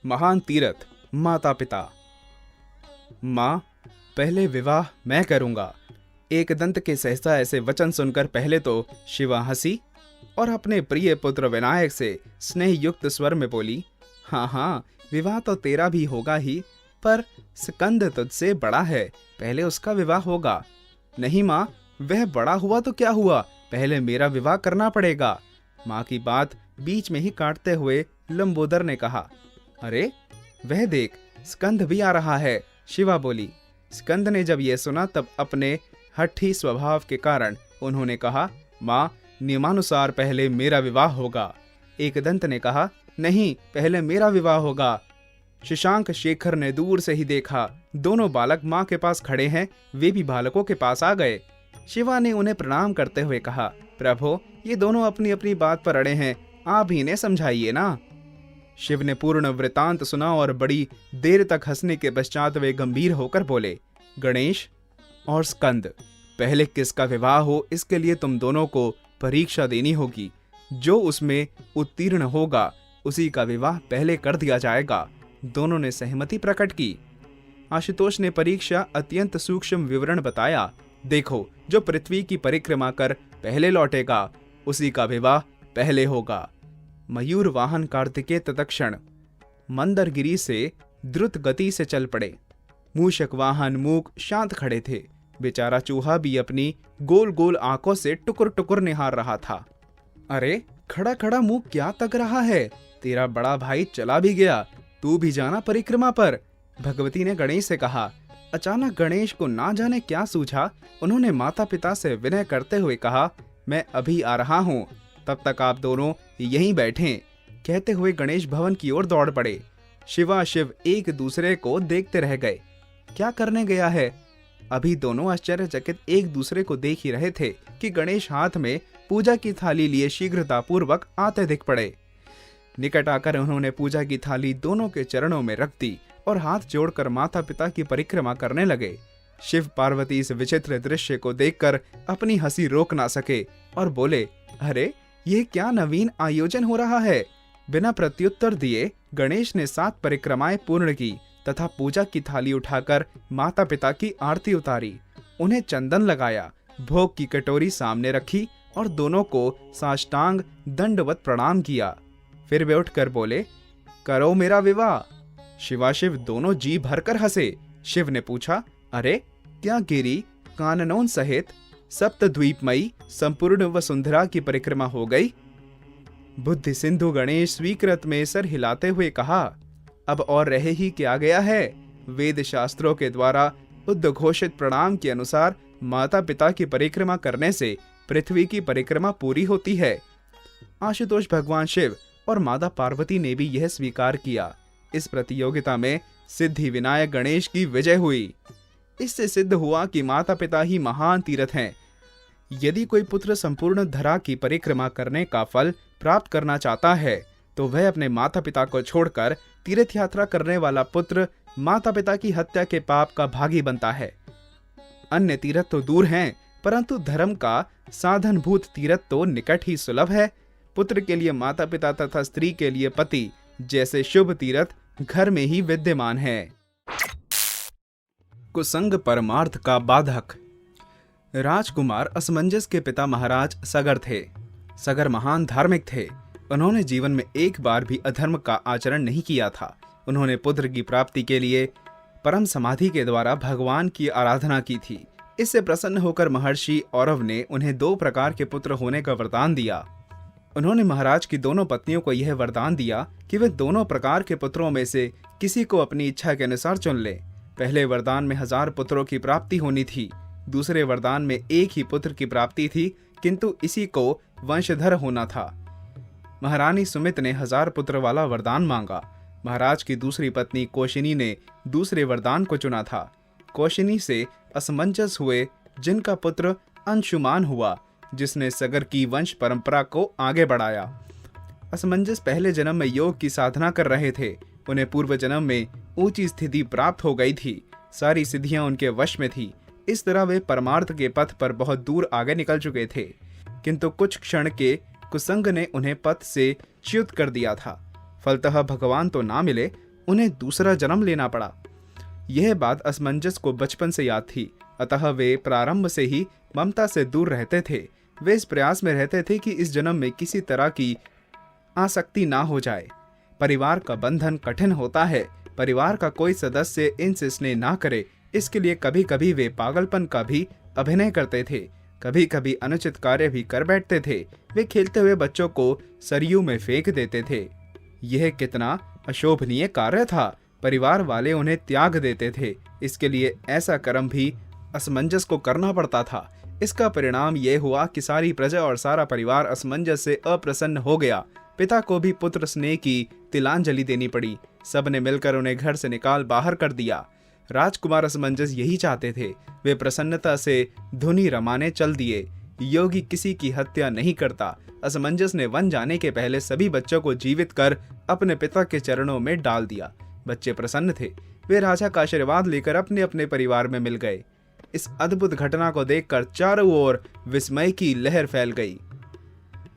महान तीरथ माता पिता। माँ, पहले विवाह मैं करूंगा। एक दंत के सहसा ऐसे वचन सुनकर पहले तो शिवा हंसी और अपने प्रिय पुत्र विनायक से स्नेह युक्त स्वर में बोली, हाँ हाँ, विवाह तो तेरा भी होगा ही, पर स्कंद तुझसे बड़ा है, पहले उसका विवाह होगा। नहीं माँ, वह बड़ा हुआ तो क्या हुआ, पहले मेरा विवाह करना पड़ेगा। माँ की बात बीच में ही काटते हुए लंबोदर ने कहा, अरे वह देख, स्कंद भी आ रहा है। शिवा बोली। स्कंद ने जब यह सुना तब अपने हठी स्वभाव के कारण उन्होंने कहा, माँ, नियमानुसार पहले मेरा विवाह होगा। एक दंत ने कहा, नहीं, पहले मेरा विवाह होगा। शशांक शेखर ने दूर से ही देखा, दोनों बालक माँ के पास खड़े हैं, वे भी बालकों के पास आ गए। शिवा ने उन्हें प्रणाम करते हुए कहा, प्रभु, ये दोनों अपनी अपनी बात पर अड़े हैं, आप ही इन्हें समझाइए ना। शिव ने पूर्ण वृतांत सुना और बड़ी देर तक हंसने के पश्चात वे गंभीर होकर बोले, गणेश और स्कंद, पहले किसका विवाह हो इसके लिए तुम दोनों को परीक्षा देनी होगी। जो उसमें उत्तीर्ण होगा उसी का विवाह पहले कर दिया जाएगा। दोनों ने सहमति प्रकट की। आशुतोष ने परीक्षा अत्यंत सूक्ष्म विवरण बताया। देखो, जो पृथ्वी की परिक्रमा कर पहले लौटेगा उसी का विवाह पहले होगा। मयूर वाहन कार्तिकेय तत्क्षण मंदरगिरी से द्रुत गति से चल पड़े। मूषक वाहन मूक शांत खड़े थे। बेचारा चूहा भी अपनी गोल गोल आंखों से टुकुर टुकुर निहार रहा था। अरे खड़ा खड़ा मुंह क्या तक रहा है, तेरा बड़ा भाई चला भी गया, तू भी जाना परिक्रमा पर। भगवती ने गणेश से कहा। अचानक गणेश को ना जाने क्या सूझा, उन्होंने माता पिता से विनय करते हुए कहा, मैं अभी आ रहा हूँ, तब तक आप दोनों यहीं बैठें। कहते हुए गणेश भवन की ओर दौड़ पड़े। शिवा शिव एक दूसरे को देखते रह गए। क्या करने गया है? अभी दोनों आश्चर्यचकित एक दूसरे को देख ही रहे थे कि गणेश हाथ में पूजा की थाली लिए शीघ्रतापूर्वक आते दिख पड़े। निकट आकर उन्होंने पूजा की थाली दोनों के चरणों में रख दी और हाथ जोड़कर माता पिता की परिक्रमा करने लगे। शिव पार्वती इस विचित्र दृश्य को देखकर अपनी हंसी रोक ना सके और बोले, अरे ये क्या नवीन आयोजन हो रहा है। बिना प्रत्युत्तर दिए गणेश ने 7 परिक्रमाएं पूर्ण की तथा पूजा की थाली उठाकर माता पिता की आरती उतारी, उन्हें चंदन लगाया, भोग की कटोरी सामने रखी और दोनों को साष्टांग दंडवत प्रणाम किया। फिर वे उठकर बोले, करो मेरा विवाह। शिवाशिव दोनों जी भरकर हंसे। शिव ने पूछा, अरे क्या गिरी काननों सहित सप्तद्वीपमयी संपूर्ण वसुंधरा की परिक्रमा हो गई? बुद्धि सिंधु गणेश स्वीकृत में सर हिलाते हुए कहा, अब और रहे ही क्या गया है। वेद शास्त्रों के द्वारा उद्घोषित प्रणाम के अनुसार माता पिता की परिक्रमा करने से पृथ्वी की परिक्रमा पूरी होती है। आशुतोष भगवान शिव और माता पार्वती ने भी यह स्वीकार किया। इस प्रतियोगिता में सिद्धि विनायक गणेश की विजय हुई। इससे सिद्ध हुआ कि माता पिता ही महान तीर्थ हैं। यदि कोई पुत्र संपूर्ण धरा की परिक्रमा करने का फल प्राप्त करना चाहता है तो वह अपने माता पिता को छोड़कर तीर्थ यात्रा करने वाला पुत्र माता पिता की हत्या के पाप का भागी बनता है। अन्य तीर्थ तो दूर हैं, परंतु धर्म का साधनभूत तीर्थ तो निकट ही सुलभ है। पुत्र के लिए माता पिता तथा स्त्री के लिए पति जैसे शुभ तीर्थ घर में ही विद्यमान है। कुसंग परमार्थ का बाधक। राजकुमार असमंजस के पिता महाराज सगर थे। सगर महान धार्मिक थे। उन्होंने जीवन में एक बार भी अधर्म का आचरण नहीं किया था। उन्होंने पुत्र की प्राप्ति के लिए परम समाधि के द्वारा भगवान की आराधना की थी। इससे प्रसन्न होकर महर्षि औरव ने उन्हें 2 प्रकार के पुत्र होने का वरदान दिया। उन्होंने महाराज की दोनों पत्नियों को यह वरदान दिया कि वे दोनों प्रकार के पुत्रों में से किसी को अपनी इच्छा के अनुसार चुन ले। पहले वरदान में 1000 पुत्रों की प्राप्ति होनी थी। दूसरे वरदान में 1 ही पुत्र की प्राप्ति थी, किंतु इसी को वंशधर होना था। महारानी सुमित ने 1000 पुत्र वाला वरदान मांगा। महाराज की दूसरी पत्नी कौशिनी ने दूसरे वरदान को चुना था। कौशिनी से असमंजस हुए, जिनका पुत्र अंशुमान हुआ, जिसने सगर की वंश परंपरा को आगे बढ़ाया। असमंजस पहले जन्म में योग की साधना कर रहे थे। उन्हें पूर्व जन्म में ऊंची स्थिति प्राप्त हो गई थी। सारी सिद्धियां उनके वश में थी। इस तरह वे परमार्थ के पथ पर बहुत दूर आगे निकल चुके थे, किंतु कुछ क्षण के कुसंग ने उन्हें पथ से च्युत कर दिया था। फलतः भगवान तो ना मिले, उन्हें दूसरा जन्म लेना पड़ा। यह बात असमंजस को बचपन से याद थी, अतः वे प्रारंभ से ही ममता से दूर रहते थे। वे इस प्रयास में रहते थे कि इस जन्म में किसी तरह की आसक्ति ना हो जाए। परिवार का बंधन कठिन होता है। परिवार का कोई सदस्य इनसे स्नेह ना करे, इसके लिए कभी कभी वे पागलपन का भी अभिनय करते थे। कभी कभी अनुचित कार्य भी कर बैठते थे। वे खेलते हुए बच्चों को सरयू में फेंक देते थे। यह कितना अशोभनीय कार्य था। परिवार वाले उन्हें त्याग देते थे। इसके लिए ऐसा कर्म भी असमंजस को करना पड़ता था। इसका परिणाम यह हुआ कि सारी प्रजा और सारा परिवार असमंजस से अप्रसन्न हो गया। पिता को भी पुत्र स्नेह की तिलांजलि देनी पड़ी। सबने मिलकर उन्हें घर से निकाल बाहर कर दिया। राजकुमार असमंजस यही चाहते थे। वे प्रसन्नता से धुनी रमाने चल दिए। योगी किसी की हत्या नहीं करता। असमंजस ने वन जाने के पहले सभी बच्चों को जीवित कर अपने पिता के चरणों में डाल दिया। बच्चे प्रसन्न थे। वे राजा का आशीर्वाद लेकर अपने अपने परिवार में मिल गए। इस अद्भुत घटना को देखकर चारों ओर विस्मय की लहर फैल गई।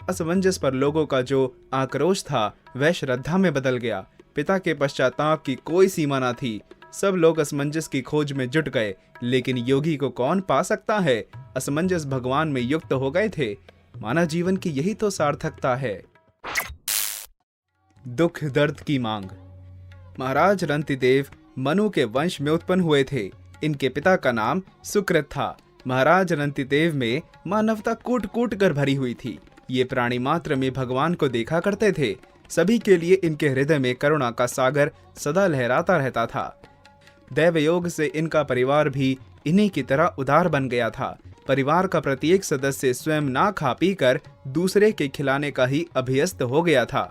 असमंजस पर लोगों का जो आक्रोश था वह श्रद्धा में बदल गया। पिता के पश्चाताप की कोई सीमा न थी। सब लोग असमंजस की खोज में जुट गए, लेकिन योगी को कौन पा सकता है। असमंजस भगवान में युक्त हो गए थे। मानव जीवन की यही तो सार्थकता है। दुख दर्द की मांग। महाराज रंतिदेव मनु के वंश में उत्पन्न हुए थे। इनके पिता का नाम सुकृत था। महाराज रंतिदेव में मानवता कूट कूट कर भरी हुई थी। ये प्राणी मात्र में भगवान को देखा करते थे। सभी के लिए इनके हृदय में करुणा का सागर सदा लहराता रहता था। दैवयोग से इनका परिवार भी इन्हीं की तरह उदार बन गया था। परिवार का प्रत्येक सदस्य स्वयं ना खा पी कर दूसरे के खिलाने का ही अभ्यस्त हो गया था।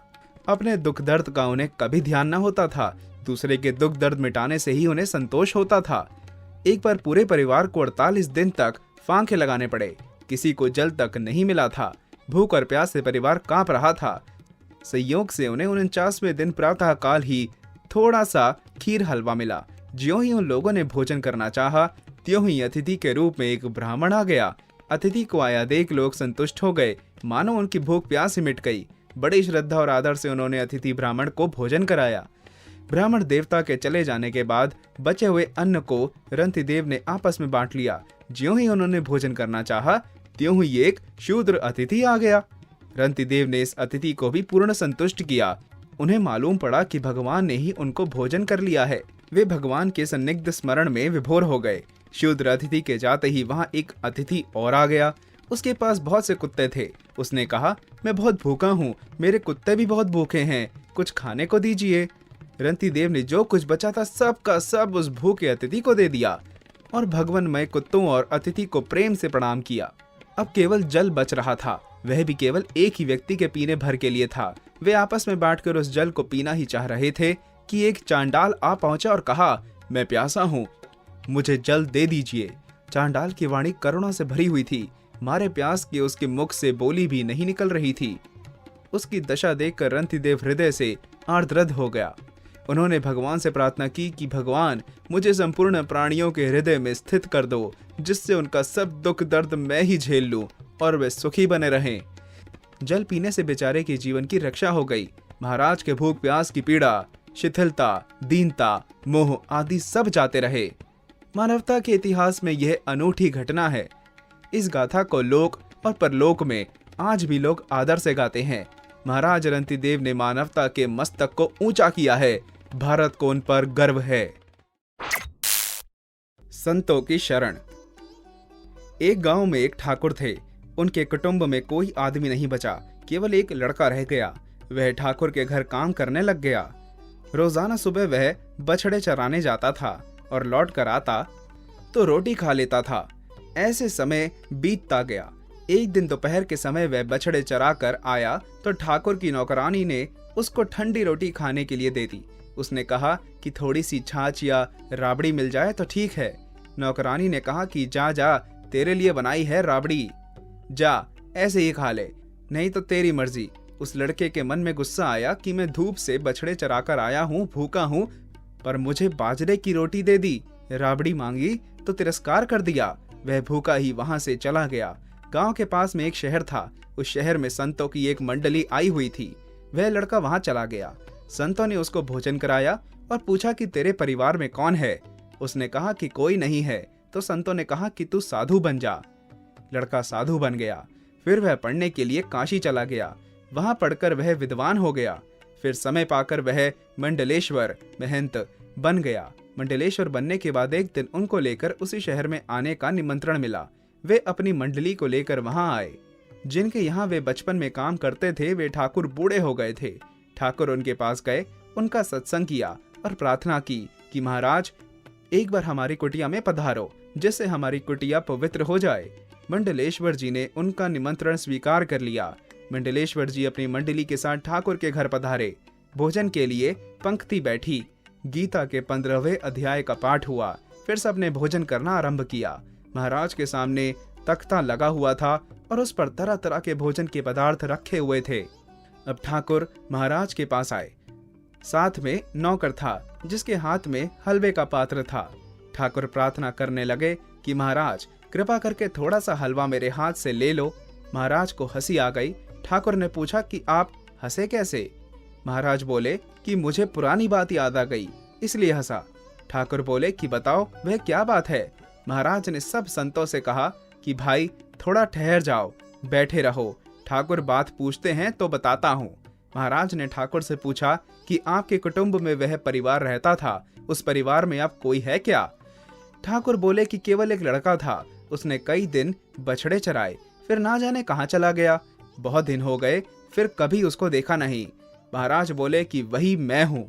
अपने दुख दर्द का उन्हें कभी ध्यान न होता था। दूसरे के दुख दर्द मिटाने से ही उन्हें संतोष होता था। एक बार पूरे परिवार को 48 दिन तक फांके लगाने पड़े। किसी को जल तक नहीं मिला था। भूख और प्यास से परिवार कांप रहा था। संयोग से उन्हें 49वें दिन प्रातः काल ही थोड़ा सा खीर हलवा मिला। ज्यों ही उन लोगों ने भोजन करना चाहा, त्यों ही अतिथि के रूप में एक ब्राह्मण आ गया। अतिथि को आया देख लोग संतुष्ट हो गए, मानो उनकी भूख प्यास ही मिट गई। बड़ी श्रद्धा और आदर से उन्होंने अतिथि ब्राह्मण को भोजन कराया। ब्राह्मण देवता के चले जाने के बाद बचे हुए अन्न को रंतिदेव ने आपस में बांट लिया। ज्यों ही उन्होंने भोजन करना चाहा, त्यों ही एक शूद्र अतिथि आ गया। रंतिदेव ने इस अतिथि को भी पूर्ण संतुष्ट किया। उन्हें मालूम पड़ा कि भगवान ने ही उनको भोजन कर लिया है। वे भगवान के सन्निग्ध स्मरण में विभोर हो गए। शूद्र अतिथि के जाते ही वहां एक अतिथि और आ गया। उसके पास बहुत से कुत्ते थे। उसने कहा, मैं बहुत भूखा हूँ, मेरे कुत्ते भी बहुत भूखे हैं, कुछ खाने को दीजिए। रंतिदेव ने जो कुछ बचा था सब का सब उस भूखे अतिथि को दे दिया और भगवानमय कुत्तों और अतिथि को प्रेम से प्रणाम किया। अब केवल जल बच रहा था, वह भी केवल एक ही व्यक्ति के पीने भर के लिए था। वे आपस में बांटकर उस जल को पीना ही चाह रहे थे कि एक चांडाल आ पहुंचा और कहा, मैं प्यासा हूँ, मुझे जल दे दीजिए। चांडाल की वाणी करुणा से भरी हुई थी। मारे प्यास की उसके मुख से बोली भी नहीं निकल रही थी। उसकी दशा देखकर रंतिदेव हृदय से आर्द्रद हो गया। उन्होंने भगवान से प्रार्थना की कि भगवान, मुझे संपूर्ण प्राणियों के हृदय में स्थित कर दो, जिससे उनका सब दुख दर्द मैं ही झेल लूं और वे सुखी बने रहें। जल पीने से बेचारे के जीवन की रक्षा हो गई। महाराज के भूख प्यास की पीड़ा, शिथिलता, दीनता, मोह आदि सब जाते रहे। मानवता के इतिहास में यह अनूठी घटना है। इस गाथा को लोक और परलोक में आज भी लोग आदर से गाते हैं। महाराज रंतिदेव ने मानवता के मस्तक को ऊंचा किया है। भारत को उन पर गर्व है। संतों की शरण। एक गांव में एक ठाकुर थे। उनके कुटुंब में कोई आदमी नहीं बचा, केवल एक लड़का रह गया। वह ठाकुर के घर काम करने लग गया। रोजाना सुबह वह बछड़े चराने जाता था और लौट कर आता तो रोटी खा लेता था। ऐसे समय बीतता गया। एक दिन दोपहर के समय वह बछड़े चरा कर आया तो ठाकुर की नौकरानी ने उसको ठंडी रोटी खाने के लिए दे दी। उसने कहा कि थोड़ी सी छाछ या राबड़ी मिल जाए तो ठीक है। नौकरानी ने कहा कि जा जा, तेरे लिए बनाई है राबड़ी, जा ऐसे ही खा ले, नहीं तो तेरी मर्जी। उस लड़के के मन में गुस्सा आया कि मैं धूप से बछड़े चराकर आया हूँ, भूखा हूँ, पर मुझे बाजरे की रोटी दे दी। राबड़ी मांगी तो तिरस्कार कर दिया। वह भूखा ही वहां से चला गया। गांव के पास में एक शहर था। उस शहर में संतों की एक मंडली आई हुई थी। वह लड़का वहां चला गया। संतों ने उसको भोजन कराया और पूछा कि तेरे परिवार में कौन है। उसने कहा कि कोई नहीं है। तो संतों ने कहा कि तू साधु बन जा। लड़का साधु बन गया। फिर वह पढ़ने के लिए काशी चला गया। वहां पढ़कर वह विद्वान हो गया। फिर समय पाकर वह मंडलेश्वर महंत बन गया। मंडलेश्वर बनने के बाद एक दिन उनको लेकर उसी शहर में आने का निमंत्रण मिला। वे अपनी मंडली को लेकर वहां आए। जिनके यहाँ वे बचपन में काम करते थे वे ठाकुर बूढ़े हो गए थे। ठाकुर उनके पास गए, उनका सत्संग किया और प्रार्थना की कि महाराज एक बार हमारी कुटिया में पधारो, जिससे हमारी कुटिया पवित्र हो जाए। मंडलेश्वर जी ने उनका निमंत्रण स्वीकार कर लिया। मंडलेश्वर जी अपनी मंडली के साथ ठाकुर के घर पधारे। भोजन के लिए पंक्ति बैठी। गीता के 15वें अध्याय का पाठ हुआ। फिर सबने भोजन करना आरंभ किया। महाराज के सामने तख्ता लगा हुआ था और उस पर तरह तरह के भोजन के पदार्थ रखे हुए थे। अब ठाकुर महाराज के पास आए। साथ में नौकर था जिसके हाथ में हलवे का पात्र था। ठाकुर प्रार्थना करने लगे कि महाराज कृपा करके थोड़ा सा हलवा मेरे हाथ से ले लो। महाराज को हंसी आ गई। ठाकुर ने पूछा कि आप हंसे कैसे? महाराज बोले कि मुझे पुरानी बात याद आ गई, इसलिए हंसा। ठाकुर बोले कि बताओ वह क्या बात है? महाराज ने सब संतों से कहा कि भाई थोड़ा ठहर जाओ, बैठे रहो, ठाकुर बात पूछते हैं तो बताता हूँ। महाराज ने ठाकुर से पूछा कि आपके कुटुंब में वह परिवार रहता था, उस परिवार में अब कोई है क्या? ठाकुर बोले कि केवल एक लड़का था, उसने कई दिन बछड़े चराए, फिर ना जाने कहाँ चला गया। बहुत दिन हो गए, फिर कभी उसको देखा नहीं। महाराज बोले कि वही मैं हूँ।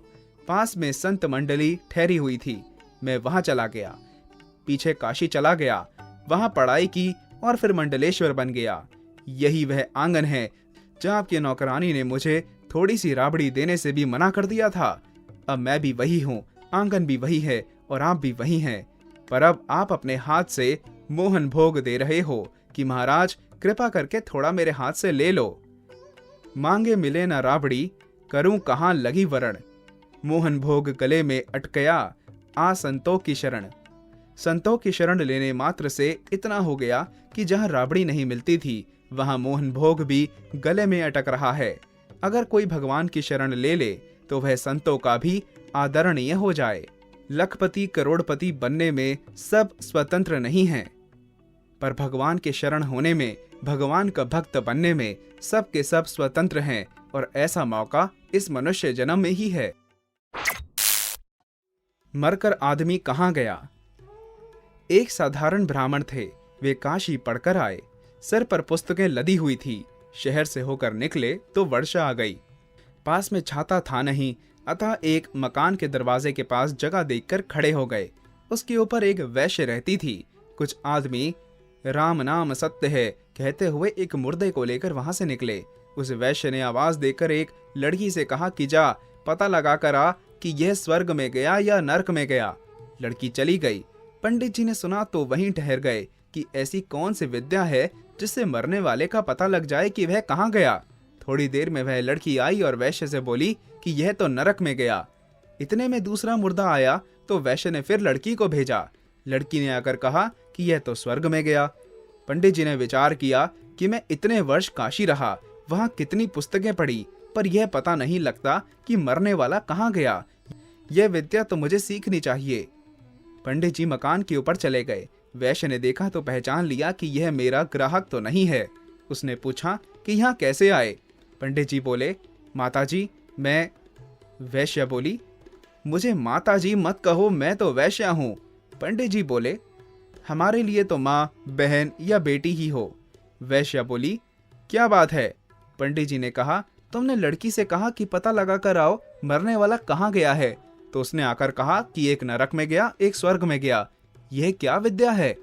पास में संत मंडली ठहरी हुई थी, मैं वहां चला गया। पीछे काशी चला गया, वहां पढ़ाई की और फिर मंडलेश्वर बन गया। यही वह आंगन है जहाँ आपकी नौकरानी ने मुझे थोड़ी सी राबड़ी देने से भी मना कर दिया था। अब मैं भी वही हूँ, आंगन भी वही है और आप भी वही हैं। पर अब आप अपने हाथ से मोहन भोग दे रहे हो कि महाराज कृपा करके थोड़ा मेरे हाथ से ले लो। मांगे मिले न राबड़ी, करूं कहाँ लगी वरण। मोहन भोग गले में अटकया, आ संतों की शरण। संतों की शरण लेने मात्र से इतना हो गया कि जहां राबड़ी नहीं मिलती थी वहां मोहन भोग भी गले में अटक रहा है। अगर कोई भगवान की शरण ले ले तो वह संतों का भी आदरणीय हो जाए। लखपति करोड़पति बनने में सब स्वतंत्र नहीं हैं, पर भगवान के शरण होने में, भगवान का भक्त बनने में सब के सब स्वतंत्र हैं और ऐसा मौका इस मनुष्य जन्म में ही है। मरकर आदमी कहाँ गया? एक साधारण ब्राह्मण थे। वे काशी पढ़कर आए। सर पर पुस्तकें लदी हुई थी। शहर से होकर निकले तो वर्षा आ गई। पास में छाता था नहीं, अतः एक मकान के दरवाजे के पास जगह देखकर खड़े हो गए। उसके ऊपर एक वैश्य रहती थी। कुछ आदमी राम नाम सत्य है कहते हुए एक मुर्दे को लेकर वहां से निकले। उस वैश्य ने आवाज देकर एक लड़की से कहा कि जा पता लगा कर आ कि यह स्वर्ग में गया या नरक में गया। लड़की चली गई। पंडित जी ने सुना तो वहीं ठहर गए कि ऐसी कौन सी विद्या है जिससे मरने वाले का पता लग जाए कि वह कहाँ गया। थोड़ी देर में वह लड़की आई और वैश्य से बोली कि यह तो नरक में गया। इतने में दूसरा मुर्दा आया तो वैश्य ने फिर लड़की को भेजा। लड़की ने आकर कहा कि यह तो स्वर्ग में गया। पंडित जी ने विचार किया कि मैं इतने वर्ष काशी रहा, वहां कितनी पुस्तकें पढ़ी, पर यह पता नहीं लगता कि मरने वाला कहाँ गया। यह विद्या तो मुझे सीखनी चाहिए। पंडित जी मकान के ऊपर चले गए। वैश्य ने देखा तो पहचान लिया कि यह मेरा ग्राहक तो नहीं है। उसने पूछा कि यहाँ कैसे आए? पंडित जी बोले, माताजी मैं। वैश्य बोली, मुझे माताजी मत कहो, मैं तो वैश्य हूँ। पंडित जी बोले, हमारे लिए तो माँ, बहन या बेटी ही हो। वैश्य बोली, क्या बात है? पंडित जी ने कहा, तुमने लड़की से कहा कि पता लगा कर आओ मरने वाला कहाँ गया है, तो उसने आकर कहा कि एक नरक में गया, एक स्वर्ग में गया। यह क्या विद्या है?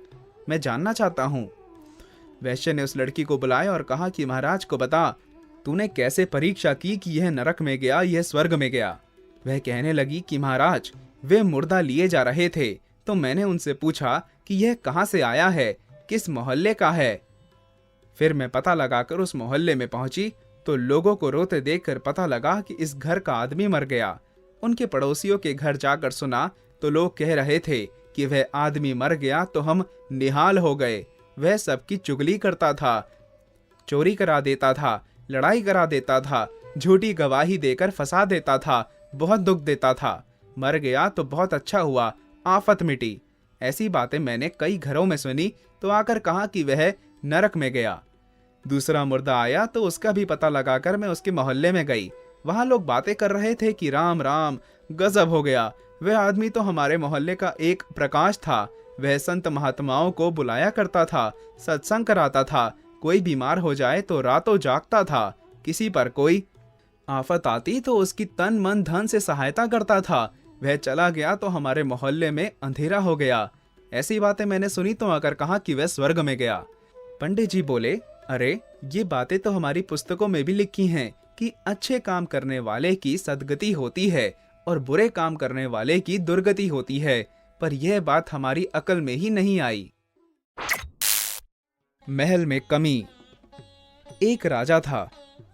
मैं जानना चाहता हूँ। वैश्य ने उस लड़की को बुलाया और कहा कि महाराज को बता, तूने कैसे परीक्षा की कि यह नरक में गया, यह स्वर्ग में गया? वह कहने लगी कि महाराज वे मुर्दा लिए जा रहे थे तो मैंने उनसे पूछा कि यह कहाँ से आया है, किस मोहल्ले का है। फिर मैं पता लगाकर उस मोहल्ले में पहुंची तो लोगों को रोते देखकर पता लगा कि इस घर का आदमी मर गया। उनके पड़ोसियों के घर जाकर सुना तो लोग कह रहे थे कि वह आदमी मर गया तो हम निहाल हो गए। वह सबकी चुगली करता था, चोरी करा देता था, लड़ाई करा देता था, झूठी गवाही देकर फंसा देता था, बहुत दुख देता था। मर गया तो बहुत अच्छा हुआ, आफत मिटी। ऐसी बातें मैंने कई घरों में सुनी तो आकर कहा कि वह नरक में गया। दूसरा मुर्दा आया तो उसका भी पता लगाकर मैं उसके मोहल्ले में गई। वहां लोग बातें कर रहे थे कि राम राम, गजब हो गया। वह आदमी तो हमारे मोहल्ले का एक प्रकाश था। वह संत महात्माओं को बुलाया करता था, सत्संग कराता था। कोई बीमार हो जाए तो रातों जागता था। किसी पर कोई आफत आती तो उसकी तन मन धन से सहायता करता था। वह चला गया तो हमारे मोहल्ले में अंधेरा हो गया। ऐसी बातें मैंने सुनी तो आकर कहा कि वह स्वर्ग में गया। पंडित जी बोले, अरे ये बातें तो हमारी पुस्तकों में भी लिखी हैं कि अच्छे काम करने वाले की सदगति होती है और बुरे काम करने वाले की दुर्गति होती है, पर यह बात हमारी अकल में ही नहीं आई। महल में कमी। एक राजा था।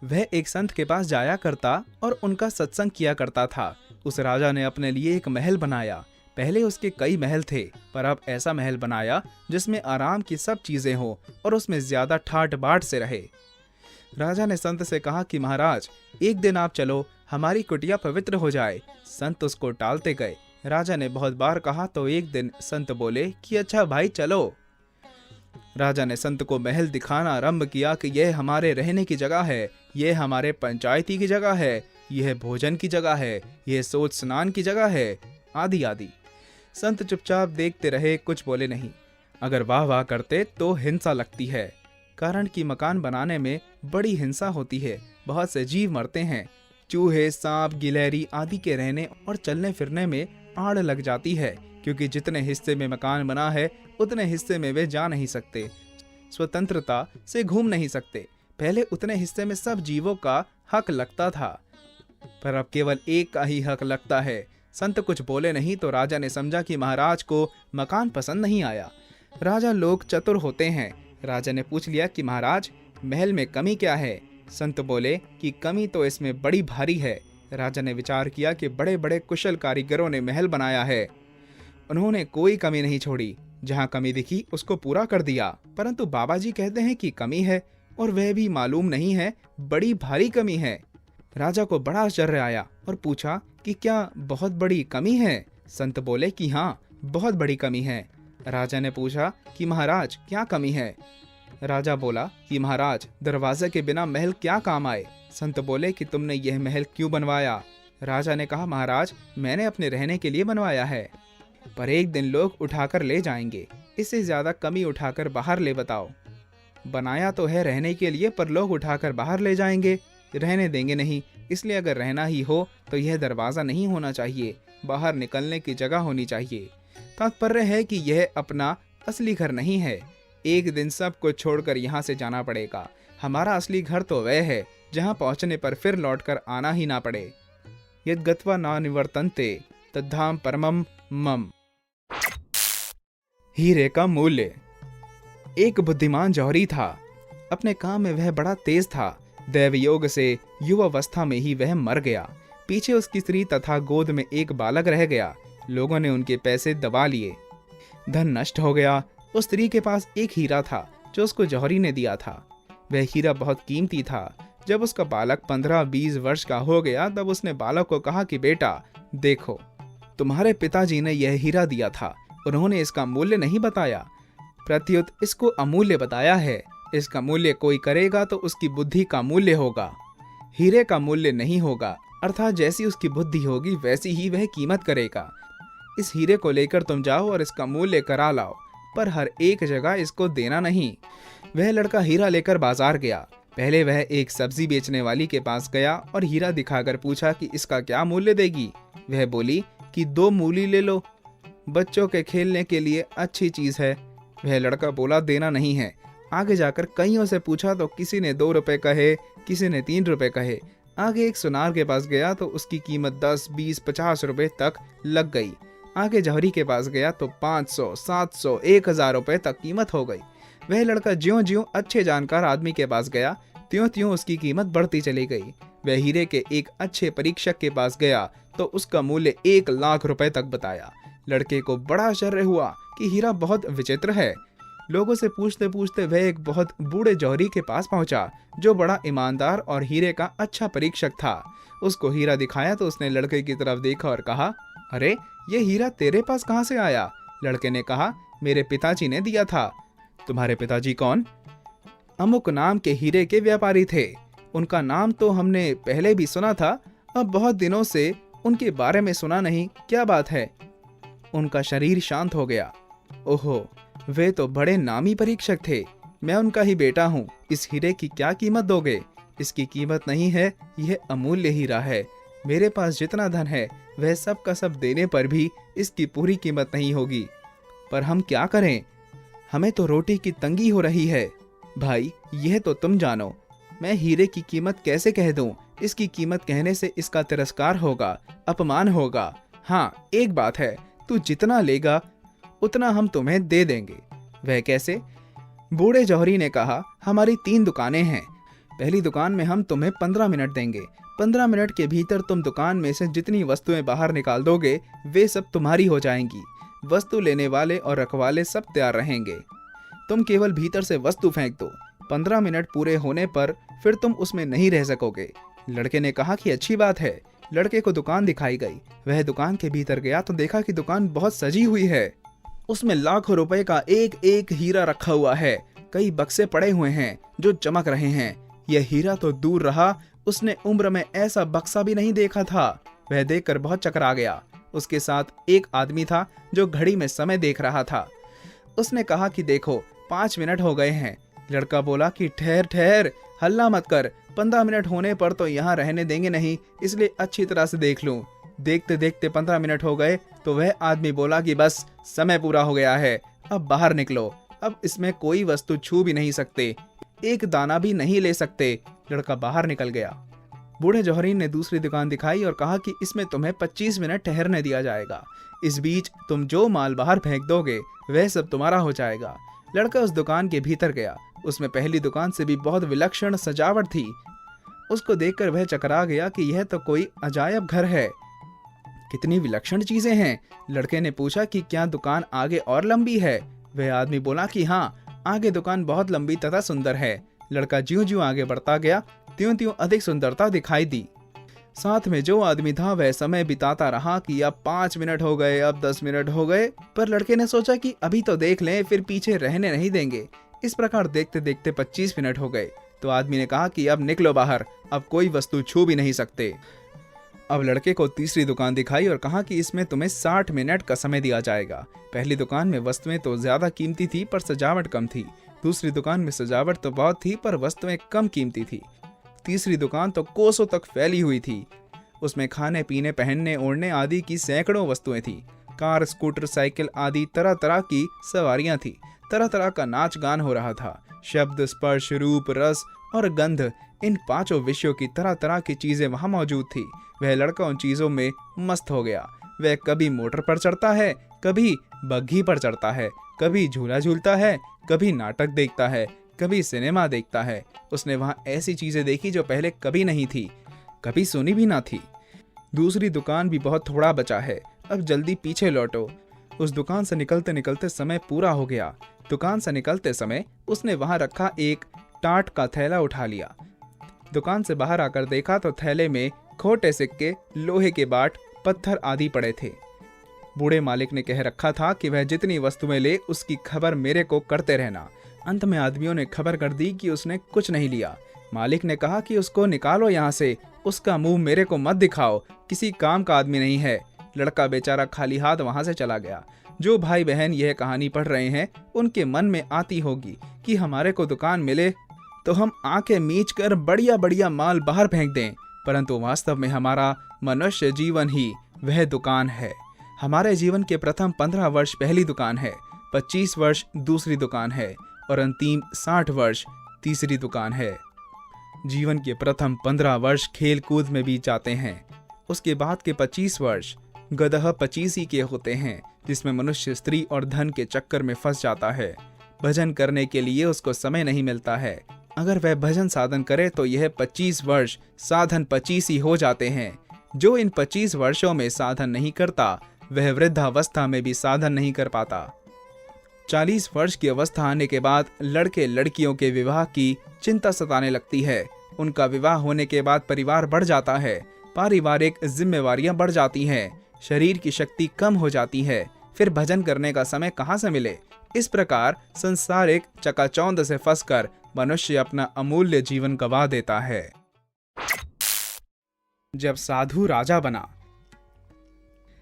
वह एक संत के पास जाया करता और उनका सत्संग किया करता था। उस राजा ने अपने लिए एक महल बनाया। पहले उसके कई महल थे, पर अब ऐसा महल बनाया जिसमें आराम की सब चीजें हो और उसमें ज्यादा ठाट बाट से रहे। राजा ने संत से कहा कि महाराज, एक दिन आप चलो, हमारी कुटिया पवित्र हो जाए। संत उसको टालते गए। राजा ने बहुत बार कहा तो एक दिन संत बोले कि अच्छा भाई चलो। राजा ने संत को महल दिखाना आरंभ किया कि यह हमारे रहने की जगह है, यह हमारे पंचायती की जगह है, यह भोजन की जगह है, यह सोच स्नान की जगह है, आदि आदि। संत चुपचाप देखते रहे, कुछ बोले नहीं। अगर वाह वाह करते तो हिंसा लगती है, कारण कि मकान बनाने में बड़ी हिंसा होती है। बहुत से जीव मरते हैं। चूहे, सांप, गिलहरी आदि के रहने और चलने फिरने में आड़ लग जाती है, क्योंकि जितने हिस्से में मकान बना है उतने हिस्से में वे जा नहीं सकते, स्वतंत्रता से घूम नहीं सकते। पहले उतने हिस्से में सब जीवों का हक लगता था, पर अब केवल एक का ही हक लगता है। संत कुछ बोले नहीं तो राजा ने समझा कि महाराज को मकान पसंद नहीं आया। राजा लोग चतुर होते हैं। राजा ने पूछ लिया कि महाराज, महल में कमी क्या है? संत बोले कि कमी तो इसमें बड़ी भारी है। राजा ने विचार किया कि बड़े बड़े कुशल कारीगरों ने महल बनाया है, उन्होंने कोई कमी नहीं छोड़ी। जहां कमी दिखी उसको पूरा कर दिया, परंतु बाबा जी कहते हैं कि कमी है और वह भी मालूम नहीं है, बड़ी भारी कमी है। राजा को बड़ा आश्चर्य आया और पूछा कि क्या बहुत बड़ी कमी है? संत बोले कि हाँ, बहुत बड़ी कमी है। राजा ने पूछा कि महाराज क्या कमी है? राजा बोला कि महाराज, दरवाजे के बिना महल क्या काम आए? संत बोले कि तुमने यह महल क्यों बनवाया? राजा ने कहा, महाराज मैंने अपने रहने के लिए बनवाया है, पर एक दिन लोग उठाकर ले जाएंगे, इससे ज्यादा कमी उठाकर बाहर ले बताओ। बनाया तो है रहने के लिए, पर लोग उठाकर बाहर ले जाएंगे, रहने देंगे नहीं। इसलिए अगर रहना ही हो तो यह दरवाजा नहीं होना चाहिए, बाहर निकलने की जगह होनी चाहिए। तात्पर्य है कि यह अपना असली घर नहीं है। एक दिन सब कुछ छोड़कर यहाँ से जाना पड़ेगा। हमारा असली घर तो वह है जहाँ पहुँचने पर फिर लौटकर आना ही ना पड़े। यद गत्वा न निवर्तन्ते तद्धाम परमम मम। हीरे का मूल्य। एक बुद्धिमान जौहरी था। अपने काम में वह बड़ा तेज था। दैवयोग से युवावस्था में ही वह मर गया। पीछे उसकी स्त्री तथा गोद में एक बालक रह गया। लोगों ने उनके पैसे दबा लिए, धन नष्ट हो गया। उस स्त्री के पास एक हीरा था जो उसको जौहरी ने दिया था। वह हीरा बहुत कीमती था। जब उसका बालक 15-20 वर्ष का हो गया तब उसने बालक को कहा कि बेटा देखो, तुम्हारे पिताजी ने यह हीरा दिया था, उन्होंने इसका मूल्य नहीं बताया, प्रत्युत इसको अमूल्य बताया है। इसका मूल्य कोई करेगा तो उसकी बुद्धि का मूल्य होगा, हीरे का मूल्य नहीं होगा। अर्थात जैसी उसकी बुद्धि होगी वैसी ही वह कीमत करेगा। इस हीरे को लेकर तुम जाओ और इसका मूल्य करा लाओ, पर हर एक जगह इसको देना नहीं। वह लड़का हीरा लेकर बाजार गया। पहले वह एक सब्जी बेचने वाली के पास गया और हीरा दिखाकर पूछा कि इसका क्या मूल्य देगी? वह बोली कि 2 मूली ले लो, बच्चों के खेलने के लिए अच्छी चीज है। वह लड़का बोला देना नहीं है। आगे जाकर कईयों से पूछा तो किसी ने 2 रुपए कहे, किसी ने 3 रुपए कहे। आगे एक सुनार के पास गया तो उसकी कीमत 10, 20, 50 रुपए तक लग गई। आगे जौहरी के पास गया तो 500, 700, 1000 रुपए तक कीमत हो गई। वह लड़का ज्यों ज्यों अच्छे जानकार आदमी के पास गया त्यों त्यों उसकी कीमत बढ़ती चली गई। वह हीरे के एक अच्छे परीक्षक के पास गया तो उसका मूल्य 1 लाख रुपए तक बताया। लड़के को बड़ा आश्चर्य हुआ कि हीरा बहुत विचित्र है। लोगों से पूछते पूछते वह एक बहुत बूढ़े जौहरी के पास पहुंचा, जो बड़ा ईमानदार और हीरे का अच्छा परीक्षक था। उसको हीरा दिखाया तो उसने लड़के की तरफ देखा और कहा, अरे ये हीरा तेरे पास कहाँ से आया? लड़के ने कहा, मेरे पिताजी ने दिया था। तुम्हारे पिताजी कौन? अमुक नाम के हीरे के व्यापारी थे। उनका नाम तो हमने पहले भी सुना था, अब बहुत दिनों से उनके बारे में सुना नहीं, क्या बात है? उनका शरीर शांत हो गया। ओहो, वे तो बड़े नामी परीक्षक थे। मैं उनका ही बेटा हूँ। इस हीरे की क्या कीमत दोगे? इसकी कीमत नहीं है, यह अमूल्य हीरा है। मेरे पास जितना धन है वह सब का सब देने पर भी इसकी पूरी कीमत नहीं होगी। पर हम क्या करें? हमें तो रोटी की तंगी हो रही है। भाई, यह तो तुम जानो, मैं हीरे की कीमत कैसे कह दूं? इसकी कीमत कहने से इसका तिरस्कार होगा, अपमान होगा। हाँ, एक बात है, तू जितना लेगा उतना हम तुम्हें दे देंगे। वह कैसे? बूढ़े जौहरी ने कहा, हमारी 3 दुकानें हैं। पहली दुकान में हम तुम्हें 15 मिनट देंगे। 15 मिनट के भीतर तुम दुकान में से जितनी वस्तुएं बाहर निकाल दोगे वे सब तुम्हारी हो जाएंगी। वस्तु लेने वाले और रखवाले सब तैयार रहेंगे। तुम केवल भीतर से वस्तु फेंक दो। 15 मिनट पूरे होने पर फिर तुम उसमें नहीं रह सकोगे। लड़के ने कहा कि अच्छी बात है। लड़के को दुकान दिखाई गई। वह दुकान के भीतर गया तो देखा कि दुकान बहुत सजी हुई है। उसमें लाखों रुपए का एक एक हीरा रखा हुआ है। कई बक्से पड़े हुए हैं जो चमक रहे हैं। यह हीरा तो दूर रहा, उसने उम्र में ऐसा बक्सा भी नहीं देखा था। वह देखकर बहुत चकरा गया। उसके साथ एक आदमी था जो घड़ी में समय देख रहा था। उसने कहा कि देखो, 5 मिनट हो गए हैं। लड़का बोला कि ठहर ठहर, हल्ला मत कर। 15 मिनट होने पर तो यहाँ रहने देंगे नहीं, इसलिए अच्छी तरह से देख लूं। देखते देखते 15 मिनट हो गए तो वह आदमी बोला कि बस, समय पूरा हो गया है, अब बाहर निकलो। अब इसमें कोई वस्तु छू भी नहीं सकते, एक दाना भी नहीं ले सकते। लड़का बाहर निकल गया। बूढ़े जौहरी ने दूसरी दुकान दिखाई और कहा कि इसमें तुम्हें 25 मिनट ठहरने दिया जाएगा। इस बीच तुम जो माल बाहर फेंक दोगे वह सब तुम्हारा हो जाएगा। लड़का उस दुकान के भीतर गया। उसमें पहली दुकान से भी बहुत विलक्षण सजावट थी। उसको देखकर वह चकरा गया कि यह तो कोई अजायब घर है। कितनी विलक्षण चीजें हैं। लड़के ने पूछा कि क्या दुकान आगे और लंबी है? वह आदमी बोला कि हाँ, आगे दुकान बहुत लंबी तथा सुंदर है। लड़का ज्यों ज्यों आगे बढ़ता गया त्यों त्यों अधिक सुंदरता दिखाई दी। साथ में जो आदमी था वह समय बिताता रहा कि अब 5 मिनट हो गए, अब 10 मिनट हो गए। पर लड़के ने सोचा कि अभी तो देख लें, फिर पीछे रहने नहीं देंगे। इस प्रकार देखते देखते 25 मिनट हो गए तो आदमी ने कहा कि अब निकलो बाहर, अब कोई वस्तु छू भी नहीं सकते। अब लड़के को तीसरी दुकान दिखाई और कहा कि इसमें तुम्हें 60 मिनट का समय दिया जाएगा। पहली दुकान में वस्तुएं तो ज्यादा कीमती थी पर सजावट कम थी। दूसरी दुकान में सजावट तो बहुत थी पर वस्तुएं कम कीमती थी। तीसरी दुकान तो कोसों तक फैली हुई थी। उसमें खाने पीने, पहनने ओढ़ने आदि की सैकड़ों वस्तुएं थी। कार, स्कूटर, साइकिल आदि तरह तरह की सवारियां थी। तरह तरह का नाच गान हो रहा था। शब्द, स्पर्श, रूप, रस और गंध, इन 5 विषयों की तरह तरह की चीजें वहां मौजूद थी। वह लड़का उन चीजों में मस्त हो गया। वह कभी मोटर पर चढ़ता है, कभी बग्घी पर चढ़ता है, कभी झूला झूलता है, कभी नाटक देखता है, कभी सिनेमा देखता है। उसने वहां ऐसी चीजें देखी जो पहले कभी नहीं थी, कभी सुनी भी ना थी। दूसरी दुकान भी बहुत थोड़ा बचा है, अब जल्दी पीछे लौटो। उस दुकान से निकलते निकलते समय पूरा हो गया। दुकान से निकलते समय उसने वहां रखा एक टाट का थैला उठा लिया। दुकान से बाहर आकर देखा तो थैले में खोटे सिक्के, लोहे के बाट, पत्थर आदि पड़े थे। बूढ़े मालिक ने कह रखा था कि वह जितनी वस्तुएं ले उसकी खबर मेरे को करते रहना। अंत में आदमियों ने खबर कर दी कि उसने कुछ नहीं लिया। मालिक ने कहा कि उसको निकालो यहाँ से, उसका मुंह मेरे को मत दिखाओ, किसी काम का आदमी नहीं है। लड़का बेचारा खाली हाथ वहां से चला गया। जो भाई बहन यह कहानी पढ़ रहे हैं उनके मन में आती होगी कि हमारे को दुकान मिले तो हम आंखें मीच कर बढ़िया बढ़िया माल बाहर फेंक दें, परंतु वास्तव में हमारा मनुष्य जीवन ही वह दुकान है। हमारे जीवन के प्रथम 15 वर्ष पहली दुकान है, 25 वर्ष दूसरी दुकान है और अंतिम 60 वर्ष तीसरी दुकान है। जीवन के प्रथम 15 वर्ष खेल कूद में बीत जाते हैं। उसके बाद के 25 वर्ष गदह 25 के होते हैं, जिसमें मनुष्य स्त्री और धन के चक्कर में फंस जाता है। भजन करने के लिए उसको समय नहीं मिलता है। अगर वह भजन साधन करे तो यह 25 वर्ष साधन 25 ही हो जाते हैं। जो इन 25 वर्षों में साधन नहीं करता वह वृद्धावस्था में भी साधन नहीं कर पाता। 40 वर्ष की अवस्था आने के बाद लड़के लड़कियों के विवाह की चिंता सताने लगती है। उनका विवाह होने के बाद परिवार बढ़ जाता है, पारिवारिक जिम्मेवारियां बढ़ जाती हैं, शरीर की शक्ति कम हो जाती है, फिर भजन करने का समय कहाँ से मिले। इस प्रकार संसारिक चकाचौंध से फंसकर मनुष्य अपना अमूल्य जीवन गंवा देता है। जब साधु राजा बना।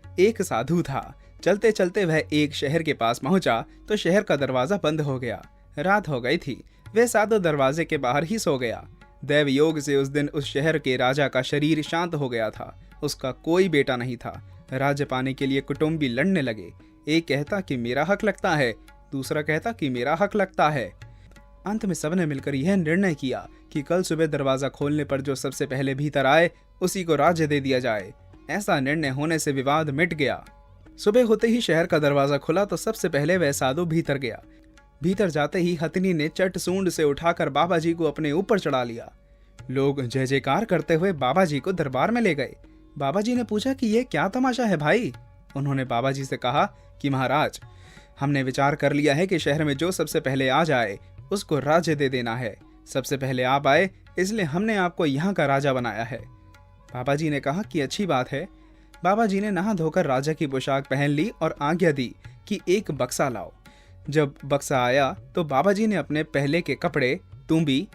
एक साधु था। चलते चलते वह एक शहर के पास पहुंचा तो शहर का दरवाजा बंद हो गया। रात हो गई थी। वह साधु दरवाजे के बाहर ही सो गया। दैव योग से उस दिन उस शहर के राजा का शरीर शांत हो गया था। उसका कोई बेटा नहीं था। राज्य पाने के लिए कुटुंबी लड़ने लगे। एक कहता कि मेरा हक लगता है, दूसरा कहता कि मेरा हक लगता है। अंत में सबने मिलकर यह निर्णय किया कि कल सुबह दरवाजा खोलने पर जो सबसे पहले भीतर आए उसी को राज्य दे दिया जाए। ऐसा निर्णय होने से विवाद मिट गया। सुबह होते ही शहर का दरवाजा खुला तो सबसे पहले वह साधु भीतर गया। भीतर जाते ही हथनी ने चट सूंड से उठाकर बाबा जी को अपने ऊपर चढ़ा लिया। लोग जय जयकार करते हुए बाबा जी को दरबार में ले गए। बाबा जी ने पूछा कि यह क्या तमाशा है भाई। उन्होंने बाबा जी से कहा कि महाराज, हमने विचार कर लिया है कि शहर में जो सबसे पहले आ जाए उसको राज्य दे देना है। सबसे पहले आप आए इसलिए हमने आपको यहाँ का राजा बनाया है। बाबा जी ने कहा कि अच्छी बात है। बाबा जी ने नहा धोकर राजा की पोशाक पहन ली और आज्ञा दी कि एक बक्सा लाओ। जब बक्सा आया तो बाबा जी ने अपने पहले के कपड़े, तुम्बी,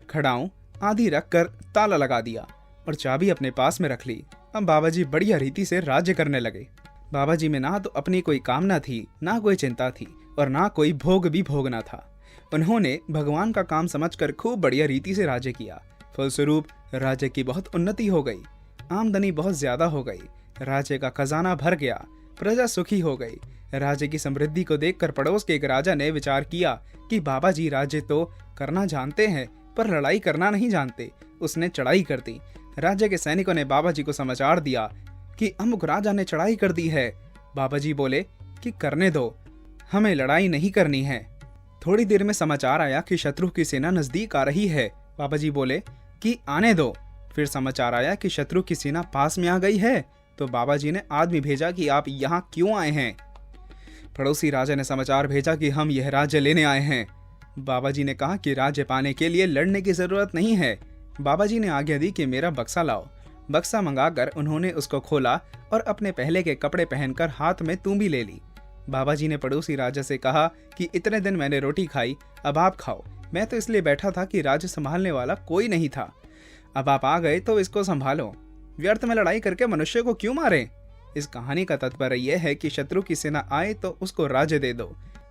खड़ाऊं आदि रखकर ताला लगा दिया और चाबी अपने पास में रख ली। अब बाबा जी बढ़िया रीति से राज्य करने लगे। बाबा जी में ना तो अपनी कोई कामना थी, ना कोई चिंता थी और ना कोई भोग भी भोगना था। उन्होंने भगवान का काम समझकर खूब बढ़िया रीति से राज्य किया। फलस्वरूप राज्य की बहुत उन्नति हो गई, आमदनी बहुत ज्यादा हो गई, राज्य का खजाना भर गया, प्रजा सुखी हो गई। राज्य की समृद्धि को देखकर पड़ोस के एक राजा ने विचार किया कि बाबा जी राज्य तो करना जानते हैं पर लड़ाई करना नहीं जानते। उसने चढ़ाई कर दी। राज्य के सैनिकों ने बाबा जी को समाचार दिया कि अमुक राजा ने चढ़ाई कर दी है। बाबा जी बोले कि करने दो, हमें लड़ाई नहीं करनी है। थोड़ी देर में समाचार आया कि शत्रु की सेना नजदीक आ रही है। बाबा जी बोले कि आने दो। फिर समाचार आया कि शत्रु की सेना पास में आ गई है। तो बाबा जी ने आदमी भेजा कि आप यहाँ क्यों आए हैं। पड़ोसी राजा ने समाचार भेजा कि हम यह राज्य लेने आए हैं। बाबा जी ने कहा कि राज्य पाने के लिए लड़ने की जरूरत नहीं है। बाबा जी ने आज्ञा दी कि मेरा बक्सा लाओ। बक्सा मंगाकर उन्होंने उसको खोला और अपने पहले के कपड़े पहनकर हाथ में तुम्बी ले ली। बाबा जी ने पड़ोसी राजा से कहा कि इतने दिन मैंने रोटी खाई, अब आप खाओ। मैं तो इसलिए बैठा था कि राज्य संभालने वाला कोई नहीं था। अब आप आ गए तो इसको संभालो। व्यर्थ में लड़ाई करके मनुष्य को क्यों मारें। इस कहानी का तात्पर्य यह है कि शत्रु की सेना आए तो उसको राज्य दे दो।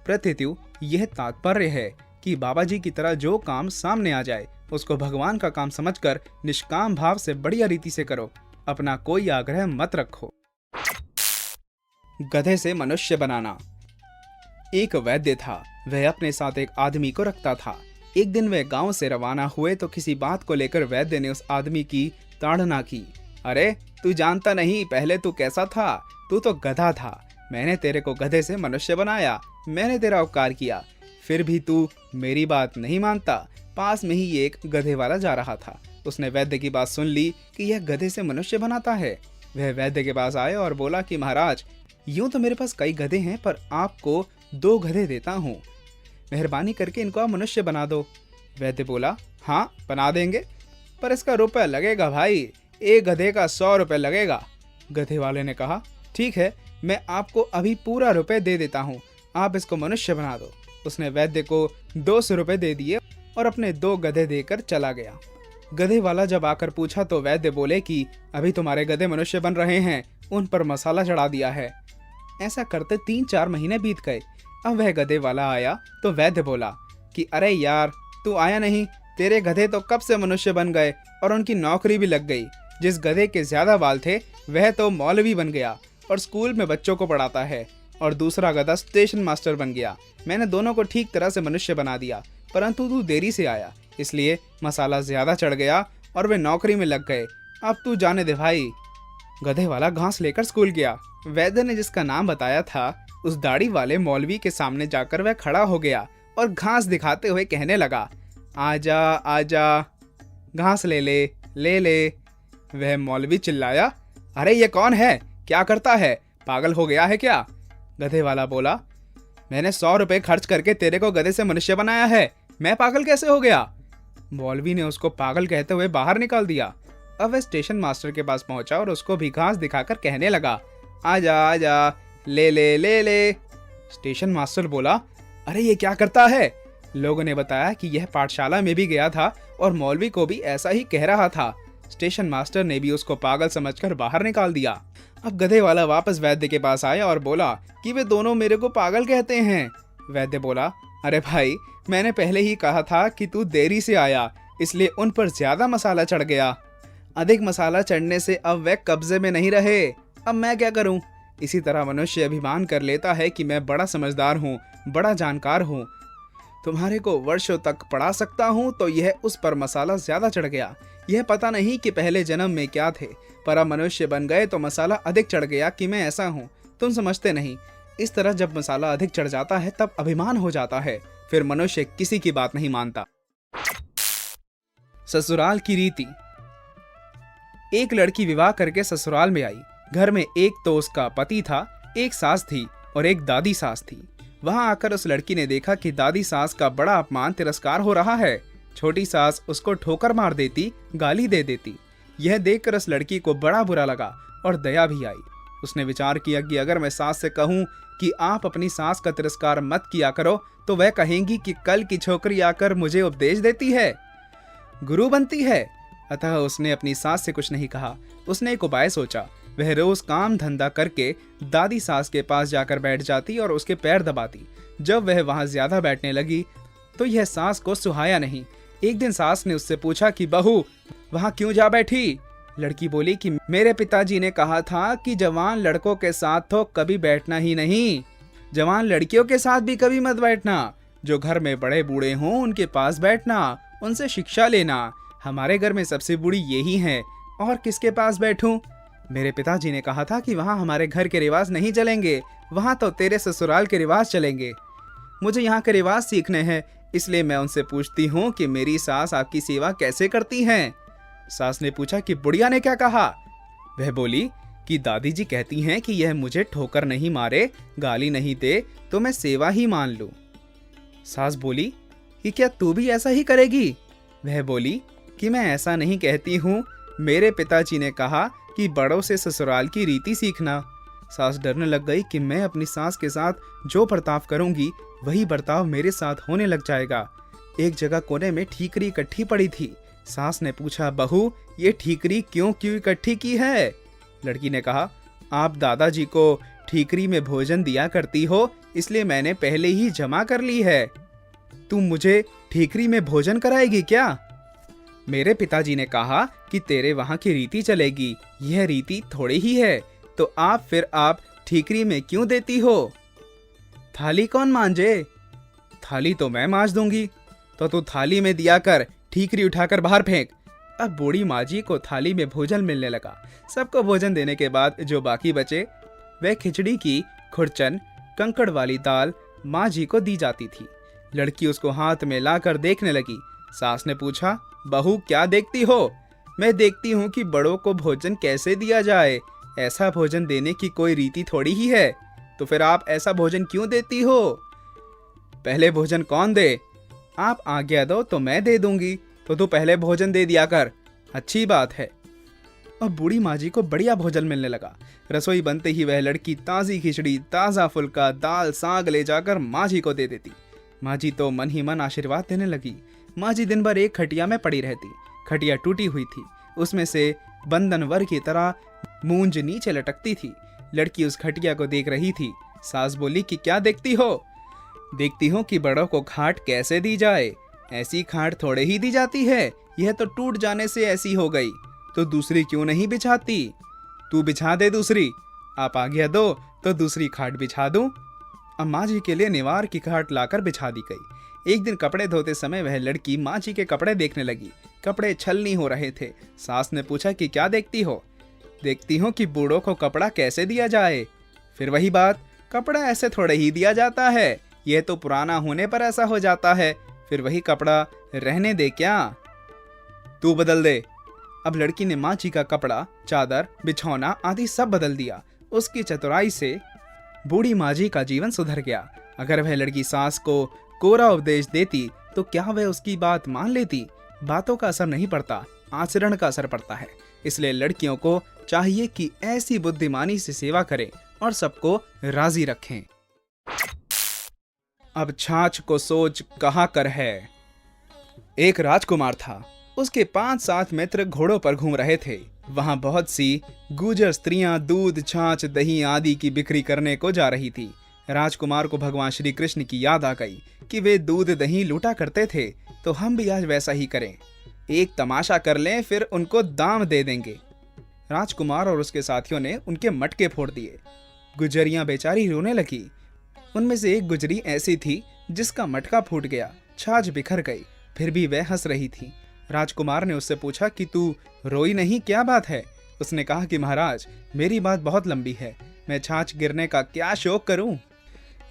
प्रत्यतु यह तात्पर्य है कि बाबा जी की तरह जो काम सामने आ जाए उसको भगवान का काम समझकर निष्काम भाव से बढ़िया रीति से करो। अपना कोई आग्रह मत रखो। गधे से मनुष्य बनाना। एक वैद्य था। वह अपने साथ एक आदमी को रखता था। एक दिन वह गांव से रवाना हुए तो किसी बात को लेकर वैद्य ने उस आदमी की ताड़ना की। अरे तू जानता नहीं, पहले तू कैसा था? तू तो गधा था। मैंने तेरे को गधे से मनुष्य बनाया। मैंने तेरा उपकार किया, फिर भी तू मेरी बात नहीं मानता। पास में ही एक गधे वाला जा रहा था। उसने वैद्य की बात सुन ली कि यह गधे से मनुष्य बनाता है। वह वैद्य के पास आया और बोला कि महाराज, यूं तो मेरे पास कई गधे हैं पर आपको 2 गधे देता हूँ। मेहरबानी करके इनको आप मनुष्य बना दो। वैद्य बोला, हाँ बना देंगे, पर इसका रुपया लगेगा भाई। एक गधे का 100 रुपये लगेगा। गधे वाले ने कहा, ठीक है, मैं आपको अभी पूरा रुपये दे देता हूँ, आप इसको मनुष्य बना दो। उसने वैद्य को 200 रुपये दे दिए और अपने 2 गधे देकर चला गया। गधे वाला जब आकर पूछा तो वैद्य बोले कि अभी तुम्हारे गधे मनुष्य बन रहे हैं, उन पर मसाला चढ़ा दिया है। ऐसा करते 3-4 महीने बीत गए। अब वह गधे वाला आया तो वैद्य बोला कि अरे यार, तू आया नहीं, तेरे गधे तो कब से मनुष्य बन गए और उनकी नौकरी भी लग गई। जिस गधे के ज्यादा बाल थे वह तो मौलवी बन गया और स्कूल में बच्चों को पढ़ाता है, और दूसरा गधा स्टेशन मास्टर बन गया। मैंने दोनों को ठीक तरह से मनुष्य बना दिया, परंतु तू देरी से आया, इसलिए मसाला ज्यादा चढ़ गया और वे नौकरी में लग गए। अब तू जाने दे भाई। गधे वाला घास लेकर स्कूल गया। वैद्य ने जिसका नाम बताया था उस दाढ़ी वाले मौलवी के सामने जाकर वह खड़ा हो गया और घास दिखाते हुए कहने लगा, आजा आजा, घास ले ले ले ले। वह मौलवी चिल्लाया, अरे ये कौन है, क्या करता है, पागल हो गया है क्या? गधे वाला बोला, मैंने 100 रुपए खर्च करके तेरे को गधे से मनुष्य बनाया है, मैं पागल कैसे हो गया? मौलवी ने उसको पागल कहते हुए बाहर निकाल दिया। अब वह स्टेशन मास्टर के पास पहुंचा और उसको भी घास दिखाकर कहने लगा, आजा आजा, ले ले ले ले। स्टेशन मास्टर बोला, अरे ये क्या करता है? लोगों ने बताया कि यह पाठशाला में भी गया था और मौलवी को भी ऐसा ही कह रहा था। स्टेशन मास्टर ने भी उसको पागल समझकर बाहर निकाल दिया। अब गधे वाला वापस वैद्य के पास आया और बोला कि वे दोनों मेरे को पागल कहते हैं। वैद्य बोला, अरे भाई, मैंने पहले ही कहा था कि तू देरी से आया, इसलिए उन पर ज्यादा मसाला चढ़ गया। अधिक मसाला चढ़ने से अब वे कब्जे में नहीं रहे, अब मैं क्या करूं? इसी तरह मनुष्य अभिमान कर लेता है कि मैं बड़ा समझदार हूं, बड़ा जानकार हूं, तुम्हारे को वर्षों तक पढ़ा सकता हूं, तो यह उस पर मसाला ज्यादा चढ़ गया। यह पता नहीं कि पहले जन्म में क्या थे, पर अब मनुष्य बन गए तो मसाला अधिक चढ़ गया कि मैं ऐसा हूं, तुम समझते नहीं। इस तरह जब मसाला अधिक चढ़ जाता है तब अभिमान हो जाता है, फिर मनुष्य किसी की बात नहीं मानता। ससुराल की रीति। एक लड़की विवाह करके ससुराल में आई। घर में एक तो उसका पति था, एक सास थी और एक दादी सास थी। वहां आकर उस लड़की ने देखा कि दादी सास का बड़ा अपमान तिरस्कार हो रहा है। छोटी सास उसको ठोकर मार देती, गाली दे देती। यह देखकर उस लड़की को बड़ा बुरा लगा और दया भी आई। उसने विचार किया कि अगर मैं सास से कहूं कि आप अपनी सास का तिरस्कार मत किया करो, तो वह कहेंगी कि कल की छोकरी आकर मुझे उपदेश देती है, गुरु बनती है। अतः उसने अपनी सास से कुछ नहीं कहा। उसने एक उपाय सोचा। वह रोज काम धंधा करके दादी सास के पास जाकर बैठ जाती और उसके पैर दबाती। जब वह वहां ज्यादा बैठने लगी तो यह सास को सुहाया नहीं। एक दिन सास ने उससे पूछा कि बहू, वहां क्यों जा बैठी? लड़की बोली कि मेरे पिताजी ने कहा था कि जवान लड़कों के साथ तो कभी बैठना ही नहीं, जवान लड़कियों के साथ भी कभी मत बैठना। जो घर में बड़े बूढ़े हों उनके पास बैठना, उनसे शिक्षा लेना। हमारे घर में सबसे बूढ़ी यही है, और किसके पास बैठूं? मेरे पिताजी ने कहा था कि वहाँ हमारे घर के रिवाज नहीं चलेंगे, वहाँ तो तेरे ससुराल के रिवाज चलेंगे। मुझे यहाँ के रिवाज सीखने हैं, इसलिए मैं उनसे पूछती हूँ कि मेरी सास आपकी सेवा कैसे करती हैं। सास ने पूछा कि बुढ़िया ने क्या कहा? वह बोली कि दादी जी कहती हैं कि यह मुझे ठोकर नहीं मारे, गाली नहीं दे तो मैं सेवा ही मान लूं। सास बोली कि क्या तू भी ऐसा ही करेगी? वह बोली कि मैं ऐसा नहीं कहती हूँ, मेरे पिताजी ने कहा कि बड़ों से ससुराल की रीति सीखना। सास डरने लग गई कि मैं अपनी सास के साथ जो बर्ताव करूंगी वही बर्ताव मेरे साथ होने लग जाएगा। एक जगह कोने में ठीकरी इकट्ठी पड़ी थी। सास ने पूछा, बहू, ये ठीकरी क्यों इकट्ठी की है? लड़की ने कहा, आप दादाजी को ठीकरी में भोजन दिया करती हो, इसलिए मैंने पहले ही जमा कर ली है। तुम मुझे ठीकरी में भोजन कराएगी क्या? मेरे पिताजी ने कहा कि तेरे वहां की रीति चलेगी, यह रीति थोड़ी ही है, तो आप ठीकरी में क्यों देती हो? थाली कौन मांजे? थाली तो मैं मांज दूंगी, तो तू थाली में दिया कर, ठीकरी उठाकर बाहर फेंक। अब बूढ़ी माँ जी को थाली में भोजन मिलने लगा। सबको भोजन देने के बाद जो बाकी बचे वह खिचड़ी की खुरचन, कंकड़ वाली दाल माँ जी को दी जाती थी। लड़की उसको हाथ में लाकर देखने लगी। सास ने पूछा, बहू क्या देखती हो? मैं देखती हूँ कि बड़ों को भोजन कैसे दिया जाए, ऐसा भोजन देने की कोई रीति थोड़ी ही है, तो फिर आप ऐसा भोजन क्यों देती हो? पहले भोजन कौन दे? आप आज्ञा दो तो मैं दे दूंगी, तो तू पहले भोजन दे दिया कर। अच्छी बात है। अब बूढ़ी माँ जी को बढ़िया भोजन मिलने लगा। रसोई बनते ही वह लड़की ताज़ी खिचड़ी, ताज़ा फुल्का, दाल, साग ले जाकर माँ जी को दे देती। माँ जी तो मन ही मन आशीर्वाद देने लगी। माँ जी दिन भर एक खटिया में पड़ी रहती। खटिया टूटी हुई थी, उसमें से बंधनवर की तरह मूंज नीचे लटकती थी। लड़की उस खटिया को देख रही थी। सास बोली कि क्या देखती हो? देखती हूँ कि बड़ों को खाट कैसे दी जाए। ऐसी खाट थोड़े ही दी जाती है, यह तो टूट जाने से ऐसी हो गई, तो दूसरी क्यों नहीं बिछाती? तू बिछा दे दूसरी। आप आज्ञा दो तो दूसरी खाट बिछा दूं। अम्मा जी के लिए निवार की खाट लाकर बिछा दी गई। एक दिन कपड़े धोते समय वह लड़की माँ जी के कपड़े देखने लगी। कपड़े छलनी हो रहे थे। सास ने पूछा कि क्या देखती हो? देखती हूँ कि बूढ़ों को कपड़ा कैसे दिया जाए। फिर वही बात, कपड़ा ऐसे थोड़े ही दिया जाता है, यह तो पुराना होने पर ऐसा हो जाता है। फिर वही कपड़ा रहने दे क्या? तू बदल दे। अब लड़की ने माँ जी का कपड़ा, चादर, बिछौना आदि सब बदल दिया। उसकी चतुराई से बूढ़ी माँ जी का जीवन सुधर गया। अगर वह लड़की सास को कोरा उपदेश देती तो क्या वह उसकी बात मान लेती? बातों का असर नहीं पड़ता, आचरण का असर पड़ता है। इसलिए लड़कियों को चाहिए कि ऐसी बुद्धिमानी से सेवा करें और सबको राजी रखें। अब छाछ को सोच कहाँ कर है। एक राजकुमार था। उसके 5-7 मित्र घोड़ों पर घूम रहे थे। वहां बहुत सी गुजर स्त्रियां दूध, छाछ, दही आदि की बिक्री करने को जा रही थी। राजकुमार को भगवान श्री कृष्ण की याद आ गई कि वे दूध दही लूटा करते थे, तो हम भी आज वैसा ही करें। एक तमाशा कर लें, फिर उनको दाम दे देंगे। राजकुमार और उसके साथियों ने उनके मटके फोड़ दिए। गुजरियां बेचारी रोने लगी। उनमें से एक गुजरी ऐसी थी जिसका मटका फूट गया, छाछ बिखर गई, फिर भी वह हंस रही थी। राजकुमार ने उससे पूछा कि तू रोई नहीं, क्या बात है? उसने कहा कि महाराज, मेरी बात बहुत लंबी है, मैं छाछ गिरने का क्या शौक करूं?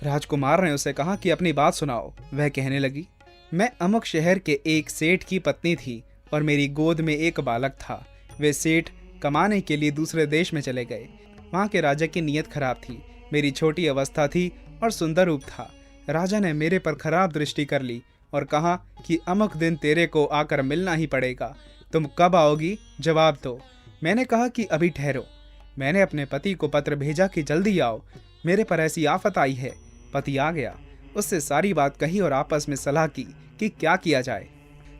राजकुमार ने उसे कहा कि अपनी बात सुनाओ। वह कहने लगी, मैं अमुक शहर के एक सेठ की पत्नी थी और मेरी गोद में एक बालक था। वे सेठ कमाने के लिए दूसरे देश में चले गए। वहाँ के राजा की नीयत खराब थी। मेरी छोटी अवस्था थी और सुंदर रूप था। राजा ने मेरे पर खराब दृष्टि कर ली और कहा कि अमुक दिन तेरे को आकर मिलना ही पड़ेगा। तुम कब आओगी, जवाब दो। मैंने कहा कि अभी ठहरो। मैंने अपने पति को पत्र भेजा कि जल्दी आओ, मेरे पर ऐसी आफत आई है। पति आ गया, उससे सारी बात कही और आपस में सलाह की कि क्या किया जाए।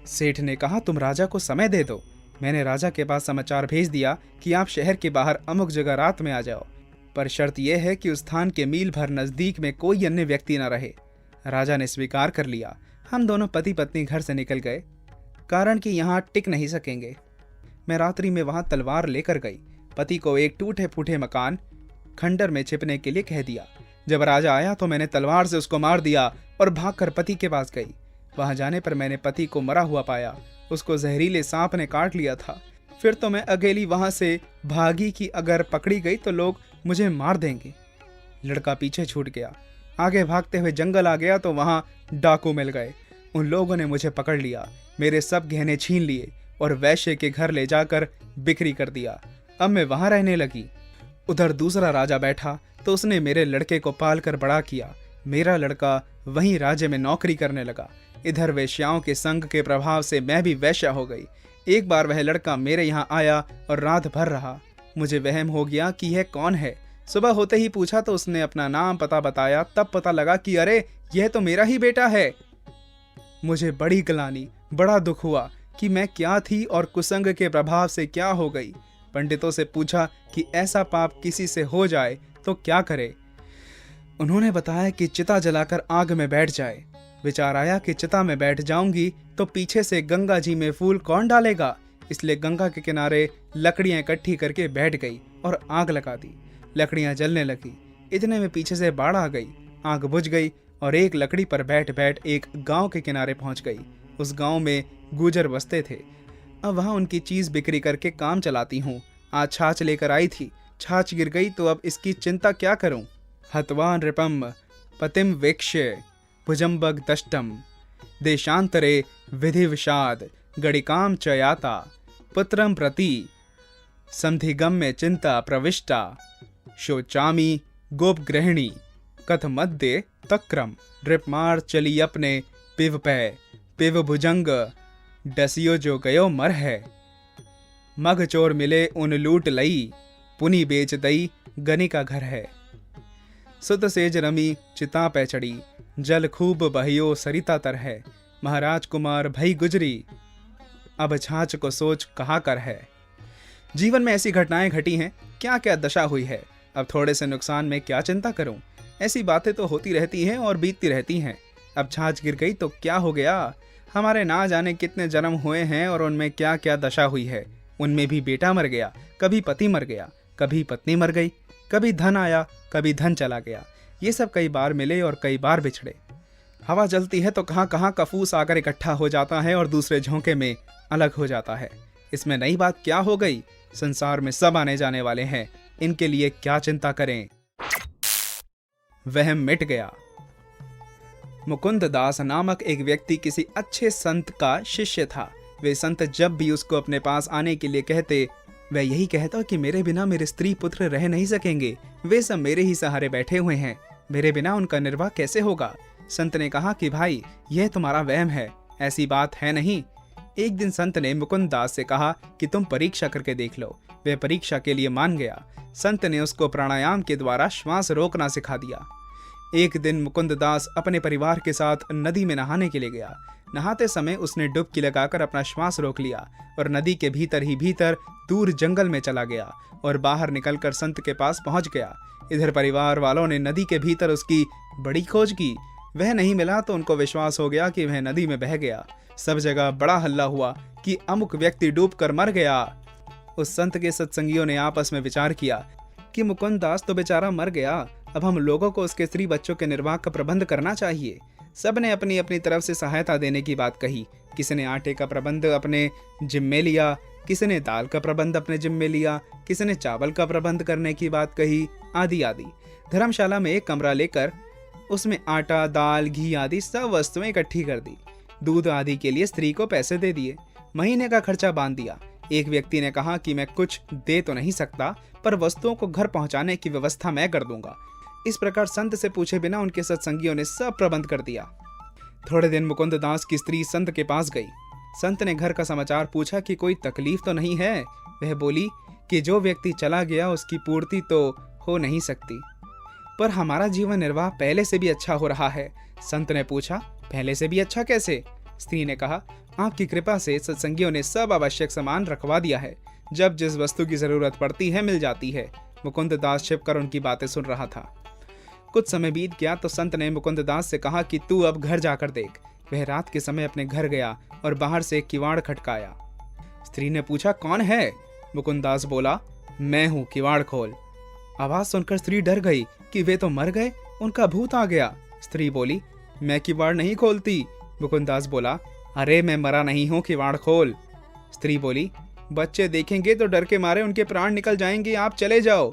सेठ ने कहा, तुम राजा को समय दे दो। मैंने राजा के पास समाचार भेज दिया कि आप शहर के बाहर अमुक जगह रात में आ जाओ, पर शर्त यह है कि उस स्थान के मील भर नजदीक में कोई अन्य व्यक्ति न रहे। राजा ने स्वीकार कर लिया। हम दोनों पति पत्नी घर से निकल गए, कारण कि यहाँ टिक नहीं सकेंगे। मैं रात्रि में वहां तलवार लेकर गई। पति को एक टूटे फूटे मकान खंडर में छिपने के लिए कह दिया। जब राजा आया तो मैंने तलवार से उसको मार दिया और भागकर पति के पास गई। वहां जाने पर मैंने पति को मरा हुआ पाया। उसको जहरीले सांप ने काट लिया था। फिर तो मैं अकेली वहां से भागी कि अगर पकड़ी गई तो लोग मुझे मार देंगे। लड़का पीछे छूट गया। आगे भागते हुए जंगल आ गया तो वहां डाकू मिल गए। उन लोगों ने मुझे पकड़ लिया, मेरे सब गहने छीन लिए और वैश्य के घर ले जाकर बिक्री कर दिया। अब मैं वहां रहने लगी। उधर दूसरा राजा बैठा तो उसने मेरे लड़के को पाल कर बड़ा किया। मेरा लड़का वहीं राज्य में नौकरी करने लगा। इधर वेश्याओं के संग के प्रभाव से मैं भी वैश्या हो गई। एक बार वह लड़का मेरे यहाँ आया और रात भर रहा। मुझे वहम हो गया कि यह कौन है। सुबह होते ही पूछा तो उसने अपना नाम पता बताया। तब पता लगा कि अरे, यह तो मेरा ही बेटा है। मुझे बड़ी ग्लानि, बड़ा दुख हुआ कि मैं क्या थी और कुसंग के प्रभाव से क्या हो गई। पंडितों से पूछा कि ऐसा पाप किसी से हो जाए तो क्या करे। उन्होंने बताया कि चिता जलाकर आग में बैठ जाए। विचार आया कि चिता में बैठ जाऊंगी तो पीछे से गंगा जी में फूल कौन डालेगा, इसलिए गंगा के किनारे लकड़ियां इकट्ठी करके बैठ गई और आग लगा दी। लकड़ियां जलने लगी। इतने में पीछे से बाढ़ आ गई। आग बुझ गई और एक लकड़ी पर बैठ बैठ एक गांव के किनारे पहुंच गई। उस गांव में गुजर बसते थे। अब वहां उनकी चीज बिक्री करके काम चलाती हूँ। आज छाछ लेकर आई थी, छाछ गिर गई तो अब इसकी चिंता क्या करूं। हतवान नृपम पतिम वेक्ष्य भुजम्बग दष्टम देशांतरे विधि विषाद गणिकाम चयाता पुत्रम प्रति संधिगम में चिंता प्रविष्टा शोचामी गोप गृहिणी कथ मध्य तक्रम नृपमार चली अपने पिव पै पिव भुजंग डसियो जो गयो मर है मग चोर मिले उन लूट लई पुनी बेच दई गनी का घर है। सुत सेज रमी चिता पे चढ़ी जल खूब बहियो सरिता तर है महाराज कुमार भई गुजरी अब छाछ को सोच कहाँ कर है। जीवन में ऐसी घटनाएं घटी हैं, क्या क्या दशा हुई है। अब थोड़े से नुकसान में क्या चिंता करूं। ऐसी बातें तो होती रहती हैं और बीतती रहती हैं। अब छाछ गिर गई तो क्या हो गया। हमारे ना जाने कितने जन्म हुए हैं और उनमें क्या क्या दशा हुई है। उनमें भी बेटा मर गया, कभी पति मर गया, कभी पत्नी मर गई, कभी धन आया, कभी धन चला गया। ये सब कई बार मिले और कई बार बिछड़े। हवा चलती है तो कहाँ कहाँ कफूस आकर इकट्ठा हो जाता है और दूसरे झोंके में अलग हो जाता है। इसमें नई बात क्या हो गई। संसार में सब आने जाने वाले हैं, इनके लिए क्या चिंता करें। वहम मिट गया। मुकुंद दास नामक एक व्यक्ति किसी अच्छे संत का शिष्य था। वे संत जब भी उसको अपने पास आने के लिए कहते, वह यही कहता कि मेरे बिना मेरे स्त्री पुत्र रह नहीं सकेंगे, वे सब मेरे ही सहारे बैठे हुए हैं। मेरे बिना उनका निर्वाह कैसे होगा। संत ने कहा कि भाई, यह तुम्हारा वहम है, ऐसी बात है नहीं। एक दिन संत ने मुकुंद दास से कहा कि तुम परीक्षा करके देख लो। वह परीक्षा के लिए मान गया। संत ने उसको प्राणायाम के द्वारा श्वास रोकना सिखा दिया। एक दिन मुकुंद दास अपने परिवार के साथ नदी में नहाने के लिए गया। नहाते समय उसने डुबकी लगाकर अपना श्वास रोक लिया और नदी के भीतर ही भीतर दूर जंगल में चला गया और बाहर निकलकर संत के पास पहुंच गया। इधर परिवार वालों ने नदी के भीतर उसकी बड़ी खोज की। वह नहीं मिला तो उनको विश्वास हो गया कि वह नदी में बह गया। सब जगह बड़ा हल्ला हुआ कि अमुक व्यक्ति डूबकर मर गया। उस संत के सत्संगियों ने आपस में विचार किया कि मुकुंद दास तो बेचारा मर गया, अब हम लोगों को उसके स्त्री बच्चों के निर्वाह का प्रबंध करना चाहिए। सब ने अपनी अपनी तरफ से सहायता देने की बात कही। किसी ने आटे का प्रबंध अपने जिम्मे लिया, किसी ने दाल का प्रबंध अपने जिम्मे लिया, किसी ने चावल का प्रबंध करने की बात कही, आदि आदि। धर्मशाला में एक कमरा लेकर उसमें आटा, दाल, घी आदि सब वस्तुएं इकट्ठी कर दी। दूध आदि के लिए स्त्री को पैसे दे दिए। महीने का खर्चा बांध दिया। एक व्यक्ति ने कहा कि मैं कुछ दे तो नहीं सकता, पर वस्तुओं को घर पहुंचाने की व्यवस्था मैं कर दूंगा। इस प्रकार संत से पूछे बिना उनके सत्संगियों ने सब प्रबंध कर दिया। थोड़े दिन मुकुंद दास की स्त्री संत के पास गई। संत ने घर का समाचार पूछा कि कोई तकलीफ तो नहीं है। वह बोली कि जो व्यक्ति चला गया उसकी पूर्ति तो हो नहीं सकती, पर हमारा जीवन निर्वाह पहले से भी अच्छा हो रहा है। संत ने पूछा, पहले से भी अच्छा कैसे? स्त्री ने कहा, आपकी कृपा से सत्संगियों ने सब आवश्यक सामान रखवा दिया है। जब जिस वस्तु की जरूरत पड़ती है मिल जाती है। मुकुंद दास छिपकर उनकी बातें सुन रहा था। कुछ समय बीत गया तो संत ने मुकुंद दास से कहा कि तू अब घर जाकर देख। वह रात के समय अपने घर गया और बाहर से एक किवाड़ खटकाया। स्त्री ने पूछा, कौन है? मुकुंद दास बोला, मैं हूँ, किवाड़ खोल। आवाज सुनकर स्त्री डर गई कि वे तो मर गए, उनका भूत आ गया। स्त्री बोली, मैं किवाड़ नहीं खोलती। मुकुंद दास बोला, अरे मैं मरा नहीं हूँ, किवाड़ खोल। स्त्री बोली, बच्चे देखेंगे तो डर के मारे उनके प्राण निकल जाएंगे, आप चले जाओ।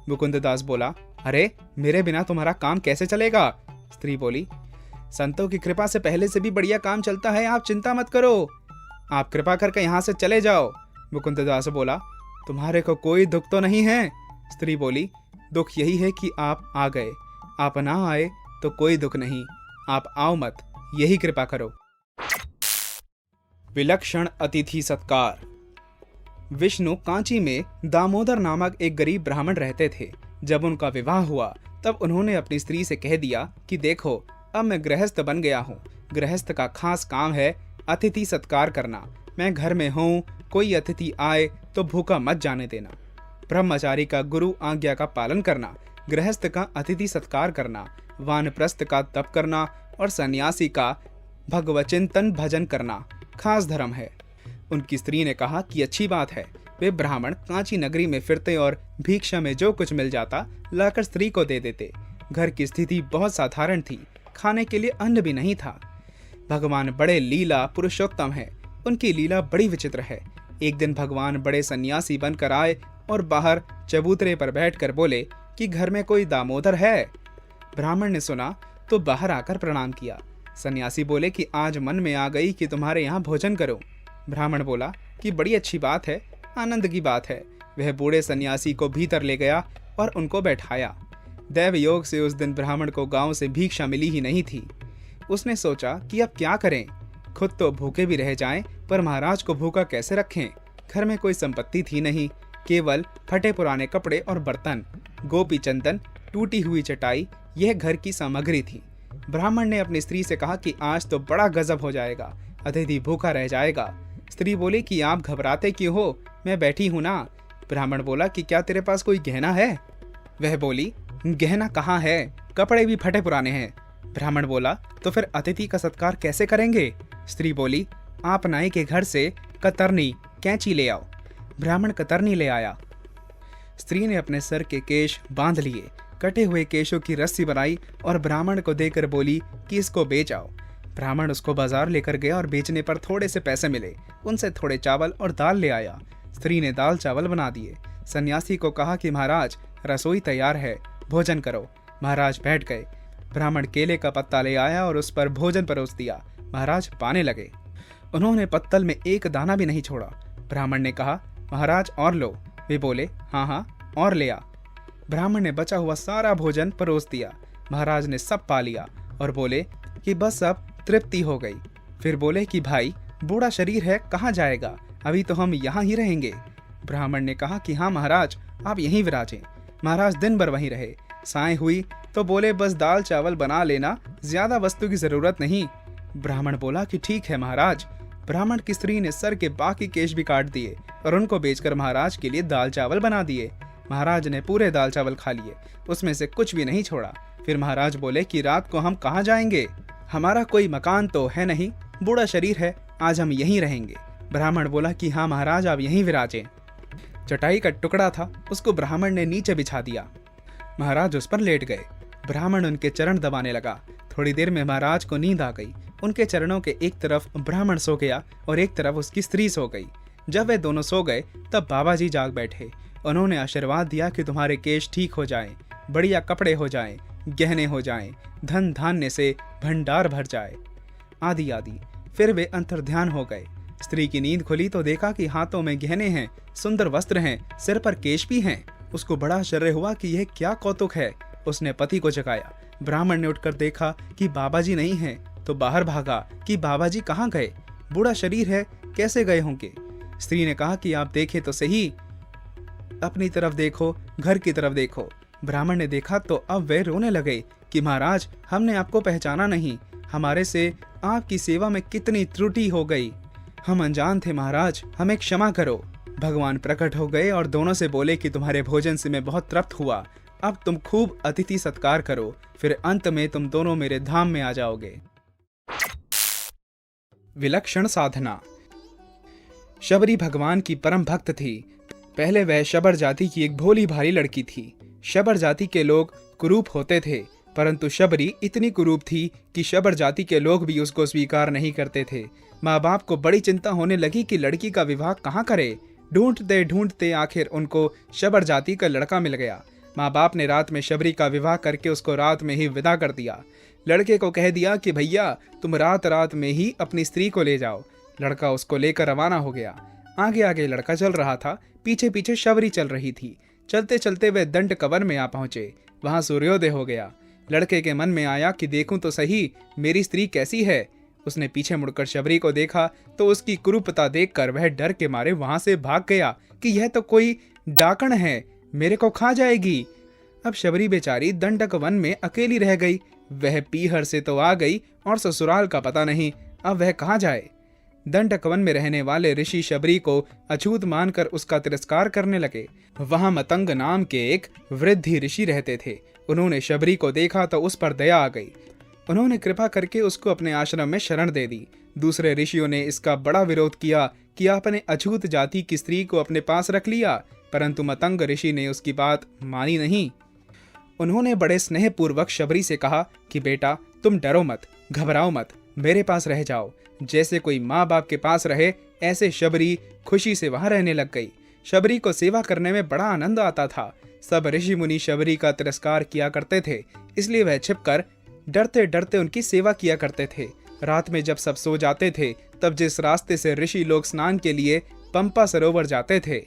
मुकुंद दास बोला, अरे मेरे बिना तुम्हारा काम कैसे चलेगा? स्त्री बोली, संतों की कृपा से पहले से भी बढ़िया काम चलता है, आप चिंता मत करो, आप कृपा करके यहाँ से चले जाओ। मुकुंद दास बोला, तुम्हारे को कोई दुख तो नहीं है? स्त्री बोली, दुख यही है कि आप आ गए, आप ना आए तो कोई दुख नहीं, आप आओ मत, यही कृपा करो। विलक्षण अतिथि सत्कार। विष्णु कांची में दामोदर नामक एक गरीब ब्राह्मण रहते थे। जब उनका विवाह हुआ तब उन्होंने अपनी स्त्री से कह दिया कि देखो, अब मैं गृहस्थ बन गया हूँ। गृहस्थ का खास काम है अतिथि सत्कार करना। मैं घर में हूँ, कोई अतिथि आए तो भूखा मत जाने देना। ब्रह्मचारी का गुरु आज्ञा का पालन करना, गृहस्थ का अतिथि सत्कार करना, वानप्रस्थ का तप करना और सन्यासी का भगवचिंतन भजन करना खास धर्म है। उनकी स्त्री ने कहा कि अच्छी बात है। वे ब्राह्मण कांची नगरी में फिरते और भिक्षा में जो कुछ मिल जाता लाकर स्त्री को दे देते। घर की स्थिति बहुत साधारण थी, खाने के लिए अन्न भी नहीं था। भगवान बड़े लीला पुरुषोत्तम है, उनकी लीला बड़ी विचित्र है। एक दिन भगवान बड़े सन्यासी बनकर आए और बाहर चबूतरे पर बैठकर बोले कि घर में कोई दामोदर है। ब्राह्मण ने सुना तो बाहर आकर प्रणाम किया। सन्यासी बोले कि आज मन में आ गई कि तुम्हारे यहाँ भोजन करो। ब्राह्मण बोला कि बड़ी अच्छी बात है, आनंद की बात है। वह बूढ़े सन्यासी को भीतर ले गया और उनको बैठाया। दैव योग से उस दिन ब्राह्मण को गांव से भिक्षा मिली ही नहीं थी। उसने सोचा कि अब क्या करें, खुद तो भूखे भी रह जाएं, पर महाराज को भूखा कैसे रखें। घर में कोई संपत्ति थी नहीं, केवल फटे पुराने कपड़े और बर्तन, गोपी चंदन, टूटी हुई चटाई, यह घर की सामग्री थी। ब्राह्मण ने अपनी स्त्री से कहा कि आज तो बड़ा गजब हो जाएगा, अतिथि भूखा रह जाएगा। स्त्री बोली कि आप घबराते क्यों हो, मैं बैठी हूं ना। ब्राह्मण बोला कि क्या तेरे पास कोई गहना है? वह बोली, गहना कहाँ है, कपड़े भी फटे पुराने हैं। ब्राह्मण बोला, तो फिर अतिथि का सत्कार कैसे करेंगे? स्त्री बोली, आप नाई के घर से कतरनी कैंची ले आओ। ब्राह्मण कतरनी ले आया। स्त्री ने अपने सर के केश बांध लिए, कटे हुए केशों की रस्सी बनाई और ब्राह्मण को देकर बोली कि इसको बेच आओ। ब्राह्मण उसको बाजार लेकर गया और बेचने पर थोड़े से पैसे मिले, उनसे थोड़े चावल और दाल ले आया। स्त्री ने दाल चावल बना दिए। सन्यासी को कहा कि महाराज रसोई तैयार है, भोजन करो। महाराज बैठ गए। ब्राह्मण केले का पत्ता ले आया और उस पर भोजन परोस दिया। महाराज पाने लगे। उन्होंने पत्तल में एक दाना भी नहीं छोड़ा। ब्राह्मण ने कहा, महाराज और लो। वे बोले, हाँ हाँ और ले आ। ब्राह्मण ने बचा हुआ सारा भोजन परोस दिया। महाराज ने सब पा लिया और बोले कि बस अब तृप्ति हो गई। फिर बोले कि भाई, बूढ़ा शरीर है, कहाँ जाएगा, अभी तो हम यहाँ ही रहेंगे। ब्राह्मण ने कहा कि हाँ महाराज, आप यहीं विराजें। महाराज दिन भर वहीं रहे। साय हुई तो बोले बस दाल चावल बना लेना, ज्यादा वस्तु की जरूरत नहीं। ब्राह्मण बोला कि ठीक है महाराज। ब्राह्मण की स्त्री ने सर के बाकी केश भी काट दिए और उनको बेचकर महाराज के लिए दाल चावल बना दिए। महाराज ने पूरे दाल चावल खा लिए, उसमें से कुछ भी नहीं छोड़ा। फिर महाराज बोले कि रात को हम कहाँ जाएंगे, हमारा कोई मकान तो है नहीं, बूढ़ा शरीर है, आज हम यहीं रहेंगे। ब्राह्मण बोला कि हाँ महाराज, आप यहीं विराजें। चटाई का टुकड़ा था, उसको ब्राह्मण ने नीचे बिछा दिया। महाराज उस पर लेट गए। ब्राह्मण उनके चरण दबाने लगा। थोड़ी देर में महाराज को नींद आ गई। उनके चरणों के एक तरफ ब्राह्मण सो गया और एक तरफ उसकी स्त्री सो गई। जब वे दोनों सो गए तब बाबा जी जाग बैठे। उन्होंने आशीर्वाद दिया कि तुम्हारे केश ठीक हो जाएं, बढ़िया कपड़े हो जाएं, गहने हो जाएं, धन धान्य से भंडार भर जाए, आदि आदि। फिर वे अंतर्ध्यान हो गए। स्त्री की नींद खुली तो देखा कि हाथों में गहने हैं, सुंदर वस्त्र हैं, सिर पर केश भी हैं। उसको बड़ा आश्चर्य हुआ कि यह क्या कौतुक है। उसने पति को जगाया। ब्राह्मण ने उठकर देखा कि बाबा जी नहीं हैं, तो बाहर भागा कि बाबा जी कहाँ गए, बूढ़ा शरीर है, कैसे गए होंगे। स्त्री ने कहा कि आप देखें तो सही, अपनी तरफ देखो, घर की तरफ देखो। ब्राह्मण ने देखा तो अब वे रोने लगे कि महाराज, हमने आपको पहचाना नहीं, हमारे से आपकी सेवा में कितनी त्रुटि हो गई, हम अनजान थे महाराज, हमें क्षमा करो। भगवान प्रकट हो गए और दोनों से बोले कि तुम्हारे भोजन से मैं बहुत तृप्त हुआ, अब तुम खूब अतिथि सत्कार करो, फिर अंत में तुम दोनों मेरे धाम में आ जाओगे। विलक्षण साधना। शबरी भगवान की परम भक्त थी। पहले वह शबर जाति की एक भोली भाली लड़की थी। शबर जाति के लोग कुरूप होते थे, परंतु शबरी इतनी कुरूप थी कि शबर जाति के लोग भी उसको स्वीकार नहीं करते थे। माँ बाप को बड़ी चिंता होने लगी कि लड़की का विवाह कहाँ करे। ढूंढते ढूंढते आखिर उनको शबर जाति का लड़का मिल गया। माँ बाप ने रात में शबरी का विवाह करके उसको रात में ही विदा कर दिया। लड़के को कह दिया कि भैया, तुम रात रात में ही अपनी स्त्री को ले जाओ। लड़का उसको लेकर रवाना हो गया। आगे आगे लड़का चल रहा था, पीछे पीछे शबरी चल रही थी। चलते चलते वे दंड कवन में आ पहुंचे। वहां सूर्योदय हो गया। लड़के के मन में आया कि देखूं तो सही मेरी स्त्री कैसी है। उसने पीछे मुड़कर शबरी को देखा तो उसकी कुरूपता देखकर वह डर के मारे वहां से भाग गया कि यह तो कोई डाकण है, मेरे को खा जाएगी। अब शबरी बेचारी दंडक वन में अकेली रह गई। वह पीहर से तो आ गई और ससुराल का पता नहीं, अब वह कहाँ जाए। दंडक वन में रहने वाले ऋषि शबरी को अछूत मानकर उसका तिरस्कार करने लगे। वहां मतंग नाम के एक वृद्धि ऋषि रहते थे। उन्होंने शबरी को देखा तो उस पर दया आ गई। उन्होंने कृपा करके उसको अपने आश्रम में शरण दे दी। दूसरे ऋषियों ने इसका बड़ा विरोध किया कि आपने अछूत जाति की स्त्री को अपने पास रख लिया, परंतु मतंग ऋषि ने उसकी बात मानी नहीं। उन्होंने बड़े स्नेहपूर्वक शबरी से कहा कि बेटा, तुम डरो मत, घबराओ मत, मेरे पास रह जाओ। जैसे कोई माँ बाप के पास रहे, ऐसे शबरी खुशी से वहां रहने लग गई। शबरी को सेवा करने में बड़ा आनंद आता था। सब ऋषि मुनि शबरी का तिरस्कार किया करते थे, इसलिए वह छिपकर डरते डरते उनकी सेवा किया करते थे। रात में जब सब सो जाते थे, तब जिस रास्ते से ऋषि लोग स्नान के लिए पंपा सरोवर जाते थे,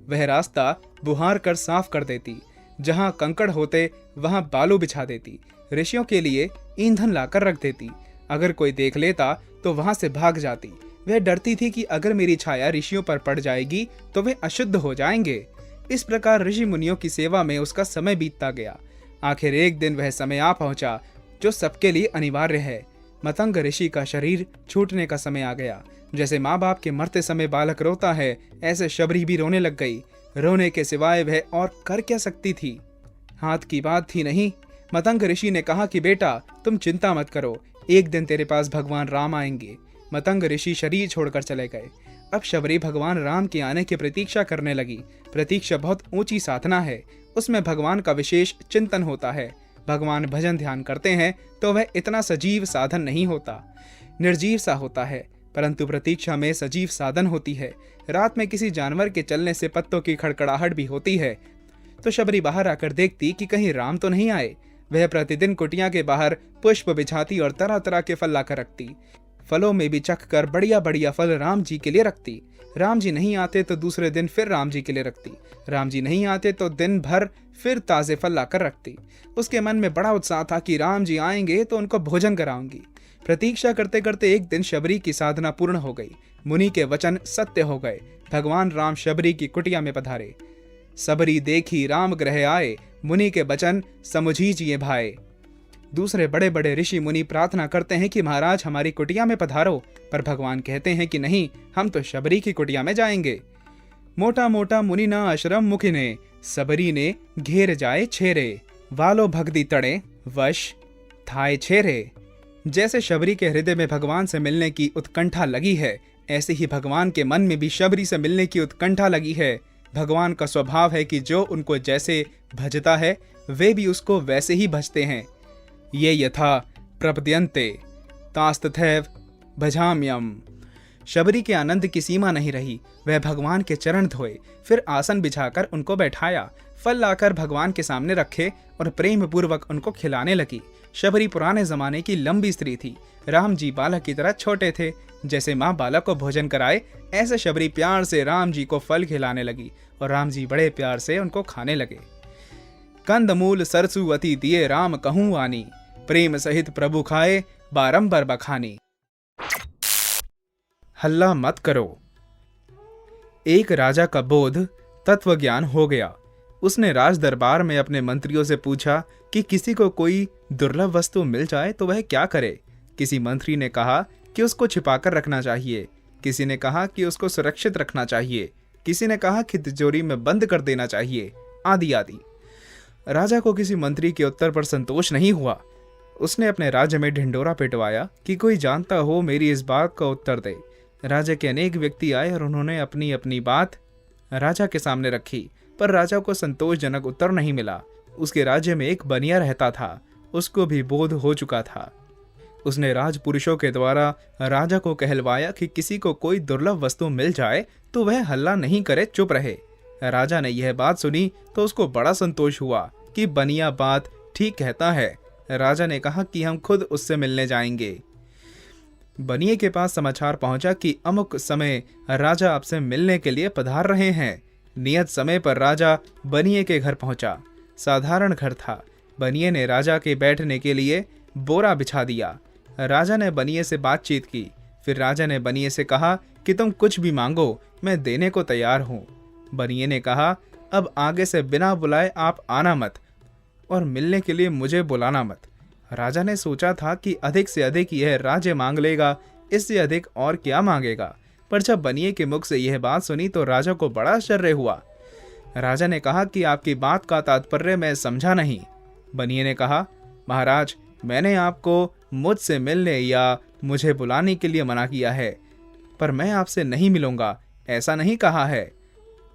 वह रास्ता बुहार कर साफ कर देती। जहां कंकड़ होते वहां बालू बिछा देती। ऋषियों के लिए ईंधन लाकर रख देती। अगर कोई देख लेता तो वहां से भाग जाती। वह डरती थी कि अगर मेरी छाया ऋषियों पर पड़ जाएगी तो वे अशुद्ध हो जाएंगे। इस प्रकार ऋषि मुनियों की सेवा में उसका समय बीतता गया। आखिर एक दिन वह समय आ पहुंचा जो सबके लिए अनिवार्य है। मतंग ऋषि का शरीर छूटने का समय आ गया। जैसे माँ बाप के मरते समय बालक रोता है, ऐसे शबरी भी रोने लग गई। रोने के सिवाय वह और कर क्या सकती थी। हाथ की बात थी नहीं। मतंग ऋषि ने कहा कि बेटा, तुम चिंता मत करो, एक दिन तेरे पास भगवान राम आएंगे। मतंग ऋषि शरीर छोड़कर चले गए। अब शबरी भगवान राम के आने की प्रतीक्षा करने लगी। प्रतीक्षा बहुत ऊंची साधना है, उसमें भगवान का विशेष चिंतन होता है। भगवान भजन ध्यान करते हैं तो वह इतना सजीव साधन नहीं होता, निर्जीव सा होता है, परंतु प्रतीक्षा में सजीव साधन होती है। रात में किसी जानवर के चलने से पत्तों की खड़खड़ाहट भी होती है, तो शबरी बाहर आकर देखती कि कहीं राम तो नहीं आए। वह प्रतिदिन कुटिया के बाहर पुष्प बिछाती और तरह तरह के फल लाकर रखती। फलों में भी चख कर बढ़िया बढ़िया फल राम जी के लिए रखती। राम जी नहीं आते तो दूसरे दिन फिर राम जी के लिए रखती। राम जी नहीं आते तो दिन भर फिर ताज़े फल लाकर रखती। उसके मन में बड़ा उत्साह था कि राम जी आएंगे तो उनको भोजन कराऊंगी। प्रतीक्षा करते करते एक दिन शबरी की साधना पूर्ण हो गई। मुनि के वचन सत्य हो गए। भगवान राम शबरी की कुटिया में पधारे। सबरी देखी राम ग्रह आए, मुनि के वचन समुझीजिए भाए। दूसरे बड़े बड़े ऋषि मुनि प्रार्थना करते हैं कि महाराज हमारी कुटिया में पधारो, पर भगवान कहते हैं कि नहीं, हम तो शबरी की कुटिया में जाएंगे। मोटा मोटा मुनि ना आश्रम मुखी ने, सबरी ने घेर जाए छेरे, वालो भगदी तड़े वश थाए छेरे। जैसे शबरी के हृदय में भगवान से मिलने की उत्कंठा लगी है, ऐसे ही भगवान के मन में भी शबरी से मिलने की उत्कंठा लगी है। भगवान का स्वभाव है कि जो उनको जैसे भजता है वे भी उसको वैसे ही भजते हैं। ये यथा प्रपद्यन्ते तास्तथैव भजाम्यम। शबरी के आनंद की सीमा नहीं रही। वह भगवान के चरण धोए, फिर आसन बिछाकर उनको बैठाया, फल लाकर भगवान के सामने रखे और प्रेम पूर्वक उनको खिलाने लगी। शबरी पुराने जमाने की लंबी स्त्री थी। राम जी बालक की तरह छोटे थे। जैसे माँ बालक को भोजन कराए, ऐसे शबरी प्यार से राम जी को फल खिलाने लगी और राम जी बड़े प्यार से उनको खाने लगे। कंदमूल सरसु अति दिए राम कहूँ आनी, प्रेम सहित प्रभु खाए बारंबार बखानी। हल्ला मत करो। एक राजा का बोध तत्व ज्ञान हो गया। उसने राज दरबार में अपने मंत्रियों से पूछा कि किसी को कोई दुर्लभ वस्तु मिल जाए तो वह क्या करे। किसी मंत्री ने कहा कि उसको छिपाकर रखना चाहिए, किसी ने कहा कि उसको सुरक्षित रखना चाहिए, किसी ने कहा कि तिजोरी में बंद कर देना चाहिए, आदि आदि। राजा को किसी मंत्री के उत्तर पर संतोष नहीं हुआ। उसने अपने राज्य में ढिंढोरा पिटवाया कि कोई जानता हो मेरी इस बात का उत्तर दे। राजा के अनेक व्यक्ति आए और उन्होंने अपनी अपनी बात राजा के सामने रखी, पर राजा को संतोषजनक उत्तर नहीं मिला। उसके राज्य में एक बनिया रहता था, उसको भी बोध हो चुका था। उसने राजपुरुषों के द्वारा राजा को कहलवाया कि किसी को कोई दुर्लभ वस्तु मिल जाए तो वह हल्ला नहीं करे, चुप रहे। राजा ने यह बात सुनी तो उसको बड़ा संतोष हुआ कि बनिया बात ठीक कहता है। राजा ने कहा कि हम खुद उससे मिलने जाएंगे। बनिए के पास समाचार पहुंचा कि अमुक समय राजा आपसे मिलने के लिए पधार रहे हैं। नियत समय पर राजा बनिए के घर पहुंचा। साधारण घर था। बनिए ने राजा के बैठने के लिए बोरा बिछा दिया। राजा ने बनिए से बातचीत की। फिर राजा ने बनिए से कहा कि तुम कुछ भी मांगो, मैं देने को तैयार हूँ। बनिए ने कहा, अब आगे से बिना बुलाए आप आना मत और मिलने के लिए मुझे बुलाना मत। राजा ने सोचा था कि अधिक से अधिक यह राज्य मांग लेगा, इससे अधिक और क्या मांगेगा। पर जब बनिए के मुख से यह बात सुनी तो राजा को बड़ा आश्चर्य हुआ। राजा ने कहा कि आपकी बात का तात्पर्य मैं समझा नहीं। बनिए ने कहा, महाराज, मैंने आपको मुझसे मिलने या मुझे बुलाने के लिए मना किया है, पर मैं आपसे नहीं मिलूंगा ऐसा नहीं कहा है।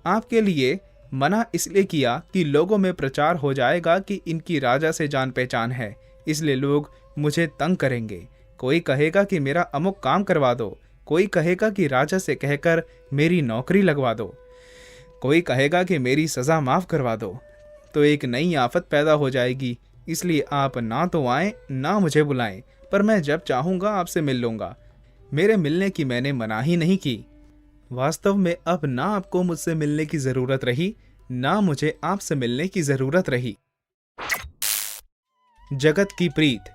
आपके लिए मना इसलिए किया कि लोगों में प्रचार हो जाएगा कि इनकी राजा से जान पहचान है, इसलिए लोग मुझे तंग करेंगे। कोई कहेगा कि मेरा अमुक काम करवा दो, कोई कहेगा कि राजा से कहकर मेरी नौकरी लगवा दो, कोई कहेगा कि मेरी सज़ा माफ़ करवा दो। तो एक नई आफत पैदा हो जाएगी। इसलिए आप ना तो आएँ ना मुझे बुलाएं, पर मैं जब चाहूँगा आपसे मिल लूँगा। मेरे मिलने की मैंने मना ही नहीं की। वास्तव में अब ना आपको मुझसे मिलने की ज़रूरत रही, ना मुझे आपसे मिलने की ज़रूरत रही। जगत की प्रीत।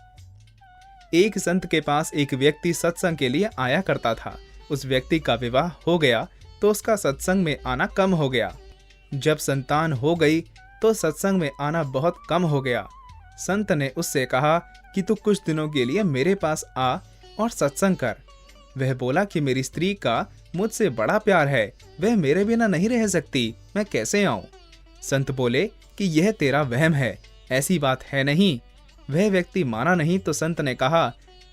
एक संत के पास एक व्यक्ति सत्संग के लिए आया करता था। उस व्यक्ति का विवाह हो गया तो उसका सत्संग में आना कम हो गया। जब संतान हो गई तो सत्संग में आना बहुत कम हो गया। संत ने उससे कहा कि तू कुछ दिनों के लिए मेरे पास आ और सत्संग कर। वह बोला कि मेरी स्त्री का मुझसे बड़ा प्यार है, वह मेरे बिना नहीं रह सकती, मैं कैसे आऊं? संत बोले कि यह तेरा वहम है, ऐसी बात है नहीं। वह व्यक्ति माना नहीं तो संत ने कहा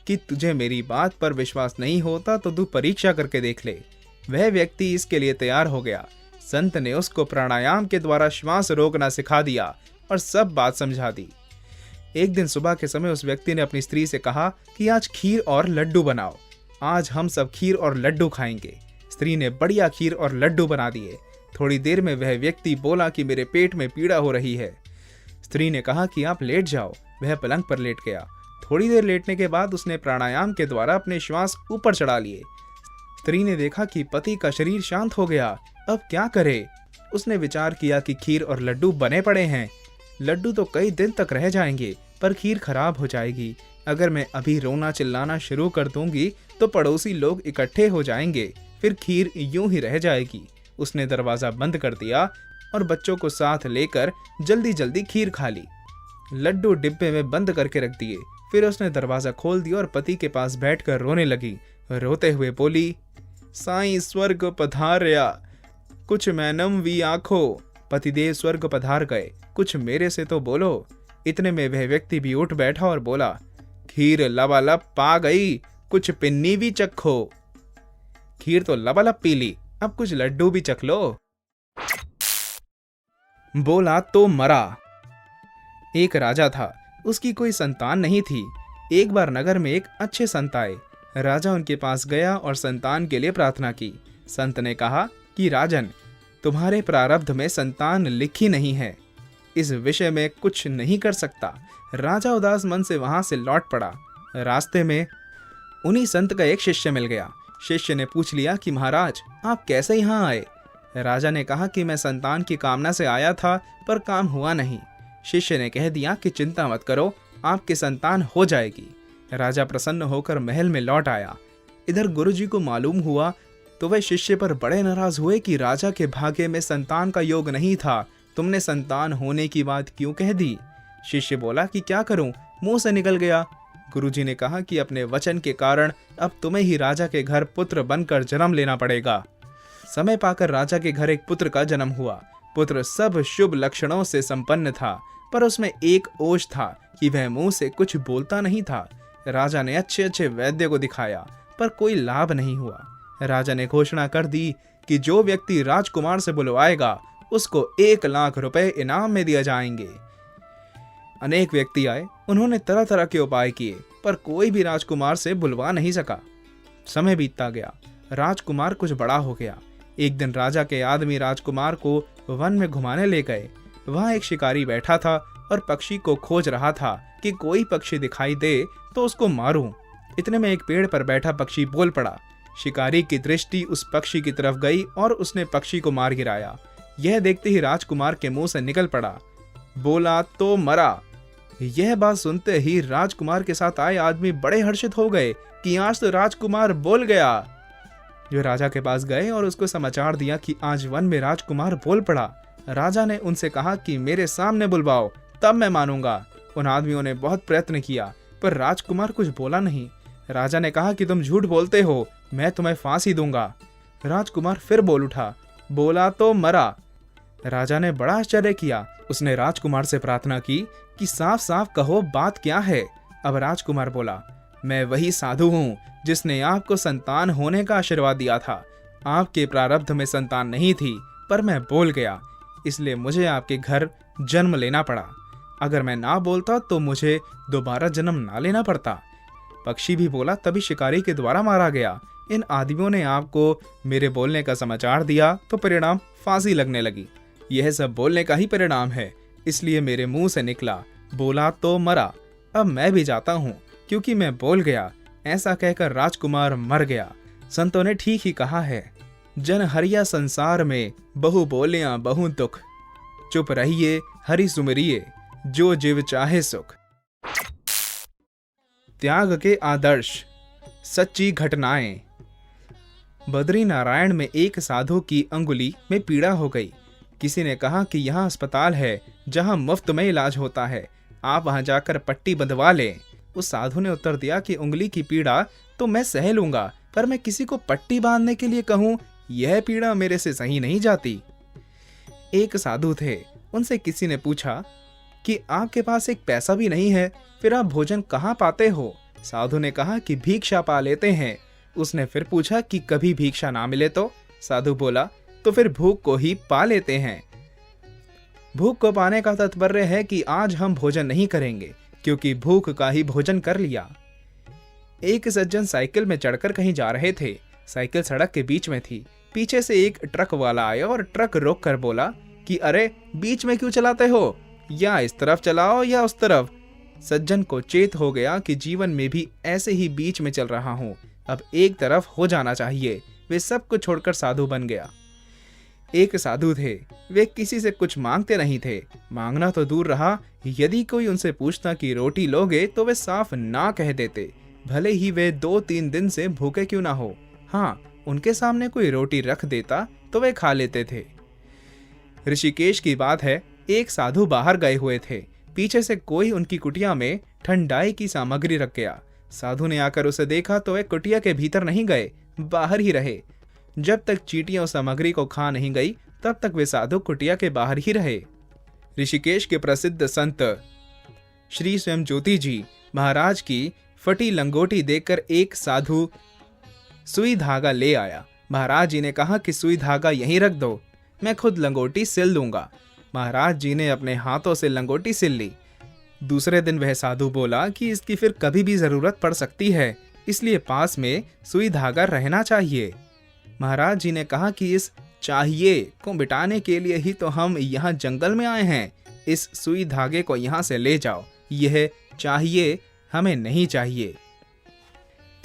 कि तुझे मेरी बात पर विश्वास नहीं होता तो तू परीक्षा करके देख ले। वह व्यक्ति इसके लिए तैयार हो गया। संत ने उसको प्राणायाम के द्वारा श्वास रोकना सिखा दिया और सब बात समझा दी। एक दिन सुबह के समय उस व्यक्ति ने अपनी स्त्री से कहा कि आज खीर और लड्डू बनाओ, आज हम सब खीर और लड्डू खाएंगे। स्त्री ने बढ़िया खीर और लड्डू बना दिए। थोड़ी देर में वह व्यक्ति बोला कि मेरे पेट में पीड़ा हो रही है। स्त्री ने कहा कि आप लेट जाओ। वह पलंग पर लेट गया। थोड़ी देर लेटने के बाद उसने प्राणायाम के द्वारा अपने श्वास ऊपर चढ़ा लिए। स्त्री ने देखा कि पति का शरीर शांत हो गया। अब क्या करे? उसने विचार किया कि खीर और लड्डू बने पड़े हैं। लड्डू तो कई दिन तक रह जाएंगे, पर खीर खराब हो जाएगी। अगर मैं अभी रोना चिल्लाना शुरू कर दूंगी तो पड़ोसी लोग इकट्ठे हो जाएंगे, फिर खीर यूं ही रह जाएगी। उसने दरवाजा बंद कर दिया और बच्चों को साथ लेकर जल्दी जल्दी खीर खा ली। लड्डू डिब्बे में बंद करके रख दिए। फिर उसने दरवाजा खोल दिया और पति के पास बैठकर रोने लगी। रोते हुए बोली, साईं स्वर्ग पधारया, कुछ मैनम वी आखो। पतिदेव स्वर्ग पधार गए, कुछ मेरे से तो बोलो। इतने में वह व्यक्ति भी उठ बैठा और बोला, खीर लबालब पा गई, कुछ पिन्नी भी चखो। खीर तो लबालब पी ली, अब कुछ लड्डू भी चख लो। बोला तो मरा। एक राजा था, उसकी कोई संतान नहीं थी। एक बार नगर में एक अच्छे संत आए। राजा उनके पास गया और संतान के लिए प्रार्थना की। संत ने कहा कि राजन, तुम्हारे प्रारब्ध में संतान लिखी नहीं है, इस विषय में कुछ नहीं कर सकता। राजा उदास मन से वहां से लौट पड़ा। रास्ते में उन्हीं संत का एक शिष्य मिल गया। शिष्य ने पूछ लिया कि महाराज, आप कैसे यहाँ आए? राजा ने कहा कि मैं संतान की कामना से आया था, पर काम हुआ नहीं। शिष्य ने कह दिया कि चिंता मत करो, आपकी संतान हो जाएगी। राजा प्रसन्न होकर महल में लौट आया। इधर गुरुजी को मालूम हुआ तो वह शिष्य पर बड़े नाराज हुए कि राजा के भाग्य में संतान का योग नहीं था, तुमने संतान होने की बात क्यों कह दी? शिष्य बोला कि क्या करूं, मुंह से निकल गया। गुरुजी ने कहा कि अपने वचन के कारण अब तुम्हें ही राजा के घर पुत्र बनकर जन्म लेना पड़ेगा। समय पाकर राजा के घर एक पुत्र का जन्म हुआ। पुत्र सब शुभ लक्षणों से संपन्न था, पर उसमें एक ओज था कि वह मुंह से कुछ बोलता नहीं था। राजा ने अच्छे अच्छे वैद्य को दिखाया, पर कोई लाभ नहीं हुआ। राजा ने घोषणा कर दी कि जो व्यक्ति राजकुमार से बुलवाएगा उसको 1 लाख रुपए इनाम में दिए जाएंगे। अनेक व्यक्ति आए, उन्होंने तरह तरह के उपाय किए, पर कोई भी राजकुमार से बुलवा नहीं सका। समय बीतता गया, राजकुमार कुछ बड़ा हो गया। एक दिन राजा के आदमी राजकुमार को वन में घुमाने ले गए। वहां एक शिकारी बैठा था और पक्षी को खोज रहा था कि कोई पक्षी दिखाई दे तो उसको मारूं। इतने में एक पेड़ पर बैठा पक्षी बोल पड़ा। शिकारी की दृष्टि उस पक्षी की तरफ गई और उसने पक्षी को मार गिराया। यह देखते ही राजकुमार के मुंह से निकल पड़ा, बोला तो मरा। यह बात सुनते ही राजकुमार के साथ आए आदमी बड़े हर्षित हो गए कि आज तो राजकुमार बोल गया। जो राजा के पास गए और उसको समाचार दिया कि आज वन में राजकुमार बोल पड़ा। राजा ने उनसे कहा कि मेरे सामने बुलवाओ, तब मैं मानूंगा। उन आदमियों ने बहुत प्रयत्न किया, पर राजकुमार कुछ बोला नहीं। राजा ने कहा कि तुम झूठ बोलते हो, मैं तुम्हें फांसी दूंगा। राजकुमार फिर बोल उठा, बोला तो मरा। राजा ने बड़ा आश्चर्य किया। उसने राजकुमार से प्रार्थना की कि साफ साफ कहो, बात क्या है? अब राजकुमार बोला, मैं वही साधु हूँ जिसने आपको संतान होने का आशीर्वाद दिया था। आपके प्रारब्ध में संतान नहीं थी, पर मैं बोल गया, इसलिए मुझे आपके घर जन्म लेना पड़ा। अगर मैं ना बोलता तो मुझे दोबारा जन्म ना लेना पड़ता। पक्षी भी बोला, तभी शिकारी के द्वारा मारा गया। इन आदमियों ने आपको मेरे बोलने का समाचार दिया तो परिणाम फांसी लगने लगी। यह सब बोलने का ही परिणाम है, इसलिए मेरे मुंह से निकला, बोला तो मरा। अब मैं भी जाता हूँ, क्योंकि मैं बोल गया। ऐसा कहकर राजकुमार मर गया। संतों ने ठीक ही कहा है, जन हरिया संसार में बहु बोलियां बहु दुख, चुप रहिए हरि सुमरिए जो जीव चाहे सुख। त्याग के आदर्श, सच्ची घटनाएं। बद्री नारायण में एक साधु की अंगुली में पीड़ा हो गई। किसी ने कहा कि यहाँ अस्पताल है जहाँ मुफ्त में इलाज होता है, आप वहां जाकर पट्टी बंधवा लें। उस साधु ने उत्तर दिया कि उंगली की पीड़ा तो मैं सह लूंगा, पर मैं किसी को पट्टी बांधने के लिए कहूँ, यह पीड़ा मेरे से सही नहीं जाती। एक साधु थे, उनसे किसी ने पूछा कि आपके पास एक पैसा भी नहीं है, फिर आप भोजन कहाँ पाते हो? साधु ने कहा कि भिक्षा पा लेते हैं। उसने फिर पूछा कि कभी भिक्षा ना मिले तो? साधु बोला, तो फिर भूख को ही पा लेते हैं। भूख को पाने का तात्पर्य है कि आज हम भोजन नहीं करेंगे, क्योंकि भूख का ही भोजन कर लिया। एक सज्जन साइकिल में चढ़कर कहीं जा रहे थे। साइकिल सड़क के बीच में थी। पीछे से एक ट्रक वाला आया और ट्रक रोक कर बोला कि अरे, बीच में क्यों चलाते हो? या इस तरफ चलाओ या उस तरफ। सज्जन को चेत हो गया कि जीवन में भी ऐसे ही बीच में चल रहा हूँ, अब एक तरफ हो जाना चाहिए। वे सब कुछ छोड़कर साधु बन गया। एक साधु थे, वे किसी से कुछ मांगते नहीं थे। मांगना तो दूर रहा, यदि कोई उनसे पूछता कि रोटी लोगे तो वे साफ ना कह देते, भले ही वे 2-3 दिन से भूखे क्यों ना हो। हाँ, उनके सामने कोई रोटी रख देता तो वे खा लेते थे। ऋषिकेश की बात है, एक साधु बाहर गए हुए थे। पीछे से कोई उनकी कुटिया में ठंडाई की सामग्री रख गया। साधु ने आकर उसे देखा तो वे कुटिया के भीतर नहीं गए, बाहर ही रहे। जब तक चींटियां सामग्री को खा नहीं गई तब तक वे साधु कुटिया के बाहर ही रहे। ऋषिकेश के प्रसिद्ध संत श्री स्वयं ज्योति जी महाराज की फटी लंगोटी देखकर एक साधु सुई धागा ले आया। महाराज जी ने कहा कि सुई धागा यहीं रख दो, मैं खुद लंगोटी सिल दूंगा। महाराज जी ने अपने हाथों से लंगोटी सिल ली। दूसरे दिन वह साधु बोला कि इसकी फिर कभी भी जरूरत पड़ सकती है, इसलिए पास में सुई धागा रहना चाहिए। महाराज जी ने कहा कि इस चाहिए को मिटाने के लिए ही तो हम यहाँ जंगल में आए हैं। इस सुई धागे को यहाँ से ले जाओ, यह चाहिए हमें नहीं चाहिए।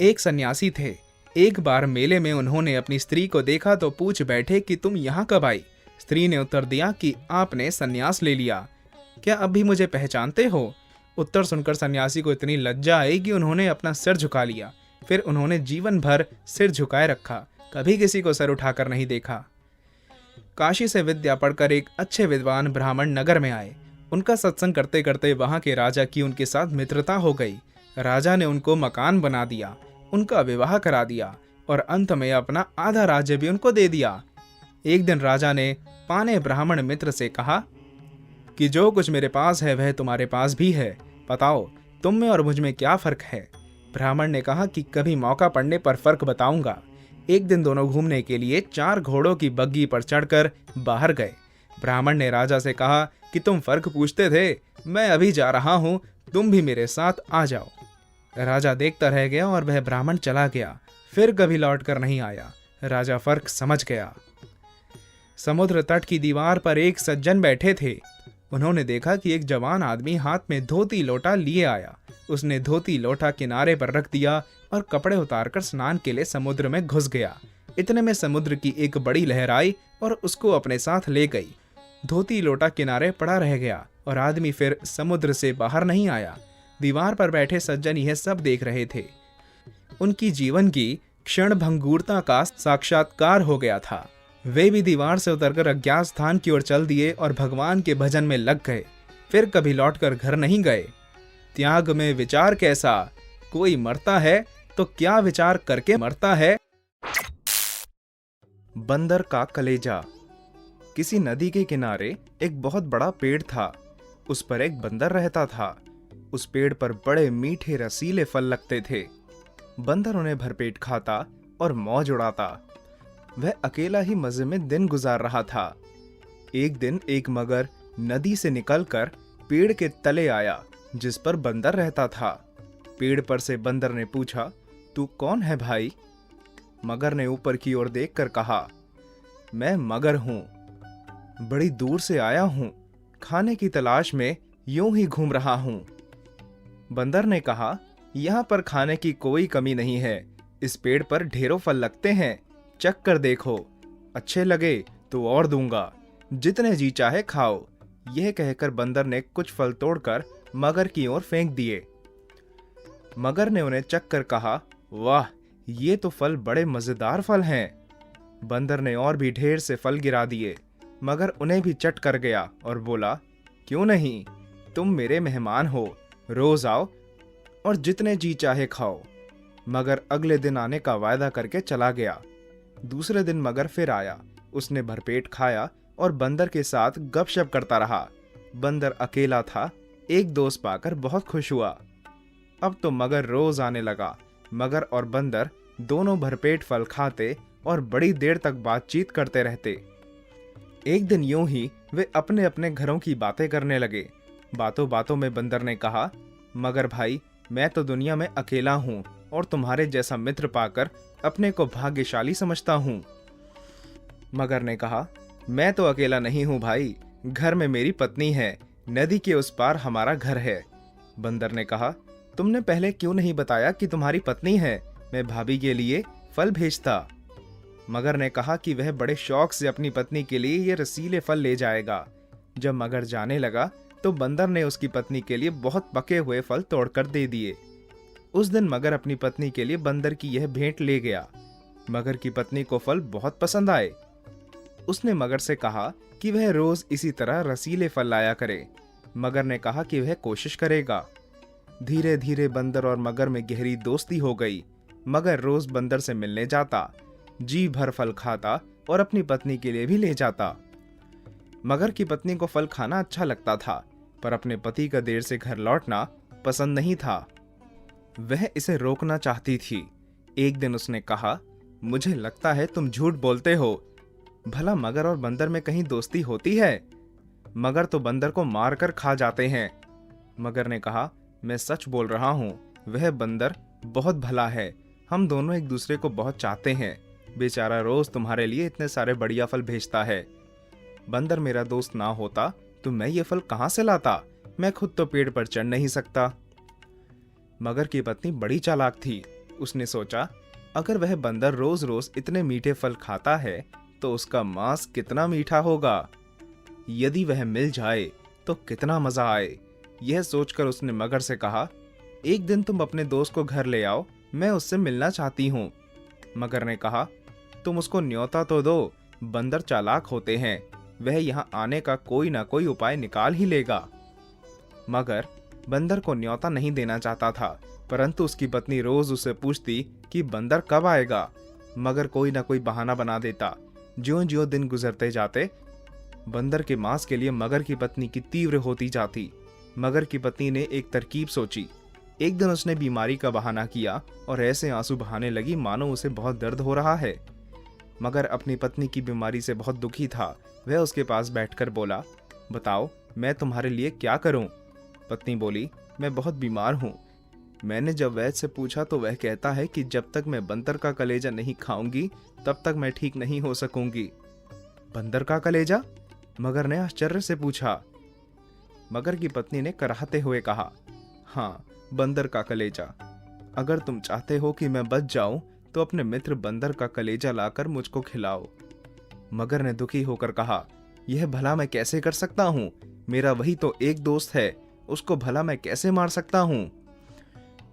एक सन्यासी थे। एक बार मेले में उन्होंने अपनी स्त्री को देखा तो पूछ बैठे कि तुम यहाँ कब आई। स्त्री ने उत्तर दिया कि आपने सन्यास ले लिया, क्या अब भी मुझे पहचानते हो? उत्तर सुनकर सन्यासी को इतनी लज्जा आई कि उन्होंने अपना सिर झुका लिया। फिर उन्होंने जीवन भर सिर झुकाए रखा, कभी किसी को सर उठाकर नहीं देखा। काशी से विद्या पढ़कर एक अच्छे विद्वान ब्राह्मण नगर में आए। उनका सत्संग करते करते वहां के राजा की उनके साथ मित्रता हो गई। राजा ने उनको मकान बना दिया, उनका विवाह करा दिया और अंत में अपना आधा राज्य भी उनको दे दिया। एक दिन राजा ने पाने ब्राह्मण मित्र से कहा कि जो कुछ मेरे पास है वह तुम्हारे पास भी है, बताओ तुम में और मुझ में क्या फर्क है? ब्राह्मण ने कहा कि कभी मौका पड़ने पर फर्क बताऊंगा। एक दिन दोनों घूमने के लिए 4 घोड़ों की बग्गी पर चढ़कर बाहर गए। ब्राह्मण ने राजा से कहा कि तुम फर्क पूछते थे, मैं अभी जा रहा हूं, तुम भी मेरे साथ आ जाओ। राजा देखता रह गया और वह ब्राह्मण चला गया, फिर कभी लौट कर नहीं आया। राजा फर्क समझ गया। समुद्र तट की दीवार पर एक सज्जन बैठे थे। उन्होंने देखा कि एक जवान आदमी हाथ में धोती लोटा लिए आया। उसने धोती लोटा किनारे पर रख दिया और कपड़े उतारकर स्नान के लिए समुद्र में घुस गया। इतने में समुद्र की एक बड़ी लहर आई और उसको अपने साथ ले गई। धोती लोटा किनारे पड़ा रह गया और आदमी फिर समुद्र से बाहर नहीं आया। दीवार पर बैठे सज्जन यह सब देख रहे थे। उनकी जीवन की क्षण भंगुरता का साक्षात्कार हो गया था। वे भी दीवार से उतरकर अज्ञात स्थान की ओर चल दिए और भगवान के भजन में लग गए। फिर कभी लौटकर घर नहीं गए। त्याग में विचार कैसा, कोई मरता है तो क्या विचार करके मरता है। बंदर का कलेजा। किसी नदी के किनारे एक बहुत बड़ा पेड़ था। उस पर एक बंदर रहता था। उस पेड़ पर बड़े मीठे रसीले फल लगते थे। बंदर उन्हें भरपेट खाता और मौज उड़ाता। वह अकेला ही मजे में दिन गुजार रहा था। एक दिन एक मगर नदी से निकलकर पेड़ के तले आया जिस पर बंदर रहता था। पेड़ पर से बंदर ने पूछा, तू कौन है भाई? मगर ने ऊपर की ओर देखकर कहा, मैं मगर हूं, बड़ी दूर से आया हूं, खाने की तलाश में यूं ही घूम रहा हूं। बंदर ने कहा, यहां पर खाने की कोई कमी नहीं है, इस पेड़ पर ढेरों फल लगते हैं, चख कर देखो, अच्छे लगे तो और दूंगा, जितने जी चाहे खाओ। यह कहकर बंदर ने कुछ फल तोड़कर मगर की ओर फेंक दिए। मगर ने उन्हें चख कर कहा, वाह, ये तो फल बड़े मजेदार फल हैं। बंदर ने और भी ढेर से फल गिरा दिए। मगर उन्हें भी चट कर गया और बोला, क्यों नहीं, तुम मेरे मेहमान हो, रोज आओ और जितने जी चाहे खाओ। मगर अगले दिन आने का वायदा करके चला गया। दूसरे दिन मगर फिर आया। उसने भरपेट खाया और बंदर के साथ गपशप करता रहा। बंदर अकेला था, एक दोस्त पाकर बहुत खुश हुआ। अब तो मगर रोज आने लगा। मगर और बंदर दोनों भरपेट फल खाते और बड़ी देर तक बातचीत करते रहते। एक दिन यूं ही वे अपने अपने घरों की बातें करने लगे। बातों बातों में बंदर ने कहा, मगर भाई, मैं तो दुनिया में अकेला हूं और तुम्हारे जैसा मित्र पाकर अपने को भाग्यशाली समझता हूं। मगर ने कहा, मैं तो अकेला नहीं हूं भाई, घर में मेरी पत्नी है, नदी के उस पार हमारा घर है। बंदर ने कहा, तुमने पहले क्यों नहीं बताया कि तुम्हारी पत्नी है, मैं भाभी के लिए फल भेजता। मगर ने कहा कि वह बड़े शौक से अपनी पत्नी के लिए ये रसीले फल ले जाएगा। जब मगर जाने लगा तो बंदर ने उसकी पत्नी के लिए बहुत पके हुए फल तोड़कर दे दिए। उस दिन मगर अपनी पत्नी के लिए बंदर की यह भेंट ले गया। मगर की पत्नी को फल बहुत पसंद आए। उसने मगर से कहा कि वह रोज इसी तरह रसीले फल लाया करे। मगर ने कहा कि वह कोशिश करेगा। धीरे धीरे बंदर और मगर में गहरी दोस्ती हो गई। मगर रोज बंदर से मिलने जाता, जी भर फल खाता और अपनी पत्नी के लिए भी ले जाता। मगर की पत्नी को फल खाना अच्छा लगता था, पर अपने पति का देर से घर लौटना पसंद नहीं था। वह इसे रोकना चाहती थी। एक दिन उसने कहा, मुझे लगता है तुम झूठ बोलते हो। भला मगर और बंदर में कहीं दोस्ती होती है? मगर तो बंदर को मारकर खा जाते हैं। मगर ने कहा, मैं सच बोल रहा हूँ, वह बंदर बहुत भला है। हम दोनों एक दूसरे को बहुत चाहते हैं। बेचारा रोज तुम्हारे लिए इतने सारे बढ़िया फल भेजता है। बंदर मेरा दोस्त ना होता तो मैं ये फल कहाँ से लाता? मैं खुद तो पेड़ पर चढ़ नहीं सकता। मगर की पत्नी बड़ी चालाक थी। उसने सोचा, अगर वह बंदर रोज रोज इतने मीठे फल खाता है तो उसका मांस कितना मीठा होगा। यदि वह मिल जाए तो कितना मजा आए। यह सोचकर उसने मगर से कहा, एक दिन तुम अपने दोस्त को घर ले आओ, मैं उससे मिलना चाहती हूँ। मगर ने कहा, तुम उसको न्योता तो दो। बंदर चालाक होते हैं, वह यहाँ आने का कोई ना कोई उपाय निकाल ही लेगा। मगर बंदर को न्योता नहीं देना चाहता था, परंतु उसकी पत्नी रोज उससे पूछती कि बंदर कब आएगा। मगर कोई ना कोई बहाना बना देता। ज्यों ज्यों दिन गुजरते जाते, बंदर के मांस के लिए मगर की पत्नी की तीव्र होती जाती। मगर की पत्नी ने एक तरकीब सोची। एक दिन उसने बीमारी का बहाना किया और ऐसे आंसू बहाने लगी मानो उसे बहुत दर्द हो रहा है। मगर अपनी पत्नी की बीमारी से बहुत दुखी था। वह उसके पास बैठकर बोला, बताओ मैं तुम्हारे लिए क्या करूं? पत्नी बोली, मैं बहुत बीमार हूं। मैंने जब वैद्य से पूछा तो वह कहता है कि जब तक मैं बंदर का कलेजा नहीं खाऊंगी तब तक मैं ठीक नहीं हो सकूंगी। बंदर का कलेजा? मगर ने आश्चर्य से पूछा। मगर की पत्नी ने कराहते हुए कहा, हाँ, बंदर का कलेजा। अगर तुम चाहते हो कि मैं बच जाऊं तो अपने मित्र बंदर का कलेजा लाकर मुझको खिलाओ। मगर ने दुखी होकर कहा, यह भला मैं कैसे कर सकता हूँ? मेरा वही तो एक दोस्त है, उसको भला मैं कैसे मार सकता हूँ?